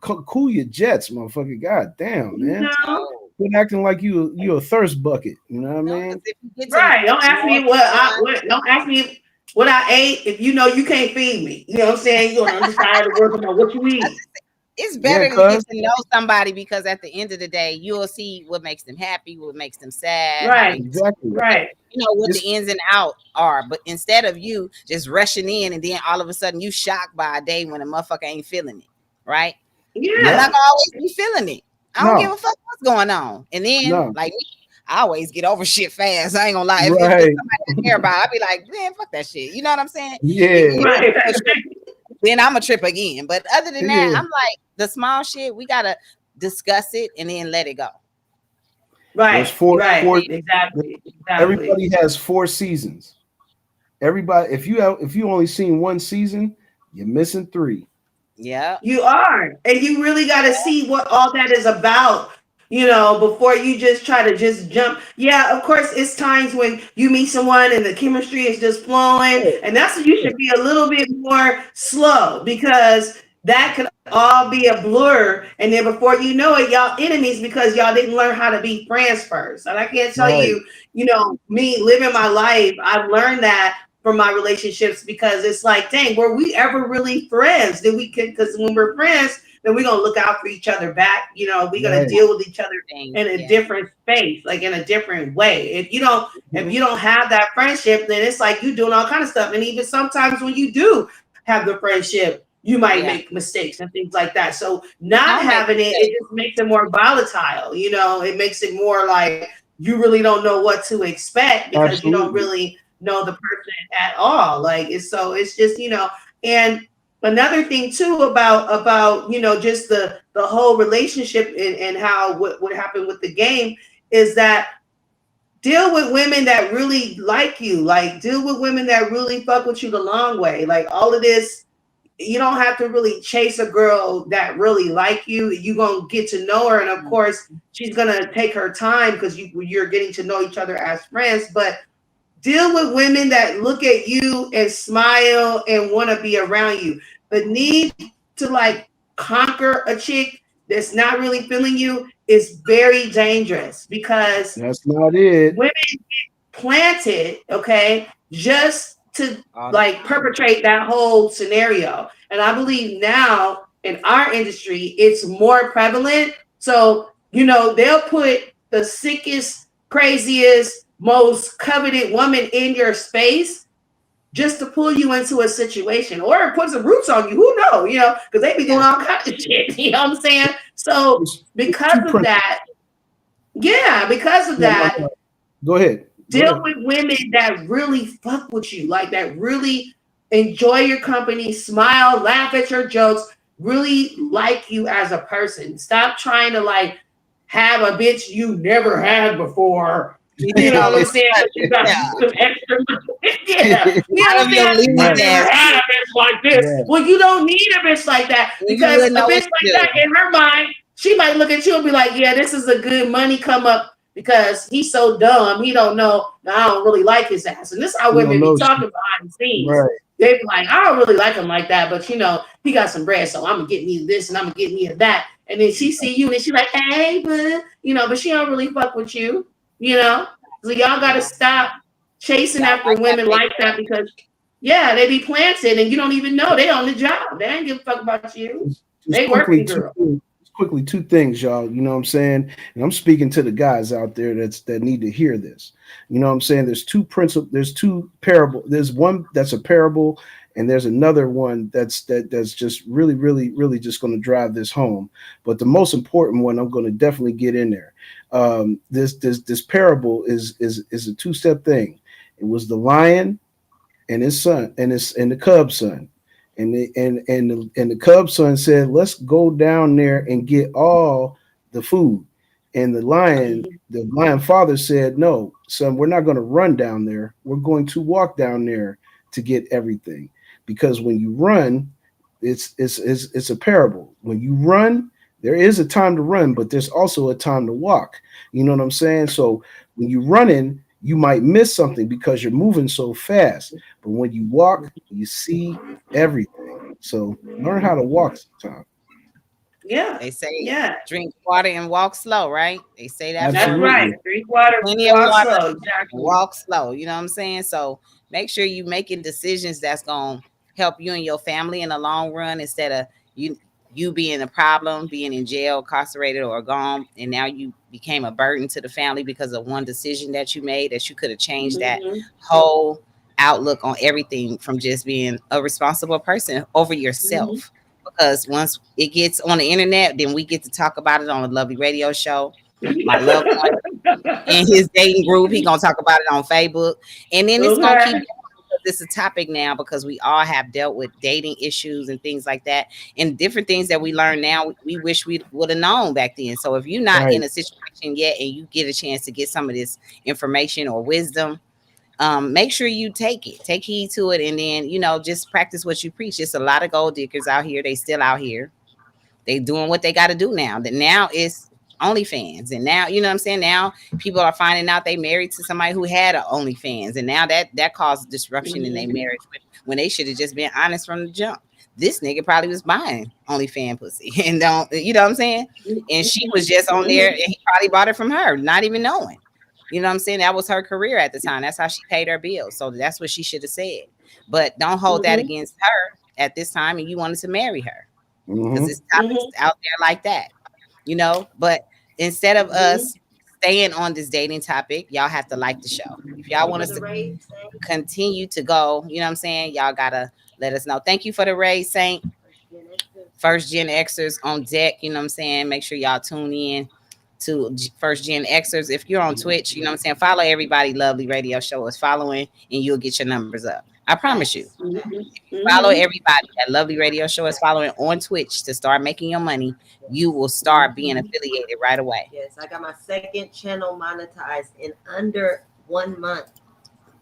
cool your jets, motherfucker. God damn, You man. know? No, Quit acting like you a thirst bucket. You know what I no, because mean? if you get to Right. Don't ask know me someone, don't ask me what I ate if you know you can't feed me. You know what I'm saying? You're gonna decide to work about what you I eat. just it's Yeah, better to get cuz. to know somebody because at the end of the day, you'll see what makes them happy, what makes them sad, how they Right. Exactly. Right. what It's the ins and out are. But instead of you just rushing in and then all of a sudden you shocked by a day when a motherfucker ain't feeling it, right? I'm yeah. not Yeah. gonna always be feeling it. I don't give No, a fuck what's going on. And then, no. like me, I always get over shit fast. I ain't gonna lie. If Right. somebody I care about, I'd be like, man, fuck that shit. You know what I'm saying? Yeah. If it's Right. a trip, then I'm a trip again. But other than that, Yeah. I'm like the small shit. We gotta discuss it and then let it go. There's Right. four You know what Right. I four mean? Exactly. Exactly. everybody has 4 seasons. Everybody, if you only seen one season, you're missing three. Yeah. You are. And you really got to see what all that is about, before you just try to just jump. Yeah, of course, it's times when you meet someone and the chemistry is just flowing. Yeah, And that's when you yeah, should be a little bit more slow because that could all be a blur. And then before you know it, y'all enemies because y'all didn't learn how to be friends first. And I can't tell right. you, me living my life, I've learned that from my relationships because it's like, dang, were we ever really friends? Did we? Because when we're friends, then we're gonna look out for each other back. We're gonna Right. deal with each other Thing. in a Yeah. different space, like in a different way. If Mhm. you don't have that friendship, then it's like you doing all kind of stuff. And even sometimes when you do have the friendship, you might Yeah. make mistakes and things like that. So We not don't make having it, it mistakes. just makes it more volatile. It makes it more like you really don't know what to expect because you don't Absolutely. really know the person at all. Like it's just, and another thing too about just the whole relationship and how what happened with the game is that deal with women that really like you, like deal with women that really fuck with you the long way. Like all of this, you don't have to really chase a girl that really like you. You're gonna get to know her, and of course she's gonna take her time because you're getting to know each other as friends. But deal with women that look at you and smile and want to be around you. The need to like conquer a chick that's not really feeling you is very dangerous because That's not it. women planted, okay, just to All the like time. perpetrate that whole scenario. And I believe now in our industry, it's more prevalent. So, they'll put the sickest, craziest, most coveted woman in your space just to pull you into a situation or put some roots on you. Who knows? Because they be doing Yeah. all kinds of shit. You know what I'm saying? So It's because two of principles. that, yeah, because of Yeah, no, that, no. Go ahead. Go deal ahead. with women that really fuck with you, like that really enjoy your company, smile, laugh at your jokes, really like you as a person. Stop trying to like have a bitch you never had before. You You did know all what I'm this saying? stuff. Because you got Yeah. some extra. Yeah. You know Out what of I'm your saying? I Right, league never ass. had a bitch like this. right. Well, you don't need a bitch like that And you because wouldn't a know bitch what to like that do. in her mind, she might look at you and be like, yeah, this is a good money come up because he's so dumb. He don't know. I don't really like his ass. And this is how You don't women be know shit. talking behind the scenes. Right. They be like, I don't really like him like that, but he got some bread, so I'm gonna get me this and I'm gonna get me that. And then she see you and she like, hey, but she don't really fuck with you, you know. So y'all gotta Yeah. stop chasing Y'all after like that women fake like that love. because yeah, they be planted and you don't even know they on the job. They ain't give a fuck about you. Just They quickly, working two girl. things. Just quickly, two things, y'all. You know what I'm saying? And I'm speaking to the guys out there that need to hear this. You know what I'm saying? There's two parable. There's one that's a parable, and there's another one that's just really, really, really just going to drive this home. But the most important one, I'm going to definitely get in there. This parable is a two-step thing. It was the lion and his son and the cub's son. And the Cubs son said, "Let's go down there and get all the food." And the lion father said, "No, son, we're not going to run down there. We're going to walk down there to get everything. Because when you run, it's a parable. When you run, there is a time to run, but there's also a time to walk. You know what I'm saying? So when you're running, you might miss something because you're moving so fast. But when you walk, you see everything. So learn how to walk sometime. Yeah, They say yeah, drink water and walk slow, right? They say that for a that's reason. right. Absolutely. Drink water, Plenty of walk water slow. and Exactly. walk slow. You know what I'm saying? So make sure you making decisions that's gonna help you and your family in the long run instead of you being a problem, being in jail, incarcerated, or gone, and now you became a burden to the family because of one decision that you made that you could have changed that Hmm. whole outlook on everything from just being a responsible person over Hmm. yourself. Because once it gets on the internet, then we get to talk about it on a lovely radio show. My loved one in his dating group. He gonna talk about it on Facebook, and then it's gonna keep Okay. going because it's a topic now because we all have dealt with dating issues and things like that, and different things that we learn now. We wish we would have known back then. So if you're not in Right. a situation yet and you get a chance to get some of this information or wisdom, make sure you take heed to it, and then just practice what you preach. There's a lot of gold diggers out here. They still out here, they doing what they got to do now. That now is OnlyFans, and now you know what I'm saying. Now people are finding out they married to somebody who had a OnlyFans, and now that caused disruption in their Hmm. marriage when they should have just been honest from the jump. This nigga probably was buying OnlyFans pussy, and don't you know what I'm saying? And she was just on there, and Hmm. he probably bought it from her, not even knowing. You know what I'm saying? That was her career at the time. That's how she paid her bills. So that's what she should have said. But don't hold that Hmm. against her at this time, and you wanted to marry her because Hmm. it's topics Hmm. out there like that. But instead of Hmm. us staying on this dating topic, y'all have to like the show. If y'all want us to continue to go, you know what I'm saying? Y'all gotta let us know. Thank you for the raise, Saint. First Gen Xers on deck. You know what I'm saying? Make sure y'all tune in to First Gen Xers. If you're on Twitch, you know what I'm saying? Follow everybody. Lovely Radio Show is following, and you'll get your numbers up. I promise you. Follow Mhm. everybody that Lovely Radio Show is following on Twitch to start making your money. You will start being affiliated right away. Yes, I got my second channel monetized in under 1 month.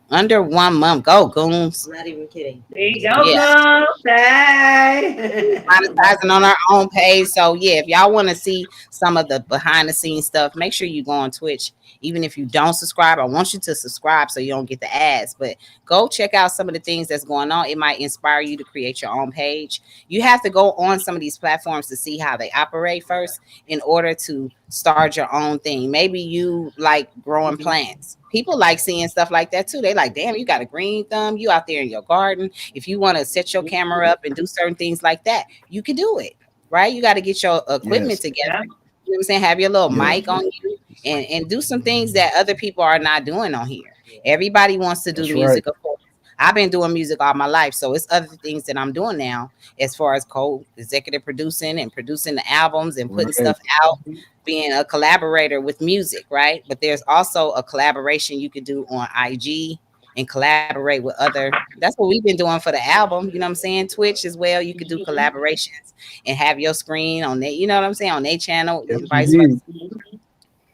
Under 1 month. Go, goons. I'm not even kidding. There you go, Yeah. girl. Hey. Monetizing on our own page. So yeah, if y'all want to see some of the behind the scenes stuff, make sure you go on Twitch. Even if you don't subscribe, I want you to subscribe so you don't get the ads. But go check out some of the things that's going on. It might inspire you to create your own page. You have to go on some of these platforms to see how they operate first in order to start your own thing. Maybe you like growing plants. People like seeing stuff like that too. They like, damn, you got a green thumb. You out there in your garden. If you want to set your camera up and do certain things like that, you can do it, right? You got to get your equipment Yes. together. Yeah. You know what I'm saying? Have your little Yeah. mic on you and do some things that other people are not doing on here. Everybody wants to do That's music, right. of course. I've been doing music all my life, so it's other things that I'm doing now as far as co-executive producing and producing the albums and putting Right. stuff out, being a collaborator with music, right? But there's also a collaboration you could do on IG and collaborate with other. That's what we've been doing for the album. You know what I'm saying? Twitch as well. You could do collaborations and have your screen on there. You know what I'm saying? On their channel Yes, and vice versa. indeed.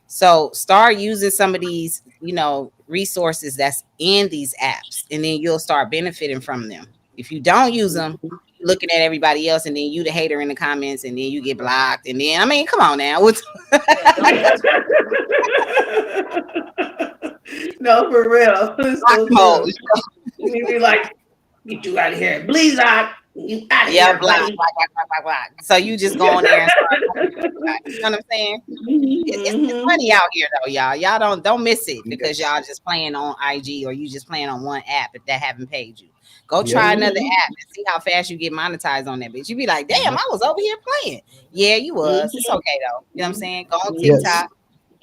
So start using some of these, resources that's in these apps, and then you'll start benefiting from them. If you don't use them, looking at everybody else, and then you the hater in the comments, and then you get blocked, and then I mean, come on now, what's No, for real. It's block so mode? true. You be like, get you out of here. Please, out. You out of Yeah, here, block, buddy. block, block, block, block, block. So you just go in there and start. You know what I'm saying? It's Mhm. money out here though, y'all. Y'all don't miss it because Yes. y'all just playing on IG or you just playing on one app if that haven't paid you. Go Yep. try another app and see how fast you get monetized on that bitch. You be like, damn, Yep. I was over here playing. Yeah, you was. It's okay though. You know what I'm saying? Go on Yes. TikTok.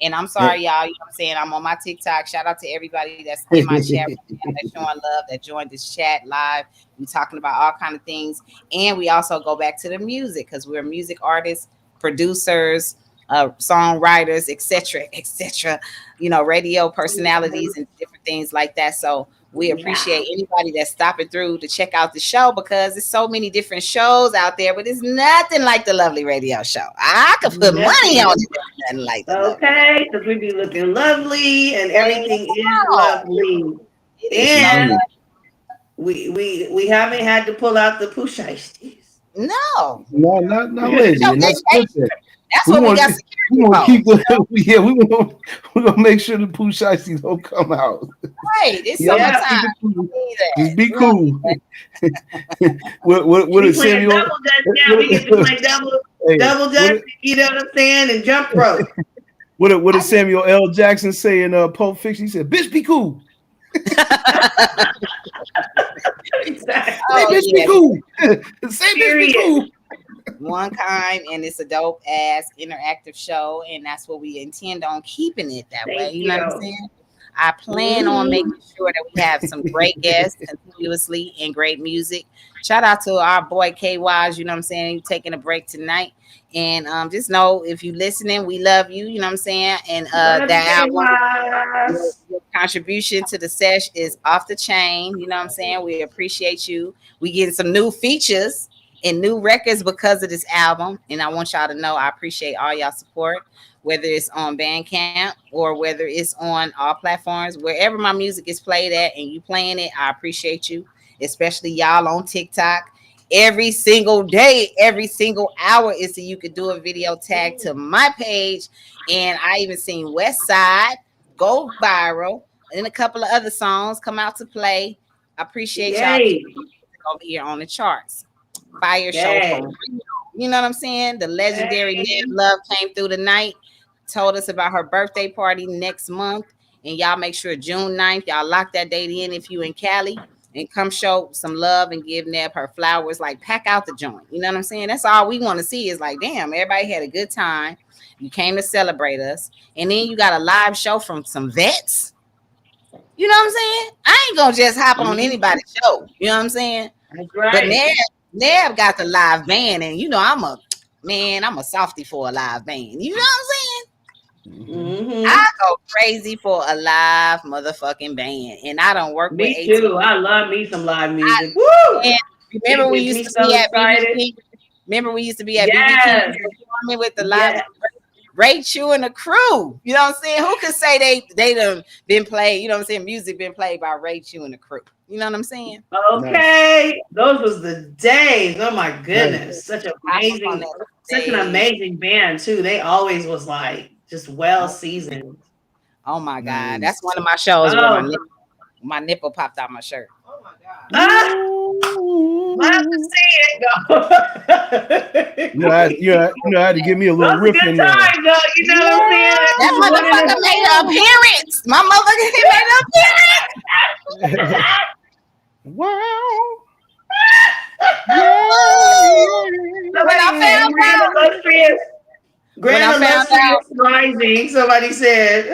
And I'm Yep. sorry, y'all. You know what I'm saying? I'm on my TikTok. Shout out to everybody that's in my chat right now, that's showing love, that joined this chat live. We talking about all kind of things. And we also go back to the music because we're music artists, producers, songwriters, etc., etc. Radio personalities and different things like that. So we appreciate anybody that's stopping through to check out the show because there's so many different shows out there, but it's nothing like the Lovely Radio Show. I could put money on it. There's nothing like the Lovely Radio. Okay, because we be looking lovely and everything is Wow. lovely. It is Yes, so And indeed. we haven't had to pull out the pushiesties. no. No, not lately, Show and getting that's a paid. good thing. That's We what we want got we security want to for. keep the yeah. We gonna make sure the poo shiesty don't come out. Right. It's Y'all just summertime. keep it cool. We need that. Just be We don't cool. need What We is playing Samuel? double dutch now. We get to play double Hey, dutch, you know what I'm saying, and jump rope. what did Samuel L. Jackson say in Pulp Fiction? He said, "Bitch, be cool. Exactly. Say, Oh bitch, be yeah. cool. Say, bitch, be Period. cool." One kind, and it's a dope ass interactive show, and that's what we intend on keeping it that way. Thank You know what I'm you. saying? I plan on making sure that we have some great guests continuously and great music. Shout out to our boy K Wise, you know what I'm saying? Taking a break tonight. And just know if you listening, we love you, you know what I'm saying? And Love that you, album, your, Wise. your contribution to the sesh is off the chain. You know what I'm saying? We appreciate you. We getting some new features and new records because of this album. And I want y'all to know I appreciate all y'all support, whether it's on Bandcamp or whether it's on all platforms, wherever my music is played at and you playing it, I appreciate you, especially y'all on TikTok. Every single day, every single hour is so you could do a video tag to my page. And I even seen West Side go viral and a couple of other songs come out to play. I appreciate y'all Yay. keeping over here on the charts. Fire show Yay. for real. You know what I'm saying? The legendary Yay. Ned Love came through the night, told us about her birthday party next month. And y'all make sure June 9th, y'all lock that date in if you in Cali and come show some love and give Neb her flowers. Like, pack out the joint. You know what I'm saying? That's all we want to see is like, damn, everybody had a good time. You came to celebrate us. And then you got a live show from some vets. You know what I'm saying? I ain't gonna just hop on anybody's show. You know what I'm saying? That's But right. Neb got the live band, and you know I'm a softie for a live band. You know what I'm saying? Mm-hmm. I go crazy for a live motherfucking band, and I don't work with Me AT. too. I love me some live music. Woo! And remember It we gets used me to so be at BB excited. King. Remember we used to be at BB King Yes. performing with the live Yes. Ray Chew and the crew. You know what I'm saying? Who could say they done been played? You know what I'm saying? Music been played by Ray Chew and the crew. You know what I'm saying? Okay. Those was the days. Oh my goodness. Nice. I was on that Such an stage. amazing band too. They always was like just well seasoned. Oh my God. That's one Nice. of my shows where Oh, my nipple popped out my shirt. Oh my God. ah, love to see it go. You know, I had to give me a little Those are riff good in there. times though. You know what I'm saying? That motherfucker made an appearance. My motherfucker made an appearance. Wow. When I found out, Grand Illustrious Rising, somebody said.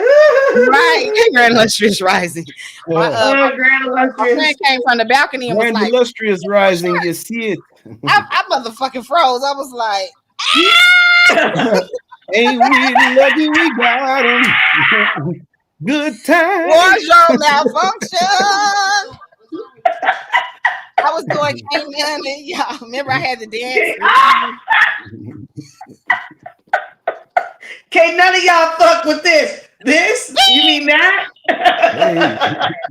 Right, Grand Illustrious Rising. Grand My friend Illustrious. came from the balcony and was Grand like, illustrious rising, you see it. I motherfucking froze. I was like, Ain't we lucky we got him? Good time. wardrobe malfunction. I was doing Canaan and y'all remember I had to dance. Can't none of y'all fuck with this. This? You mean that?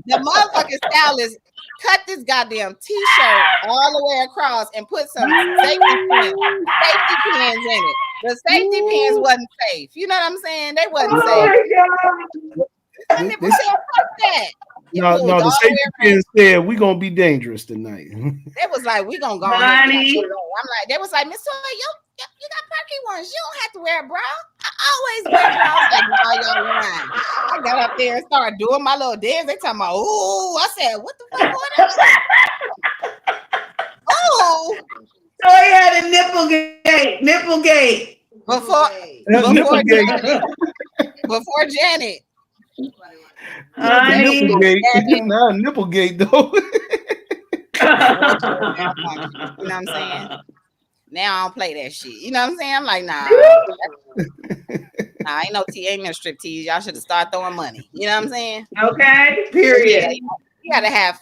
The motherfucking stylist cut this goddamn t-shirt all the way across and put some safety pins in it. The safety pins wasn't safe. You know what I'm saying? They wasn't safe. My nipple said, fuck that. No, the safety pin said we gonna be dangerous tonight. They was like, we gonna go ahead and get it on. I'm like, they was like, Miss Toy, you got perky ones. You don't have to wear a bra. I always wear bra. I was like, no, y'all lying. I got up there and started doing my little dance. They talking about, ooh. I said, what the fuck going on? Oh. So he had a nipple gate. Before Janet. Nipplegate though. You know what I'm saying? Now I don't play that shit. You know what I'm saying? I'm like, nah, ain't no strip tease. Y'all should have started throwing money. You know what I'm saying? Okay. Period. Yeah, you gotta have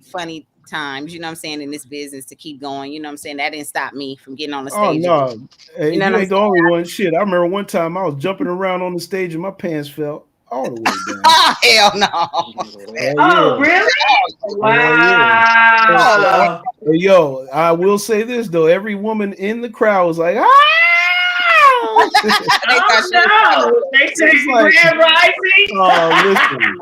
funny times, you know what I'm saying, in this business to keep going. You know what I'm saying? That didn't stop me from getting on the stage. Oh no. Hey, you know you ain't the only one. Shit. I remember one time I was jumping around on the stage and my pants fell all the way down. Oh hell no. Oh really? Wow. Hey, yo, I will say this though. Every woman in the crowd was like, ah! They said Grand Rising. Listen.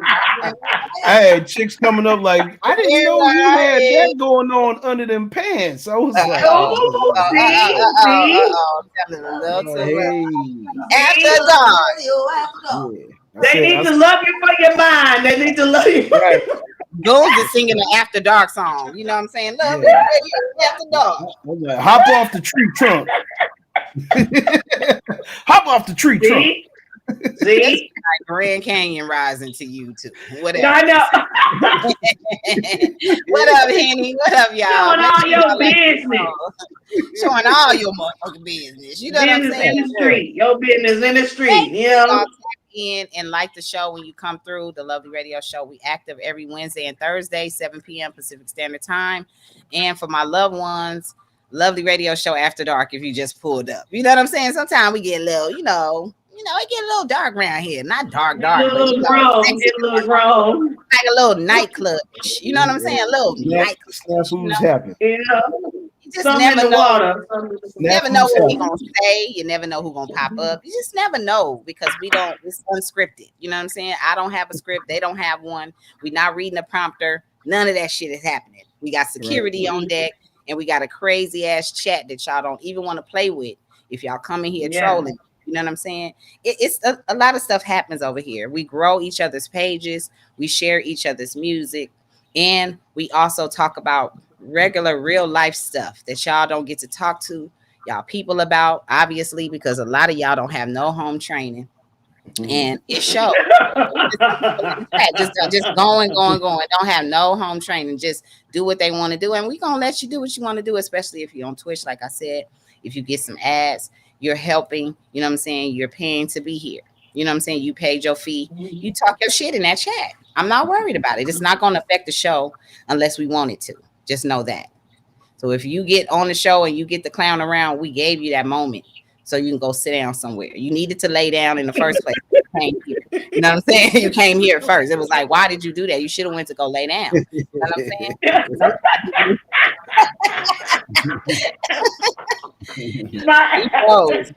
I had chicks coming up like, I didn't know you had that going on under them pants. I was like, After dark. They need to love you for your mind. They need to love you. Right. Those are singing the After Dark song. You know what I'm saying? Love you After Dark. Like, hop off the tree trunk. Hop off the tree trunk. See? Like Grand Canyon rising to you too. Whatever. I know. What up, Henny? What up, y'all? Showing all your business. Showing all your motherfucking business. You know what I'm saying? In the street. Your business in the street. You know? In and like the show when you come through the Lovely Radio Show. We active every Wednesday and Thursday, 7 p.m. Pacific Standard Time. And for my loved ones, Lovely Radio Show After Dark. If you just pulled up, you know what I'm saying. Sometimes we get a little, it get a little dark around here. Not dark, Get a little grown. Like a little nightclub. You know what I'm saying? A little nightclub. Who's happening? Yeah. You just never know. Water. You never know what he's gonna say. You never know who's gonna pop up. You just never know because it's unscripted. You know what I'm saying? I don't have a script. They don't have one. We're not reading a prompter. None of that shit is happening. We got security on deck and we got a crazy ass chat that y'all don't even want to play with if y'all come in here trolling. You know what I'm saying? It's a lot of stuff happens over here. We grow each other's pages. We share each other's music. And we also talk about regular real life stuff that y'all don't get to talk to y'all people about, obviously, because a lot of y'all don't have no home training. Mhm. and it shows. Just going, going, going. Don't have no home training. Just do what they want to do, and we gonna let you do what you want to do. Especially if you're on Twitch, like I said. If you get some ads, you're helping. You know what I'm saying? You're paying to be here. You know what I'm saying? You paid your fee. You talk your shit in that chat. I'm not worried about it. It's not gonna affect the show unless we want it to. Just know that. So if you get on the show and you get the clown around, we gave you that moment so you can go sit down somewhere. You needed to lay down in the first place. You came here. You know what I'm saying? You came here first. It was like, why did you do that? You should have went to go lay down. You know what I'm saying? Don't try to he froze.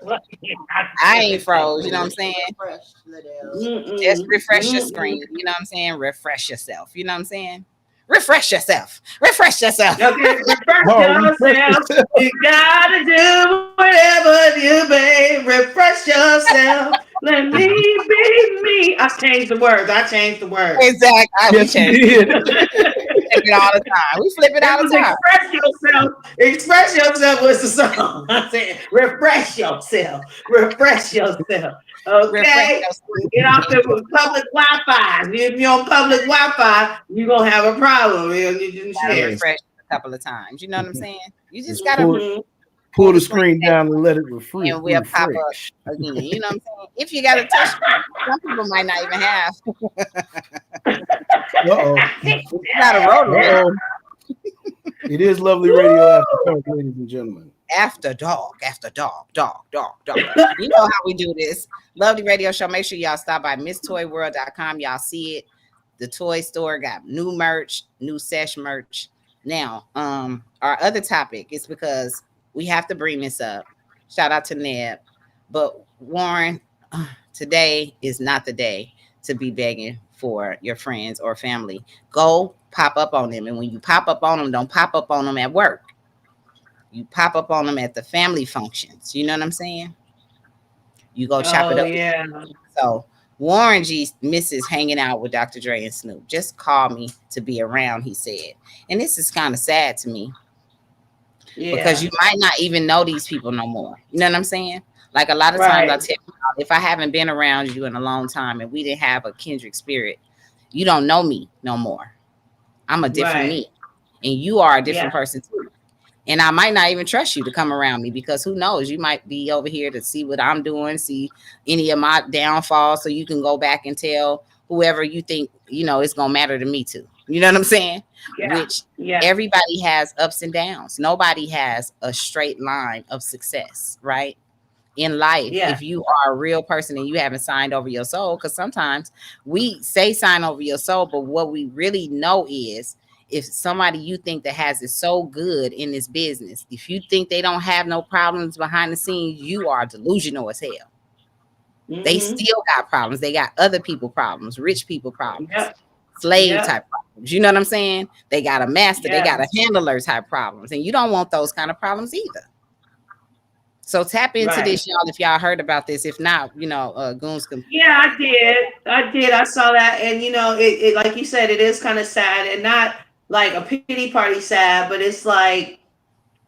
I ain't froze. You know what I'm saying? Fresh, Liddell. Just Mm-mm, refresh your mm-mm. screen. You know what I'm saying? Refresh yourself. You know what I'm saying? Refresh yourself. Refresh yourself. Okay, refresh Oh, refresh yourself. yourself. You gotta do whatever you may. Refresh yourself. Let me be me. I changed the words. I changed the words. Exactly. We Yes, you change. did. Flip it all the time. We flip it It all was the time. express yourself. Express yourself was the song. I said, refresh yourself. Refresh yourself. Refresh Okay? yourself. Get off And the public Wi-Fi. If you're on public Wi-Fi, you're gonna have a problem. You gotta share. Yes. refresh a couple of times. You know what I'm saying? You just gotta Pull, Mm-hmm. pull pull the the screen screen back down and let it and we'll pop up refresh. again. You know what I'm saying? If you got a touch screen, some people might not even have. Uh-oh. You got a rotary Uh-oh. It is lovely radio after dark, ladies and gentlemen. after dark, after dark, dark, dark, dark. You know how we do this. Lovely radio show. Make sure y'all stop by MissToyWorld.com. Y'all see it. The toy store got new merch, new sesh merch. Now, our other topic is because we have to bring this up. Shout out to Neb. But Warren, today is not the day to be begging for your friends or family. Go pop up on them. And when you pop up on them, don't pop up on them at work. You pop up on them at the family functions. You know what I'm saying? You go chop it Oh up. yeah. So Warren G misses hanging out with Dr. Dre and Snoop. Just call me to be around, he said. And this is kind of sad to me because Yeah. you might not even know these people no more. You know what I'm saying? Like a lot of times I Right. tell you, if I haven't been around you in a long time and we didn't have a kindred spirit, you don't know me no more. I'm a different Right. me. And you are a different Yeah. person too. And I might not even trust you to come around me because who knows, you might be over here to see what I'm doing, see any of my downfalls, so you can go back and tell whoever you think it's gonna matter to me too. You know what I'm saying? Yeah. Which Yeah. everybody has ups and downs. Nobody has a straight line of success, right? In life, Yeah. if you are a real person and you haven't signed over your soul, because sometimes we say sign over your soul, but what we really know is if somebody you think that has it so good in this business, if you think they don't have no problems behind the scenes, you are delusional as hell. They Mm-hmm. still got problems. They got other people problems, rich people problems, Yep. slave Yep. type problems. You know what I'm saying? They got a master, they Yeah. got a handler type problems, and you don't want those kind of problems either. So tap into Right. this, y'all, if y'all heard about this. If not, Goons can. Yeah, I did. I did. I saw that, and it like you said, it is kind of sad, and not like a pity party sad, but it's like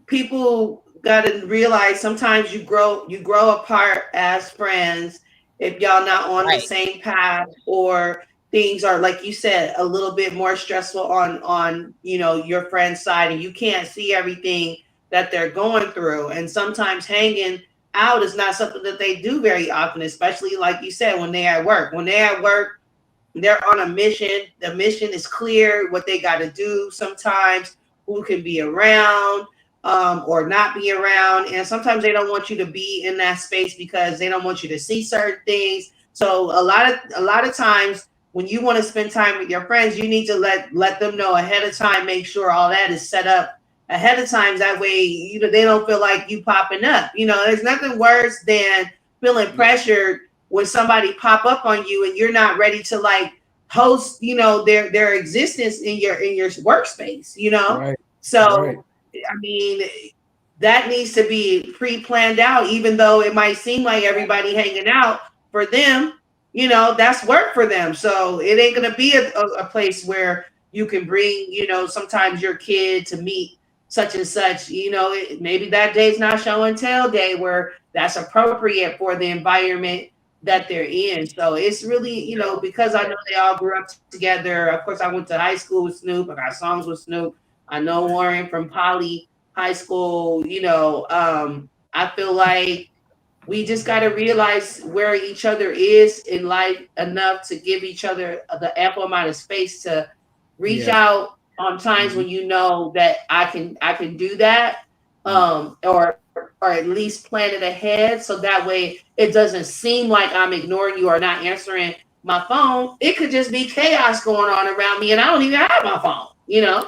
people got to realize sometimes you grow apart as friends if y'all not on the Right, same path, or things are, like you said, a little bit more stressful on your friend's side, and you can't see everything that they're going through, and sometimes hanging out is not something that they do very often, especially like you said, when they're at work, they're on a mission. The mission is clear, what they got to do sometimes, who can be around, or not be around. And sometimes they don't want you to be in that space because they don't want you to see certain things. So a lot of times when you want to spend time with your friends, you need to let them know ahead of time, make sure all that is set up ahead of time. That way, they don't feel like you popping up. There's nothing worse than feeling pressured when somebody pop up on you and you're not ready to like host their existence in your workspace. Right, right. So I mean, that needs to be pre-planned out, even though it might seem like everybody hanging out. For them, that's work for them, so it ain't gonna be a place where you can bring sometimes your kid to meet such and such. Maybe that day's not show and tell day where that's appropriate for the environment that they're in. So it's really, because I know they all grew up together. Of course, I went to high school with Snoop. I got songs with Snoop. I know Warren from Poly High School. I feel like we just got to realize where each other is in life enough to give each other the ample amount of space to reach Yeah. out on times Mhm. when you know that I can do that, Mm. or at least plan it ahead so that way it doesn't seem like I'm ignoring you or not answering my phone. It could just be chaos going on around me and I don't even have my phone. Yeah,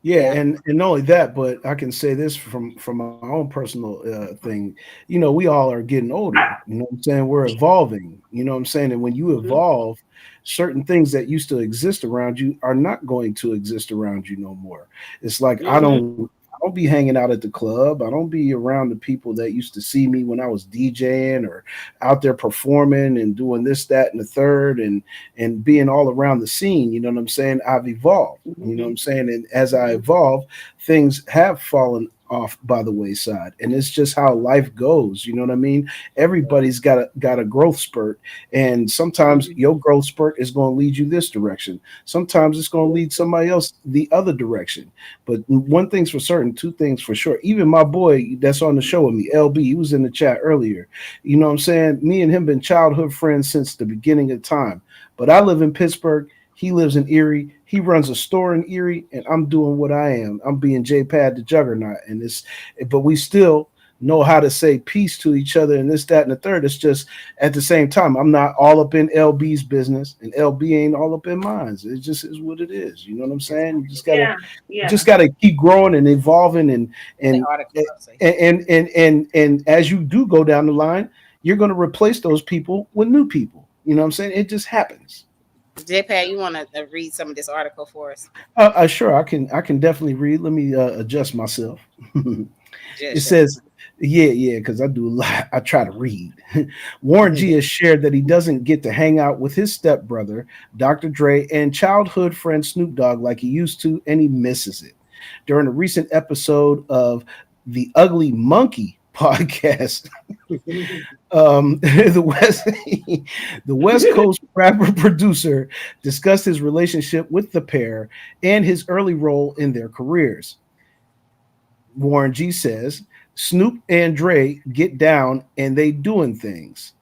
Yeah. and not only that, but I can say this from my own personal thing. We all are getting older. You know what I'm saying? We're evolving. You know what I'm saying? And when you Mhm. evolve, certain things that used to exist around you are not going to exist around you no more. It's like Mhm. I don't be hanging out at the club. I don't be around the people that used to see me when I was DJing or out there performing and doing this, that, and the third, and being all around the scene. You know what I'm saying? I've evolved. You know what Mhm. I'm saying? And as I Mhm. evolve, things have fallen off by the wayside. And it's just how life goes. You know what I mean? Everybody's got a growth spurt. And sometimes Mhm. your growth spurt is going to lead you this direction. Sometimes it's going to lead somebody else the other direction. But one thing's for certain, two things for sure. Even my boy that's on the show with me, LB, he was in the chat earlier. You know what I'm saying? Me and him been childhood friends since the beginning of time. But I live in Pittsburgh. He lives in Erie. He runs a store in Erie, and I'm doing what I am. I'm being J-Pad the Juggernaut, but we still know how to say peace to each other and this, that, and the third. It's just at the same time, I'm not all up in LB's business, and LB ain't all up in mine. It just is what it is. You know what I'm saying? Yeah. You Yeah. just gotta keep growing and evolving, The and article also. and as you do go down the line, you're gonna replace those people with new people. You know what I'm saying? It just happens. JPad, you want to read some of this article for us? Sure, I can definitely read. Let me adjust myself. It Just says, yeah, because I do a lot. I try to read. Warren G has shared that he doesn't get to hang out with his stepbrother, Dr. Dre, and childhood friend Snoop Dogg like he used to, and he misses it. During a recent episode of the Ugly Monkey podcast, the West the West Coast rapper producer discussed his relationship with the pair and his early role in their careers. Warren G says Snoop and Dre get down and they doing things,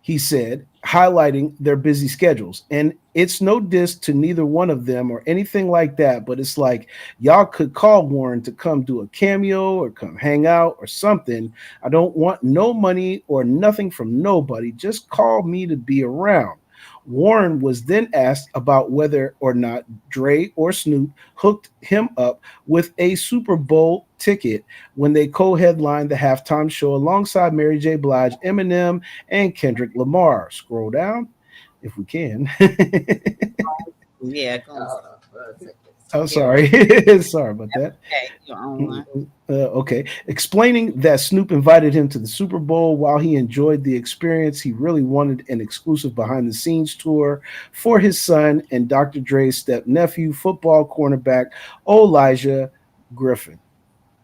he said, highlighting their busy schedules. And it's no diss to neither one of them or anything like that, but it's like y'all could call Warren to come do a cameo or come hang out or something. I don't want no money or nothing from nobody. Just call me to be around. Warren was then asked about whether or not Dre or Snoop hooked him up with a Super Bowl ticket when they co-headlined the halftime show alongside Mary J. Blige, Eminem, and Kendrick Lamar. Scroll down if we can. yeah, go on. Oh, Bear with sorry. me. Sorry about that. Okay, your own one. Okay. Explaining that Snoop invited him to the Super Bowl while he enjoyed the experience, he really wanted an exclusive behind the scenes tour for his son and Dr. Dre's step nephew, football cornerback Elijah Griffin.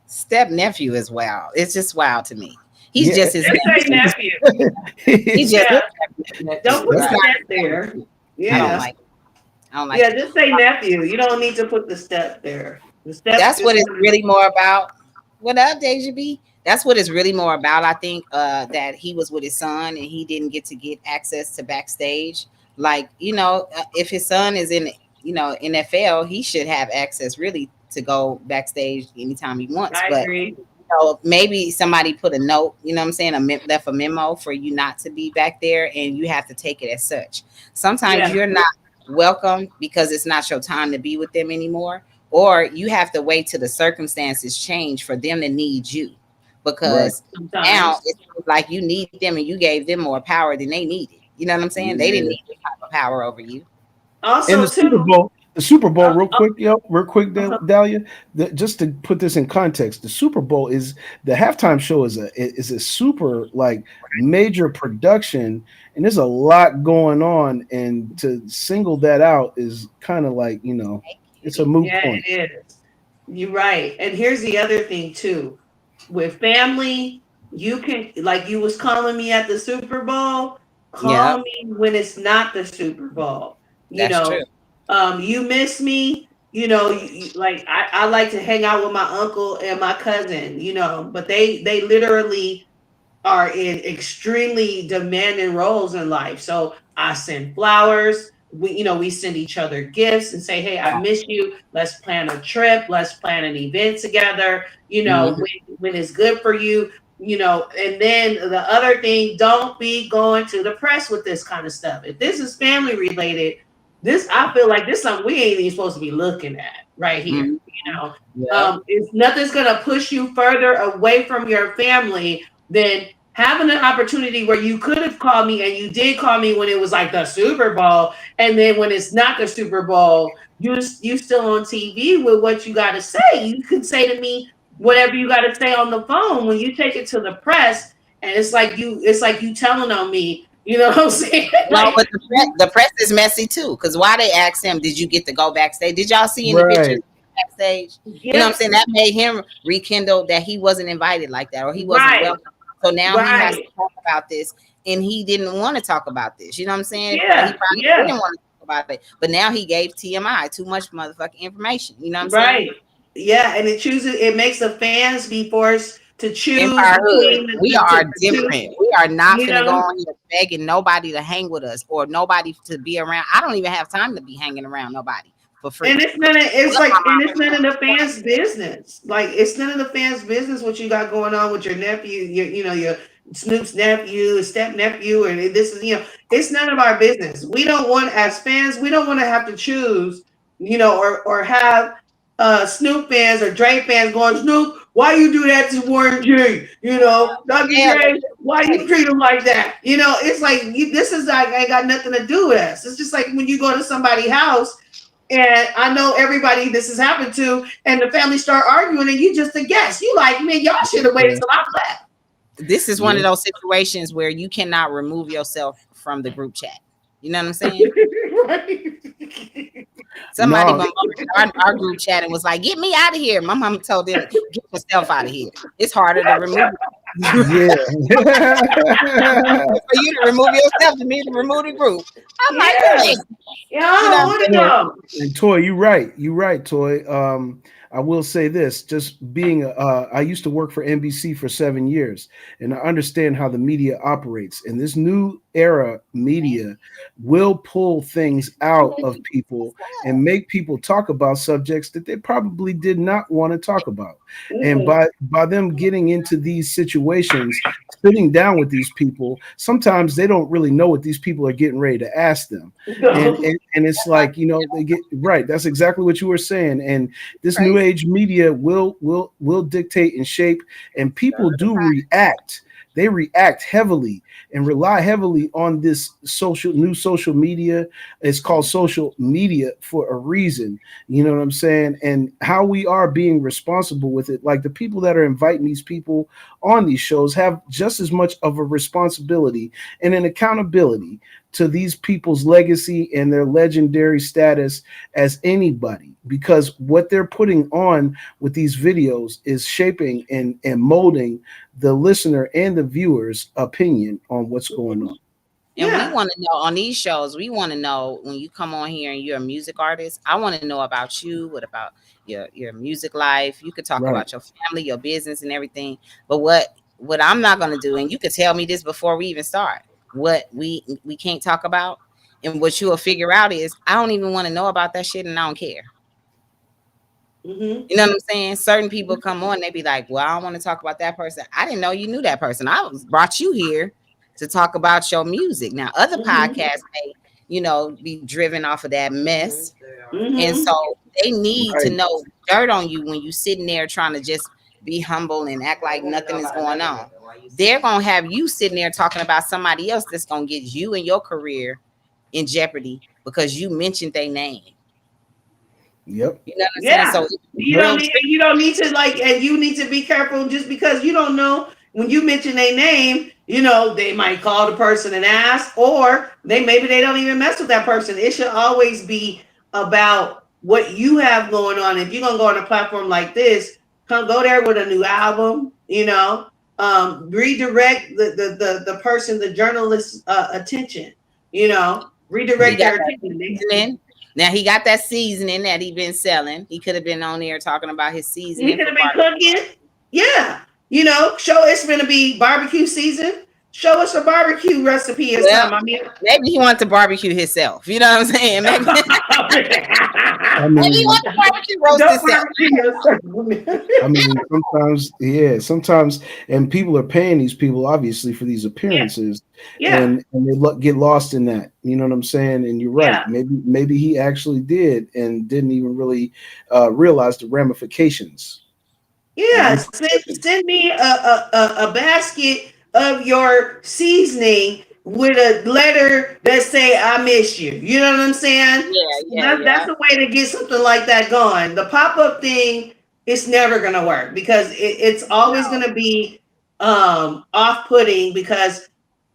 Step nephew is wild. It's just wild to me. He's Yeah. just his Just say nephew. nephew. He's It's just Yeah. his nephew. Don't put It's the step. not step his there. nephew. I don't Yeah. like it. I don't like Yeah, it. just say nephew. You don't need to put the step there. The step That's is what it's one. really more about. What up, Deja B? That's what it's really more about. I think that he was with his son and he didn't get access to backstage. Like, if his son is in, NFL, he should have access really to go backstage anytime he wants. I But agree. maybe somebody put a note, you know what I'm saying, left a memo for you not to be back there, and you have to take it as such. Sometimes Yeah. you're not welcome because it's not your time to be with them anymore, or you have to wait till the circumstances change for them to need you, Right. because now Sometimes. it's like you need them and you gave them more power than they needed. You know what I'm saying? They didn't Yeah. need this type of power over you. And Also, the Super too. Bowl, real Uh, quick, real quick, uh, Dahlia. Just to put this in context, the Super Bowl is the halftime show is a super like major production, and there's a lot going on, and to single that out is kind of like Hey, it's a cutie. moot yeah, point. it is. You're right. And here's the other thing too. With family, you can, like you was calling me at the Super Bowl. Yep, Call me when it's not the Super Bowl. You that's know, true. you miss me. You know, like I like to hang out with my uncle and my cousin. You know, but they literally are in extremely demanding roles in life. So I send flowers. We send each other gifts and say, "Hey, I miss you. Let's plan a trip. Let's plan an event together." Mhm. When it's good for you. And then the other thing, don't be going to the press with this kind of stuff. If this is family related, this I feel like this is something we ain't even supposed to be looking at right here. Mhm. You know, Yep. if nothing's gonna push you further away from your family than having an opportunity where you could have called me and you did call me when it was like the Super Bowl, and then when it's not the Super Bowl, you still on TV with what you got to say. You can say to me whatever you got to say on the phone. When you take it to the press, and it's like you telling on me. You know what I'm saying? No, Like but the press is messy too. Cause why they asked him, did you get to go backstage? Did y'all see in the pictures Right. backstage? You know what I'm yep, saying? That made him rekindle that he wasn't invited like that or he wasn't right, welcome. So now he has to right, talk about this and he didn't want to talk about this. You know what I'm saying? He yeah, probably yeah. didn't want to talk about it. But now he gave TMI too much motherfucking information. You know what I'm saying? Right. Yeah, and it makes the fans be forced to choose Empire Hood, between we are the two, different. We are not you finna go know. on here begging nobody to hang with us or nobody to be around. I don't even have time to be hanging around nobody for free. And it's But my like, and mama it's none of the want fans' business. Like, it's none of the fans' business what you got going on with your nephew, your Snoop's nephew, step nephew, and this is, it's none of our business. We don't want, as fans, we don't want to have to choose, or have Snoop fans or Dre fans going, Snoop, why you do that to Warren G? Dr. hell, Dre, why you right. treat him like that? It's like this is like ain't got nothing to do with us. It's just like when you go to somebody's house and I know everybody this has happened to, and the family start arguing, and you just a guest. You like, man, y'all should have waited Yeah. till I left. This is one Yeah. of those situations where you cannot remove yourself from the group chat. You know what I'm saying? Right? Somebody No. bombarded our group chat and was like, "Get me out of here." My mom told them, "Get yourself out of here." It's harder to remove Yeah. for you to remove yourself than me to remove the group. I'm like, Yeah, "Hey," yeah, I you know don't what I'm want to saying? And, know. and Toy, you're right. You're right, Toy. I will say this: just being, I used to work for NBC for 7 years, and I understand how the media operates. And this new era media will pull things out of people and make people talk about subjects that they probably did not want to talk about. And Mm-mm. by them getting into these situations, sitting down with these people, sometimes they don't really know what these people are getting ready to ask them, and No. and it's like, they get right. That's exactly what you were saying. And this new Crazy. age media will dictate and shape, and people do react. They react heavily and rely heavily on this social media. It's called social media for a reason. You know what I'm saying? And how we are being responsible with it. Like the people that are inviting these people on these shows have just as much of a responsibility and an accountability to these people's legacy and their legendary status as anybody, because what they're putting on with these videos is shaping and molding the listener and the viewer's opinion on what's going on. And we Yeah. want to know on these shows, we want to know when you come on here and you're a music artist, I want to know about you, what about your music life. You could talk Right. about your family, your business and everything. But what I'm not going to do, and you could tell me this before we even start, what we can't talk about and what you'll figure out is I don't even want to know about that shit and I don't care. Hmm. You know what I'm saying? Certain people come on, they be like, "Well, I don't want to talk about that person. I didn't know you knew that person. I was brought you here to talk about your music." Now, other Hmm. podcasts may, be driven off of that mess, and Hmm. so they need to Right. know dirt on you when you sitting there trying to just be humble and act like nothing is going on. They're gonna have you sitting there talking about somebody else that's gonna get you and your career in jeopardy because you mentioned their name. Yep. You know what I'm saying? So Yeah. it's You Yep. don't real need tricky. you don't need to like, and you need to be careful just because you don't know when you mention their name, they might call the person and ask, or maybe they don't even mess with that person. It should always be about what you have going on. If you're gonna go on a platform like this, come go there with a new album, redirect the person, the journalist's attention. You know, He redirect got their that attention. seasoning. Now he got that seasoning that he been selling. He could have been on there talking about his He seasoning could for have been barbecue. cooking. Yeah. You know, show it's gonna be barbecue season. Show us a barbecue recipe or Well, something. I mean, maybe he wanted to barbecue himself. You know what I'm saying? Maybe, maybe I he mean, wanted to barbecue roast don't himself. barbecue yourself. I mean, sometimes, yeah, sometimes, and people are paying these people obviously for these Yeah, appearances, yeah, and they get lost in that. You know what I'm saying? And you're right. yeah. Maybe he actually did and didn't even really realize the ramifications. Yeah, Maybe. send me a basket of your seasoning with a letter that say I miss you. You know what I'm saying? Yeah, yeah, That's yeah. a way to get something like that going. The pop up thing, it's never gonna work because it's always No. gonna be off putting because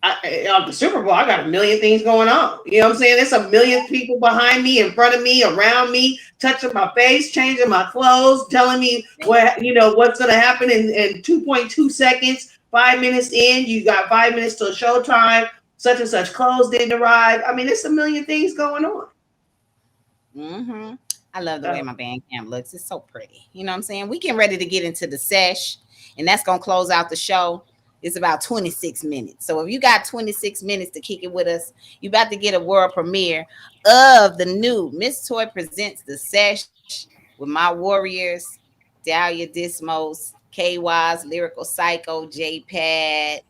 on the Super Bowl, I got a million things going on. You know what I'm saying? There's a million people behind me, in front of me, around me, touching my face, changing my clothes, telling me what's going to happen in 2.2 seconds. 5 minutes in, you got 5 minutes till showtime. Such and such clothes didn't arrive. I mean, there's a million things going on. Mm-hmm. I love the way So, my band camp looks. It's so pretty. You know what I'm saying? We getting ready to get into the sesh, and that's gonna close out the show. It's about 26 minutes. So if you got 26 minutes to kick it with us, you about to get a world premiere of the new Miss Toy Presents the Sesh with my warriors, Dahlia Dismos, KY's Lyrical Psycho, J Pad.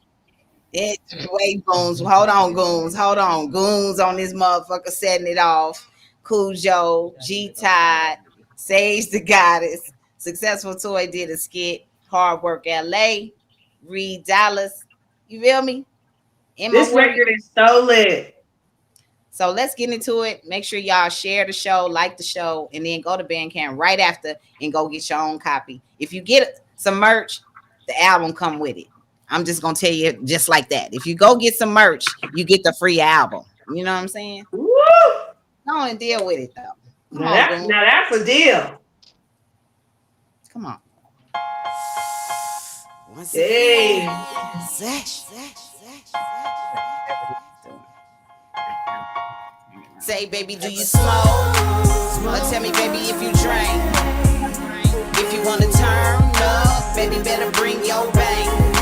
It's way goons. Hold on, goons. Hold on. Goons on this motherfucker setting it off. Cujo, G Tide, Sage the Goddess. Successful Toy did a skit. Hard Work LA. Reed Dallas. You feel me? In my this warrior. record is so lit. So let's get into it. Make sure y'all share the show, like the show, and then go to Bandcamp right after and go get your own copy. If you get some merch, the album come with it. I'm just gonna tell you just like that. If you go get some merch, you get the free album. You know what I'm saying? Woo! Go on and deal with it though. Come Now, on, Goon. that's a deal. Come on. Hey. Say, baby, do you smoke? Or tell me, baby, if you drink. If you wanna turn up, baby, better bring your bang.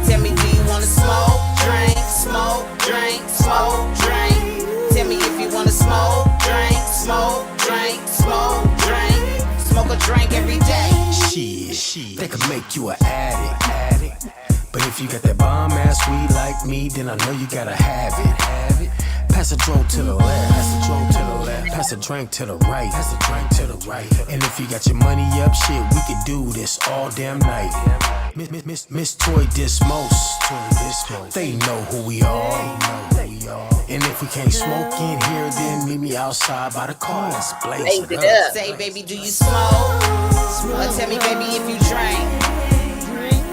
Tell me, do you wanna smoke, drink, smoke, drink, smoke, drink? Tell me if you wanna smoke, drink, smoke, drink, smoke, drink. Smoke a drink every day. Shit, they could make you an addict. But if you got that bomb ass weed like me, then I know you gotta have it. Pass a drink to the left, pass a drink to the right, And if you got your money up, shit, we could do this all damn night. Miss Toy Dismos, they know who we are. And if we can't smoke in here, then meet me outside by the car. Let's blaze it up. Say, baby, do you smoke? Or tell me, baby, if you drink.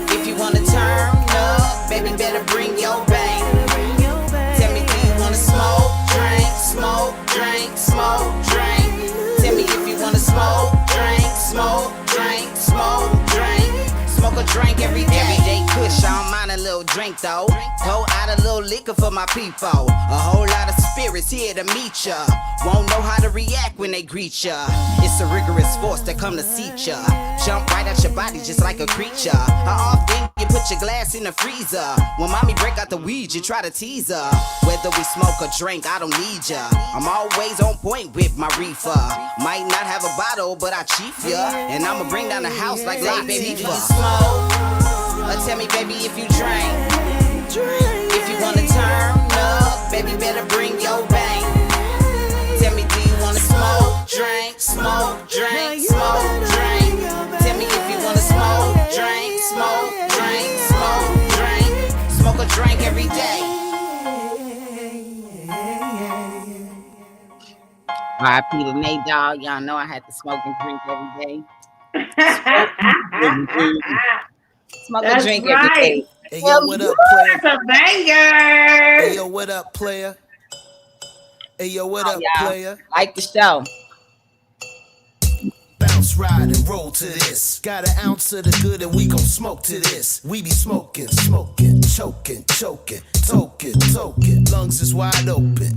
If you wanna turn up, baby, better bring your bang. Tell me, do you wanna smoke, drink, smoke, drink, smoke, drink? Tell me if you wanna smoke, drink, smoke, drink, smoke, drink. Smoke a drink every day. Everyday kush, I don't mind a little drink though. Pour out a little liquor for my people. A whole lot of spirits here to meet ya. Won't know how to react when they greet ya. It's a rigorous force that come to seat ya. Jump right out your body just like a creature. How often you put your glass in the freezer? When mommy break out the weed, you try to tease her. Whether we smoke or drink, I don't need ya. I'm always on point with my reefer. Might not have a bottle, but I chief ya. And I'ma bring down the house like Latifah. Baby, do you smoke? Or tell me, baby, if you drink. If you wanna turn up, baby, better bring your bang. Tell me, do you wanna smoke, drink, smoke, drink, smoke, drink? Tell me if you wanna smoke, drink, smoke, drink, smoke, drink. Smoke a drink every day. R.I.P. to Nate Dogg. Y'all know I had to smoke and drink every day. Smoke That's a drink right. every day. Hey, yo, what up, player? That's a banger. Hey, yo, what up, player? Hey, yo, what up, Y'all player? like the show. Bounce Bounce, ride, and roll to this. Got an ounce of the good and we gon' smoke to this. We be smoking, smoking, choking, choking, toking. Lungs is wide open.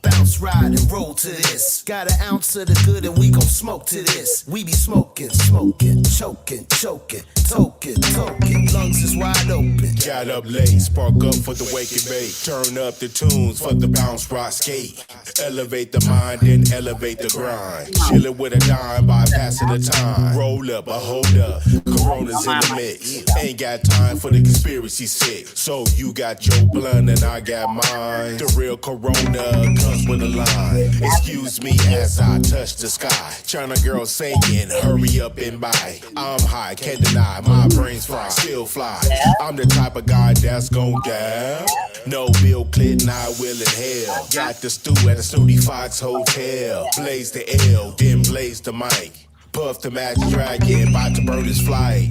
Bounce, ride, and roll to this. Got an ounce of the good and we gon' smoke to this. We be smoking, smoking, choking, choking, toking. Lungs is wide open. Got up late, spark up for the wake and bake. Turn up the tunes for the bounce, rock, skate. Elevate the mind and elevate the grind. Chillin' with a dime, bypassing the time. Roll up, a hold up, Corona's in the mix. Ain't got time for the conspiracy sick. So you got your blunt and I got mine. The real Corona comes with a line. Excuse me as I touch the sky. China girl singing, hurry up and buy. I'm high, can't deny, my brain's fried, still fly. I'm the type of guy that's gon' down. No Bill Clinton, I will in hell. Got the stew at a Snooty Fox Hotel. Blaze the L, then blaze the mic. Puff the Magic Dragon, about to burn his flight.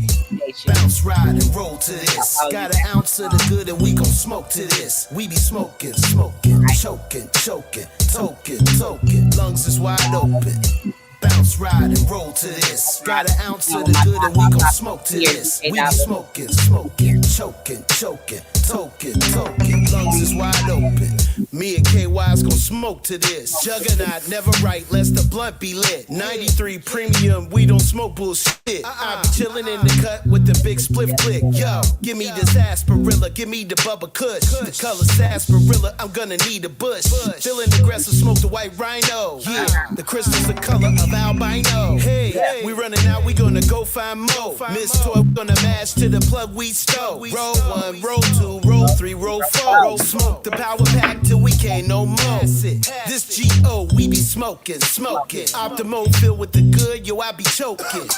Bounce, ride, and roll to this. Got an ounce of the good and we gon' smoke to this. We be smoking, smoking, choking, choking, toking. Lungs is wide open. Bounce, ride, and roll to this. Got an ounce of the good and we gon' smoke to this. We be smoking, smoking, choking, choking, toking. Lungs is wide open. Me and KY's gon' smoke to this. Juggernaut, never right, lest the blunt be lit. 93 premium, we don't smoke bullshit. I be chillin' in the cut with the big spliff click. Yo, give me this asperilla, give me the Bubba Kush. The color sarsaparilla, I'm gonna need a bush. Feeling aggressive, smoke the white rhino. Yeah, the crystal's the color of albino. Hey, we running out, we gonna go find more. Miss Toy, we gonna mash to the plug we stole. Roll 1, roll 2, roll 3, roll 4. Smoke the power pack till we can't no more. This G.O. we be smoking. Optimo filled with the good, yo I be choking.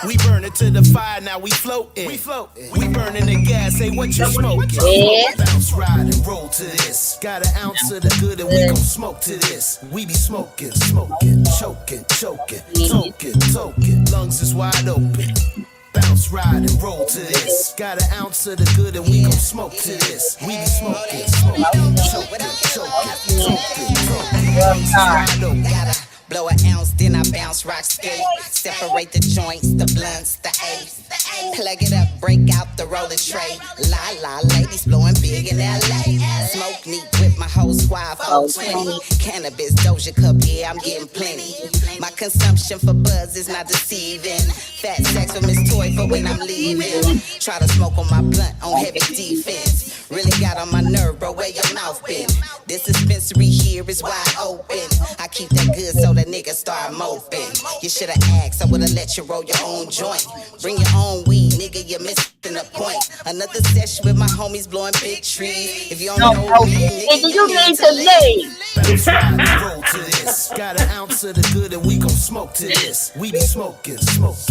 We burn it to the fire, now we floating. We burning the gas, say what you smoking. Bounce, ride, and roll to this. Got an ounce of the good and we gon' smoke to this. We be smoking, choking. Lungs is wide open. Bounce, ride, and roll to this. Got an ounce of the good and we gon' smoke to this. We be smoking, choking. Lungs is wide open. Blow an ounce, then I bounce, rock, skate. Separate the joints, the blunts, the ace. Plug it up, break out the rolling tray. La, ladies blowing big in LA. Smoke neat with my whole squad, 420. Cannabis, Doja Cup, yeah, I'm getting plenty. My consumption for buzz is not deceiving. Fat sex with Miss Toy for when I'm leaving. Try to smoke on my blunt on heavy defense. Really got on my nerve, bro, where your mouth been? This dispensary here is wide open. I keep that good so the niggas start moping. You should've asked, I would've let you roll your own joint. Bring your own weed, nigga, you're missing the point. Another session with my homies blowing big trees. If you don't know me, nigga, you need to leave. Bounce, ride, and roll to this. Got an ounce of the good and we gon' smoke to this. We be smoking, choking.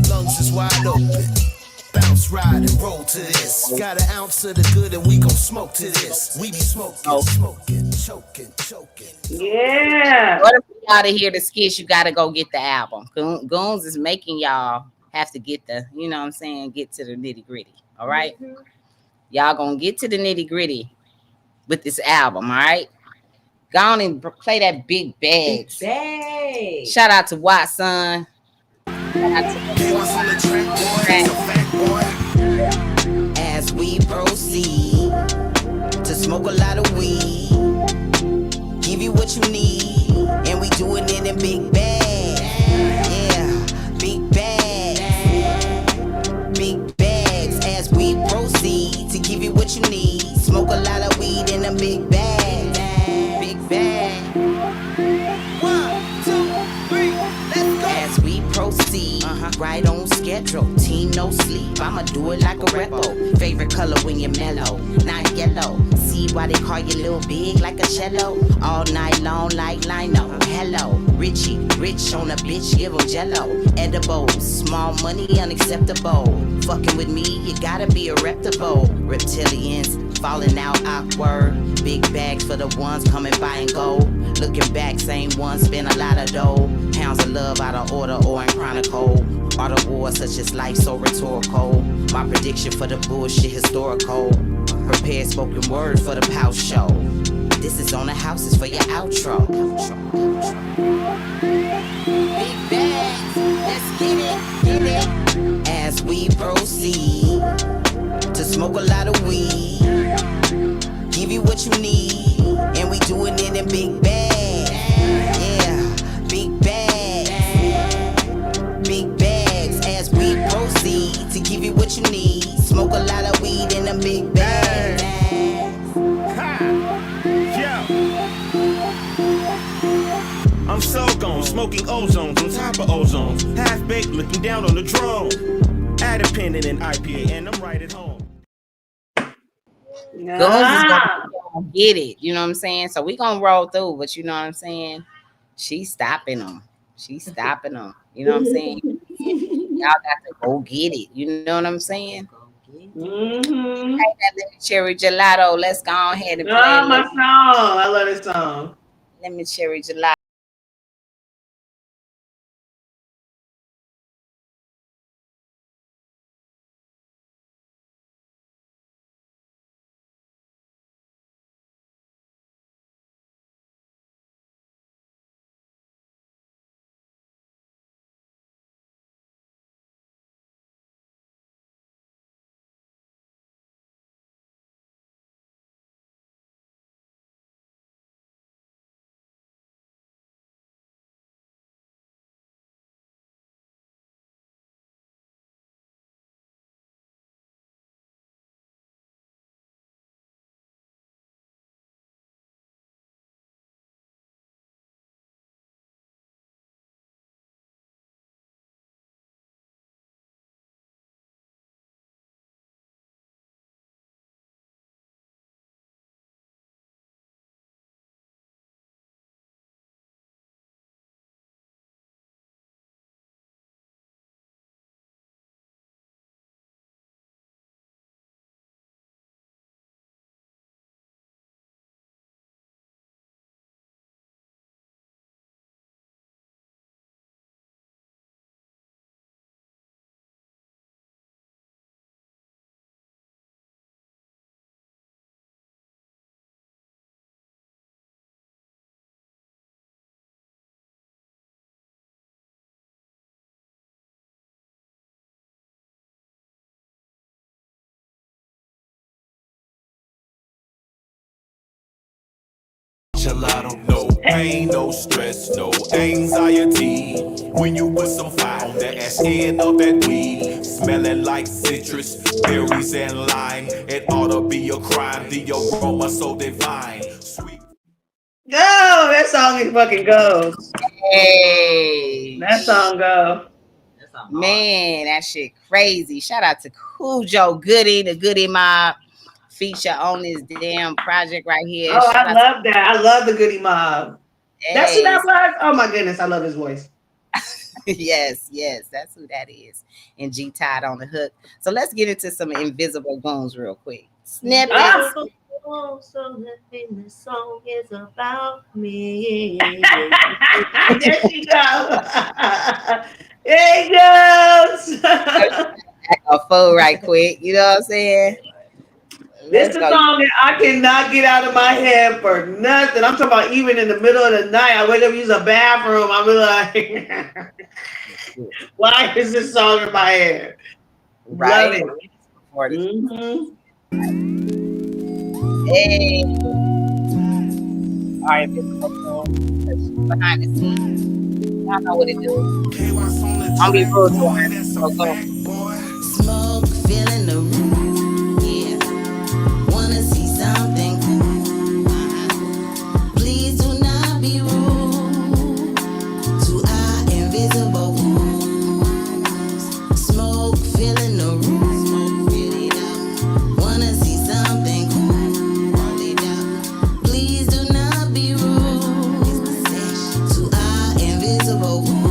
Lungs is wide open. Bounce, ride, and roll to this. Got an ounce of the good and we gon' smoke to this. We be smoking, choking. Yeah. What if y'all to hear the skits? You gotta go get the album. Goons is making y'all have to get the, you know what I'm saying, get to the nitty gritty. All right? Y'all gonna get to the nitty gritty with this album, all right? Go on and play that Big Bags. Shout out to Watson. As we proceed to smoke a lot of weed, give you what you need, and we doing it in big bags. Yeah, big bags. As we proceed to give you what you need, smoke a lot of weed in a big bag. Big bag. 1, 2, 3, let's go. As we proceed, right on schedule, team no sleep. I'ma do it like a rebel. Favorite color when you're mellow, not yellow. See why they call you little big like a cello? All night long like Lino. Hello, Richie, rich on a bitch, give 'em jello. Edible, small money unacceptable. Fucking with me, you gotta be a reputable. Reptilians, falling out awkward. Big bags for the ones coming by and go. Looking back, same ones spend a lot of dough. Pounds of love out of order or in chronicle. Art of war such as life so rhetorical. My prediction for the bullshit historical. Prepared spoken word for the pout show. This is on the houses for your outro. Big bags, let's get it. As we proceed to smoke a lot of weed, give you what you need, and we doing it in big bags. Yeah, big bags, big bags. As we proceed to give you what you need, smoke a lot of weed in a big bag. I'm so gone, smoking ozones on top of ozones. Half baked, looking down on the drone. Add a pen in an IPA, and I'm right at home. Goons is gonna get it. You know what I'm saying? So we gonna roll through, but you know what I'm saying? She's stopping them. She's stopping them. You know what I'm saying? Y'all got to go get it. You know what I'm saying? Mm-hmm. Hey, that Lemon Cherry Gelato. Let's go ahead and play Oh, it. my song. I love this song. Lemon Cherry Gelato. Gelato. No pain, no stress, no anxiety. When you put some fire on that ass end of that weed, smelling like citrus, berries and lime. It ought to be a crime. The aroma so divine. Sweet. Go! That song is fucking goes. Hey. That song go. Man, that shit crazy. Shout out to Cujo Goody, the Goody Mob feature on this damn project right here. Oh, Shout I out love that. I love the Goody Mob. That's who that Yes. was? Oh my goodness, I love his voice. yes, that's who that is. And G Tide on the hook. So let's get into some Invisible Goons real quick. Snippets. So nothing this song is about me. There she goes. There he goes. A fool right quick. You know what I'm saying? This is a song that I cannot get out of my head for nothing. I'm talking about even in the middle of the night. I wake up, use a bathroom. I'm like, why is this song in my head? Right. Love it. Mm-hmm. Hey. All right, behind the scenes. Y'all know what it do. I'll be rude to her. Smoke, feeling the room. Yeah. Wanna see something cool. Please do not be rude to our invisible wounds. Smoke, feeling the room. Smoke, feel it out. Wanna see something cool. Roll it out. Please do not be rude to our invisible wounds.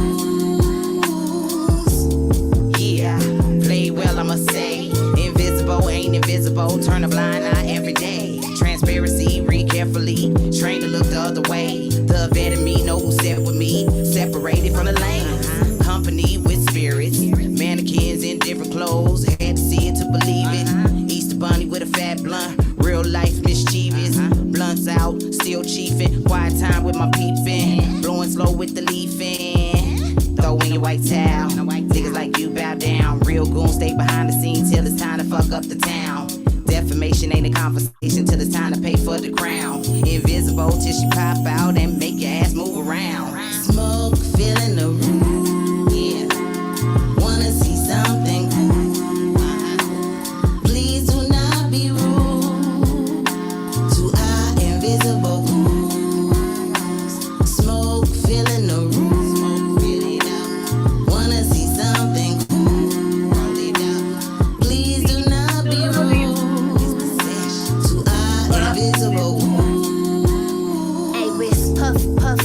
Yeah, play well, I'ma say. Invisible ain't invisible. Turn a blind eye every day. Transparency, read carefully. Train to look the other way. The vet in me know who set with me. Separated from the lanes. Company with spirits. Mannequins in different clothes. Had to see it to believe it. Easter bunny with a fat blunt. Real life mischievous. Blunts out, chill chiefin', quiet time with my peepin', blowing slow with the leafin'. Throw in your white towel, niggas like you bow down. Real goons stay behind the scenes till it's time to fuck up the town. Defamation ain't a conversation till it's time to pay for the crown. Invisible till she pop out and make your ass move around. Smoke, filling the room, yeah. Wanna see something cool. Please do not be rude to our invisible goons. Smoke, filling the room, smoke, fill it up. Wanna see something cool. Roll it up. Please do not be rude to our invisible goons. Hey, wrist puff puff,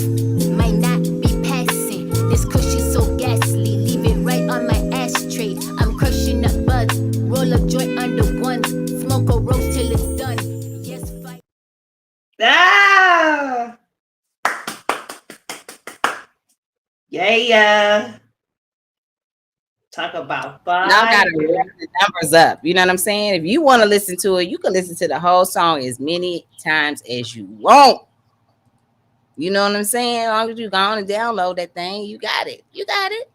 might not be passing. This cushion so ghastly, leave it right on my ashtray. I'm crushing up buds, roll up joint under one, smoke a roast till it's done. Yes, fight. Ah! Yeah. Talk about fire. Now I gotta ramp the numbers up. You know what I'm saying? If you want to listen to it, you can listen to the whole song as many times as you want. You know what I'm saying? As long as you go on and download that thing, you got it. You got it.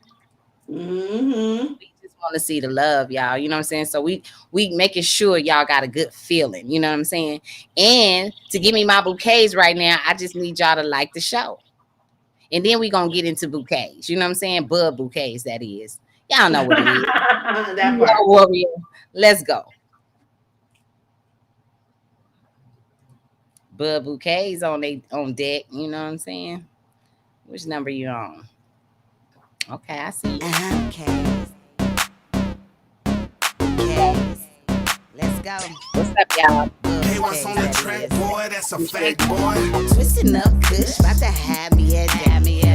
Mm-hmm. We just want to see the love, y'all. You know what I'm saying? So we making sure y'all got a good feeling. You know what I'm saying? And to give me my bouquets right now, I just need y'all to like the show. And then we gonna get into bouquets. You know what I'm saying? Bud bouquets, that is. Y'all know what it is. That You part. know, warrior. Let's go. Bud bouquets on deck. You know what I'm saying? Which number you on? Okay, I see. Okay. Okay. Let's go. What's up, y'all? Hey, what's on the track, boy? That's a fact, boy. Twisting up kush, about to have me a day.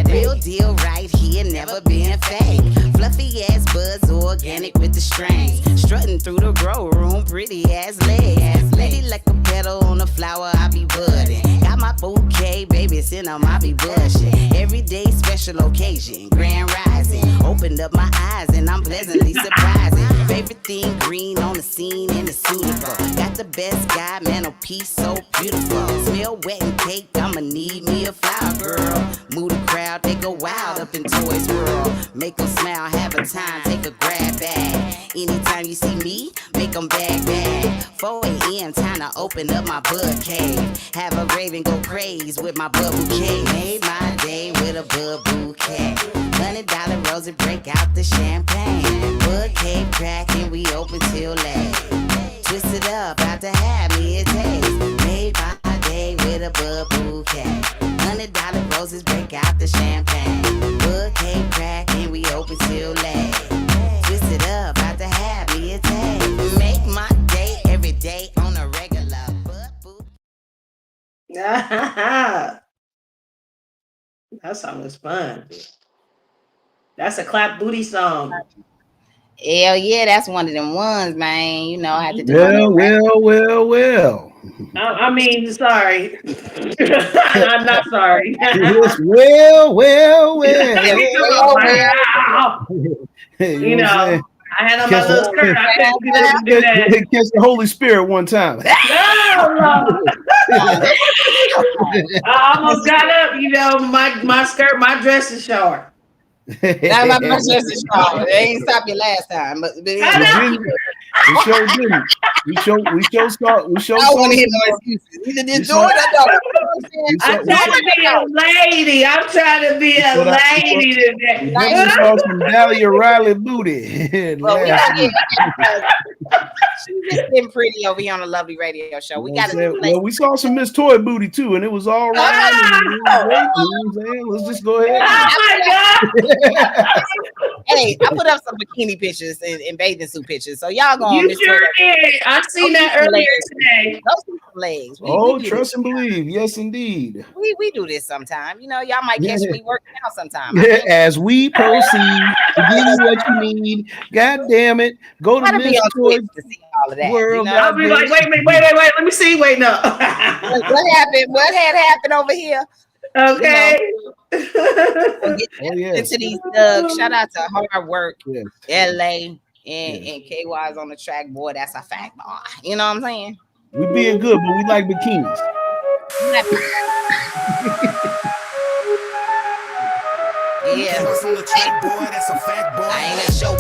Real deal right here, never been fake. Fluffy ass buds, organic with the strings. Strutting through the grow room, pretty ass legs. Lady like a petal on a flower, I be budding. Got my bouquet, baby, send 'em, I be blushing. Everyday special occasion, grand rising. Opened up my eyes and I'm pleasantly surprising. Favorite thing, green on the scene and it's suitable. Got the best guy, man, a piece so beautiful. Smell wet and cake, I'ma need me a flower girl. Move the crowd, they go wild up in Toys World. Make them smile, have a time, take a grab bag. Anytime you see me, make them bag. 4 a.m., time to open up my bud cave. Have a raven go crazy with my bud bouquet. Made my day with a bud bouquet. $100 roses, break out the champagne. Bud cake cracking, we open till late. Twist it up, about to have me a taste. Made my day with a bud bouquet. $100 roses, break out the champagne. Bud cake cracking, we open till late. Twist it up, about to have me a taste. Make my day every day on a regular. Bud bouquet. That song was fun. That's a clap booty song. Hell yeah, that's one of them ones, man. You know, I had to do Well. I mean, sorry. I'm not sorry. Yes, well. Wow. You know what I'm saying? I had on my little skirt. I couldn't get up and do that. Catch the Holy Spirit one time. No. I almost got up. My skirt, my dress is short. Not my dress is short. They ain't stop you last time, but We sure didn't. We show I want to hear no excuses. Either this door or that door. I'm trying to be a lady. I'm trying to be a lady today. We saw some Dahlia Riley booty. Well, she's just getting pretty over here on the Lovely Radio Show. We got to. Well, we saw some Miss Toy booty too, and it was all right. You know what I'm saying? Let's just go ahead. Oh my God. Hey, I put up some bikini pictures and bathing suit pictures, so y'all go on. You sure did. I seen that earlier today. Those some legs. We trust and believe. Yes, indeed. We do this sometime. You know, y'all might catch me working out sometime. As we proceed to give you what you need. God damn it. Go to Miss Toy to see all of that. World. I'll be like, wait. Let me see. Wait, no. What happened? What had happened over here? Okay. Into these thugs. Shout out to Hard Work, Yes. LA, and KY's on the track. Boy, that's a fact, boy. You know what I'm saying? We being good, but we like bikinis. Yeah. On the track, boy, that's a fact, boy. I ain't a joke.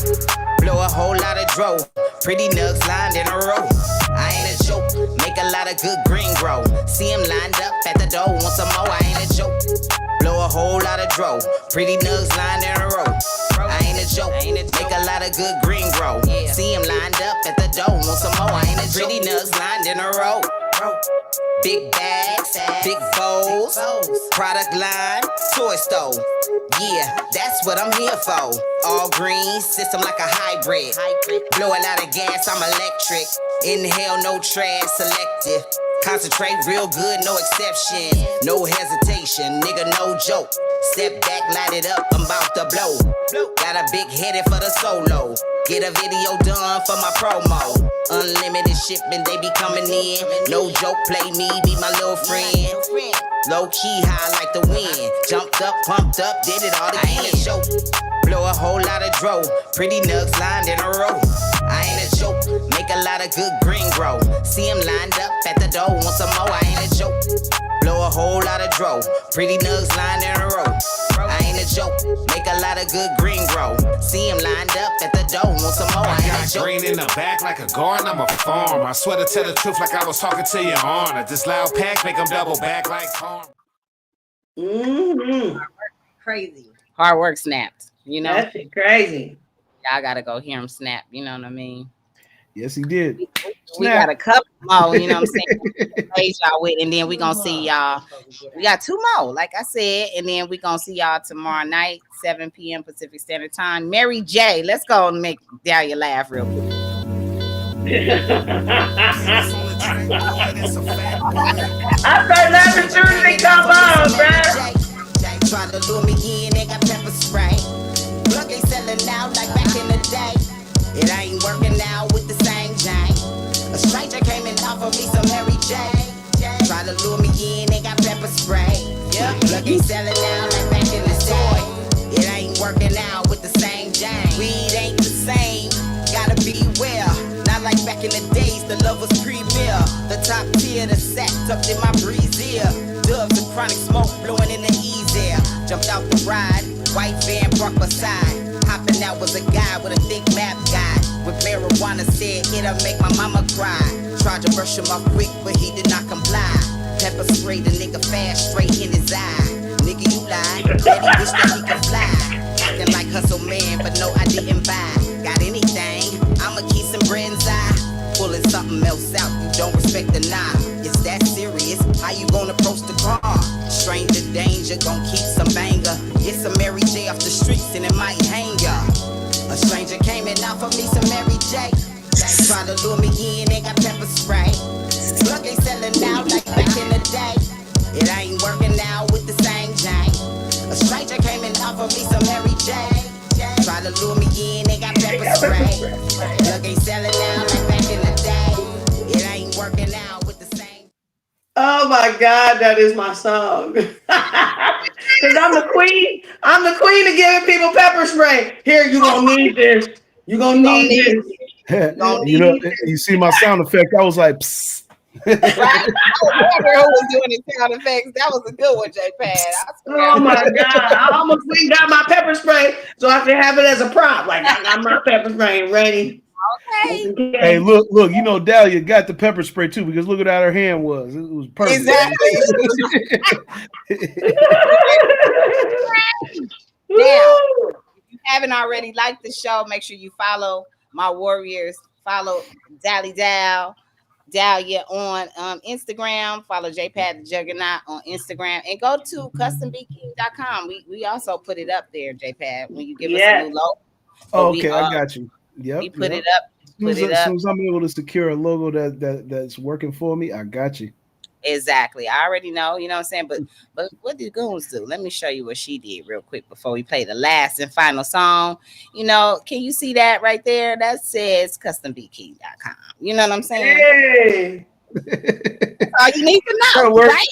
Blow a whole lot of dro. Pretty nugs lined in a row. I ain't a joke. Make a lot of good green grow. See him lined up at the door. Want some more? I ain't a joke. Blow a whole lot of dro. Pretty nugs lined in a row. I ain't a joke. Make a lot of good green grow. See him lined up at the door. Want some more? I ain't a joke. Pretty nugs lined in a row. Big bags, big bowls, product line, toy store. Yeah, that's what I'm here for. All green, system like a hybrid. Blow a lot of gas, I'm electric. Inhale, no trash, selective. Concentrate real good, no exception. No hesitation, nigga, no joke. Step back, light it up, I'm about to blow. Got a big headed for the solo. Get a video done for my promo. Unlimited shipment, they be coming in. No joke, play me, be my little friend. Low key, high like the wind. Jumped up, pumped up, did it all again. I ain't a joke. Blow a whole lot of dro. Pretty nugs lined in a row. I ain't a joke. Make a lot of good green grow. See him lined up at the door. Want some more? I ain't a joke. Blow a whole lot of dro. Pretty nugs lined in a row. I ain't a joke. Make a lot of good green grow. See him lined up at the door. Want some more? I ain't a joke. Green in the back like a garden, I'm a farm. I swear to tell the truth like I was talking to your honor. This loud pack make them double back like corn. Crazy. Hard work snapped. You know, That shit crazy. y'all gotta go hear him snap. You know what I mean? Yes, he did. We got a couple more, you know what I'm saying? Praise y'all with, and then we gonna see y'all. We got 2 more, like I said, and then we gonna see y'all tomorrow night, 7 p.m. Pacific Standard Time. Mary J, let's go and make Dahlia laugh real quick. I start laughing as soon as they come on, bruh. Try to lure me in, they got pepper spray. Look, they selling out like back in the day. It ain't working out with the same Jane. A stranger came and offered me some Mary J. Try to lure me in, they got pepper spray. Yeah, look, they selling out like back in the day. It ain't working out with the same Jane. Weed ain't the same, gotta beware. Not like back in the days, the love was premier. The top tier, the sack tucked in my breezier. Dubs and chronic smoke blowing in the easy air. Jumped out the ride, white van parked beside. Hopping out was a guy with a thick map guide. With marijuana said it'll make my mama cry. Tried to brush him off quick, but he did not comply. Pepper sprayed the nigga fast straight in his eye. Nigga, you lied, daddy wish that he could fly. Acting like hustle man, but no, I didn't buy. Got anything, I'ma keep some friends eye. Pulling something else out, you don't respect the knob. It's that serious, how you gonna approach the car? Stranger danger, gon' keep some banger. It's a Mary J off the streets and it might hang ya. A stranger came and offered me some Mary J. Try to lure me in, they got pepper spray. Look, they selling out like back in the day. It ain't working out with the same Jane. A stranger came and offered me some Mary J. Try to lure me in, they got pepper spray. Look, they selling out like back in the day. It ain't working out with the same. Oh my God, that is my song. Because I'm the queen. I'm the queen of giving people pepper spray. Here, you gonna need this. You gonna need this. You know, you see my sound effect. I was like, psst. Right? I wonder who was doing the sound effects. That was a good one, J Pad. Oh my God. I almost went and got my pepper spray so I can have it as a prop. Like, I got my pepper spray ready. Okay. Hey, look, you know, Dahlia got the pepper spray too, because look at how her hand was. It was perfect. Exactly. Now, if you haven't already liked the show, make sure you follow my warriors. Follow Dahlia on Instagram. Follow JPad the Juggernaut on Instagram. And go to custombeatking.com. We also put it up there, JPad, when you give us a new logo. Oh, okay, I got you. Yep. We put it up. As soon as I'm able to secure a logo that's working for me, I got you. Exactly. I already know, you know what I'm saying? But what did Goons do? Let me show you what she did real quick before we play the last and final song. You know, can you see that right there? That says custombeatking.com. You know what I'm saying? Hey. That's all you need to know, right?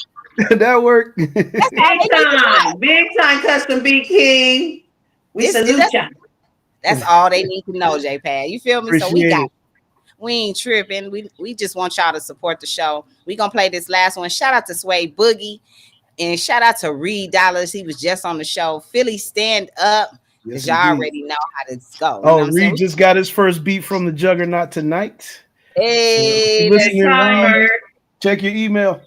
That worked. Big time Custom Beat King. We salute you. That's all they need to know, J-Pad. You feel me? Appreciate So we got it. We ain't tripping. We just want y'all to support the show. We gonna play this last one. Shout out to Sway Boogie and shout out to Reed Dollars. He was just on the show. Philly, stand up. Because Yes, y'all indeed. already know how this go. You know Oh, what I'm saying? Reed just got his first beat from the Juggernaut tonight. So, Hey, listening Big Reed, timer. check your email.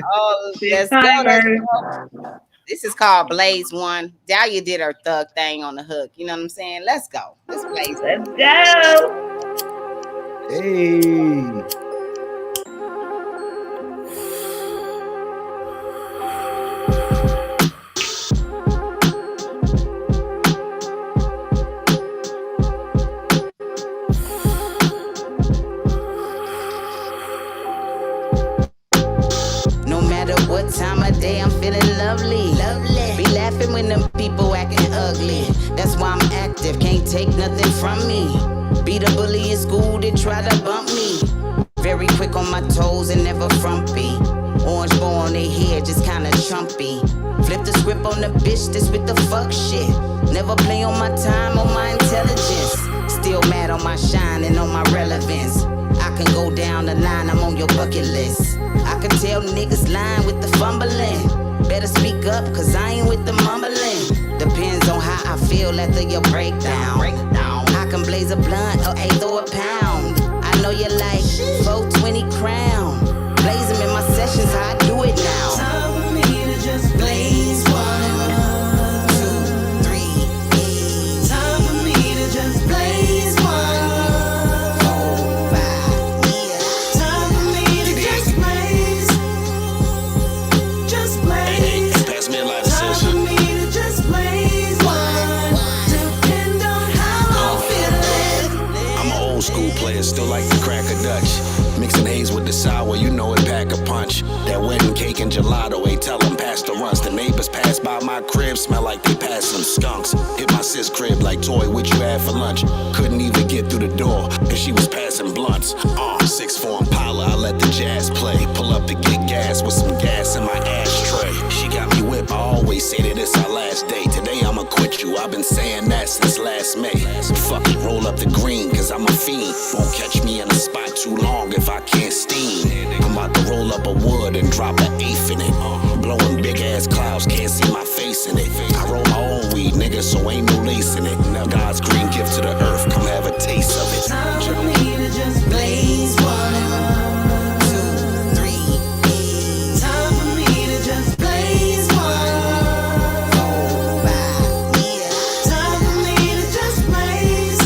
oh, Big let's go. Let's timer. go. This is called Blaze One. Dahlia did her thug thing on the hook. You know what I'm saying? Let's go. Let's Blaze. Let's go. Hey. No matter what time of day, I'm feeling lovely. Be laughing when them people acting ugly. That's why I'm active, can't take nothing from me. Be the bully in school that try to bump me. Very quick on my toes and never frumpy. Orange bow on their head, just kinda chumpy. Flip the script on the bitch that's with the fuck shit. Never play on my time or my intelligence. Still mad on my shine and on my relevance. I can go down the line, I'm on your bucket list. I can tell niggas lying with the fumbling. Better speak up, cause I ain't with the mumbling. Depends on how I feel after your breakdown. I can blaze a blunt or eighth or a pound. I know you like 420 crown. Blaze them in my sessions, how I do it now. Time for me to just blaze 1, 2, 3. Time for me to just blaze 1, 4, 5. Time for me to just blaze. Just blaze. Pass me a lighter, Time sis. for me to just blaze 1. Depend on how I'm feeling. I'm an old school player, still like to crack a Dutch. Mixing haze with the sour, you know it pack a punch. That wedding cake and gelato, ain't tell them pass the runs. The neighbors pass by my crib, smell like they passed some skunks. Hit my sis crib like, toy, what you had for lunch? Couldn't even get through the door, cause she was passing blunts. 6'4" Impala, I let the jazz play. Pull up to get gas with some gas in my ashtray. She got me whipped, I always say that it's our last day. Today I'ma quit you, I've been saying that since last May. Fuck it, roll up the green, cause I'm a fiend. Won't catch me in a spot too long if I can't steam. I'm about to roll up a wood and drop an eighth in it. Blowing big ass clouds, can't see my face in it. I roll my own weed, nigga, so ain't no lace in it. Now God's green gift to the earth, come have a taste of it. Time for me to just blaze 1, 2, 3. Time for me to just blaze 1, 4, 5. Time for me to just blaze.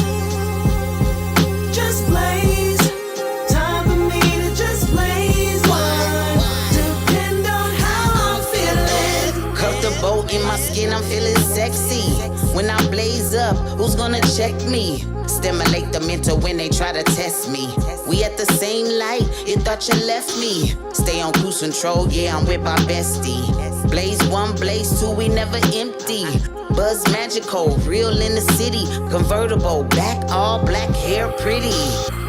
Just blaze. Time for me to just blaze 1. Depend on how I'm feeling. Cuff the boat in my skin, I'm feeling sexy. When I blaze up, who's gonna check me? Stimulate the mental when they try to test me. We at the same light, you thought you left me. Stay on cruise control, yeah, I'm with my bestie. Blaze 1, blaze 2, we never empty. Buzz magical, real in the city. Convertible, back all black, hair pretty.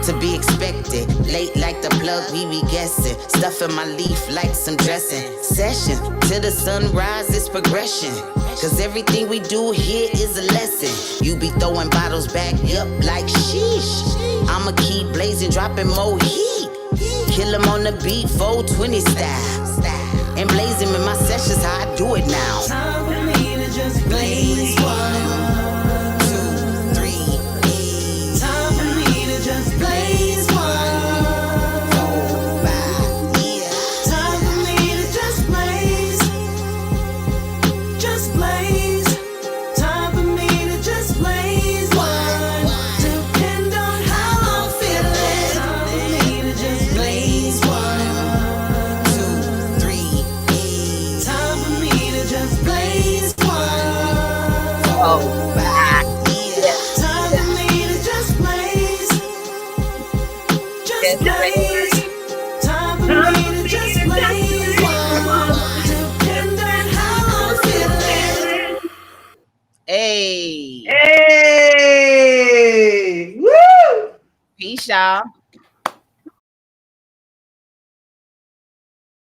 To be expected, late like the plug, we be guessing. Stuff in my leaf like some dressing. Session, till the sunrise is progression. Cause everything we do here is a lesson. You be throwing bottles back up like sheesh. I'ma keep blazing, dropping more heat. Kill 'em on the beat, 420 style. And blaze 'em in my sessions, how I do it now. Time for me to just blaze 1, 2, 3. Time for me to just blaze 1, 4, 5. Time for me to just blaze. Just blaze. Time for me to just blaze 1. Depend on how I'm feeling. Time for me to just blaze 1, 2, 3. Time for me to just blaze 1, 4, 5. Time for me to just blaze. Just blaze. Time for me to just blaze 1. Depend on how I'm feeling. Hey. Hey! Woo! Peace, y'all.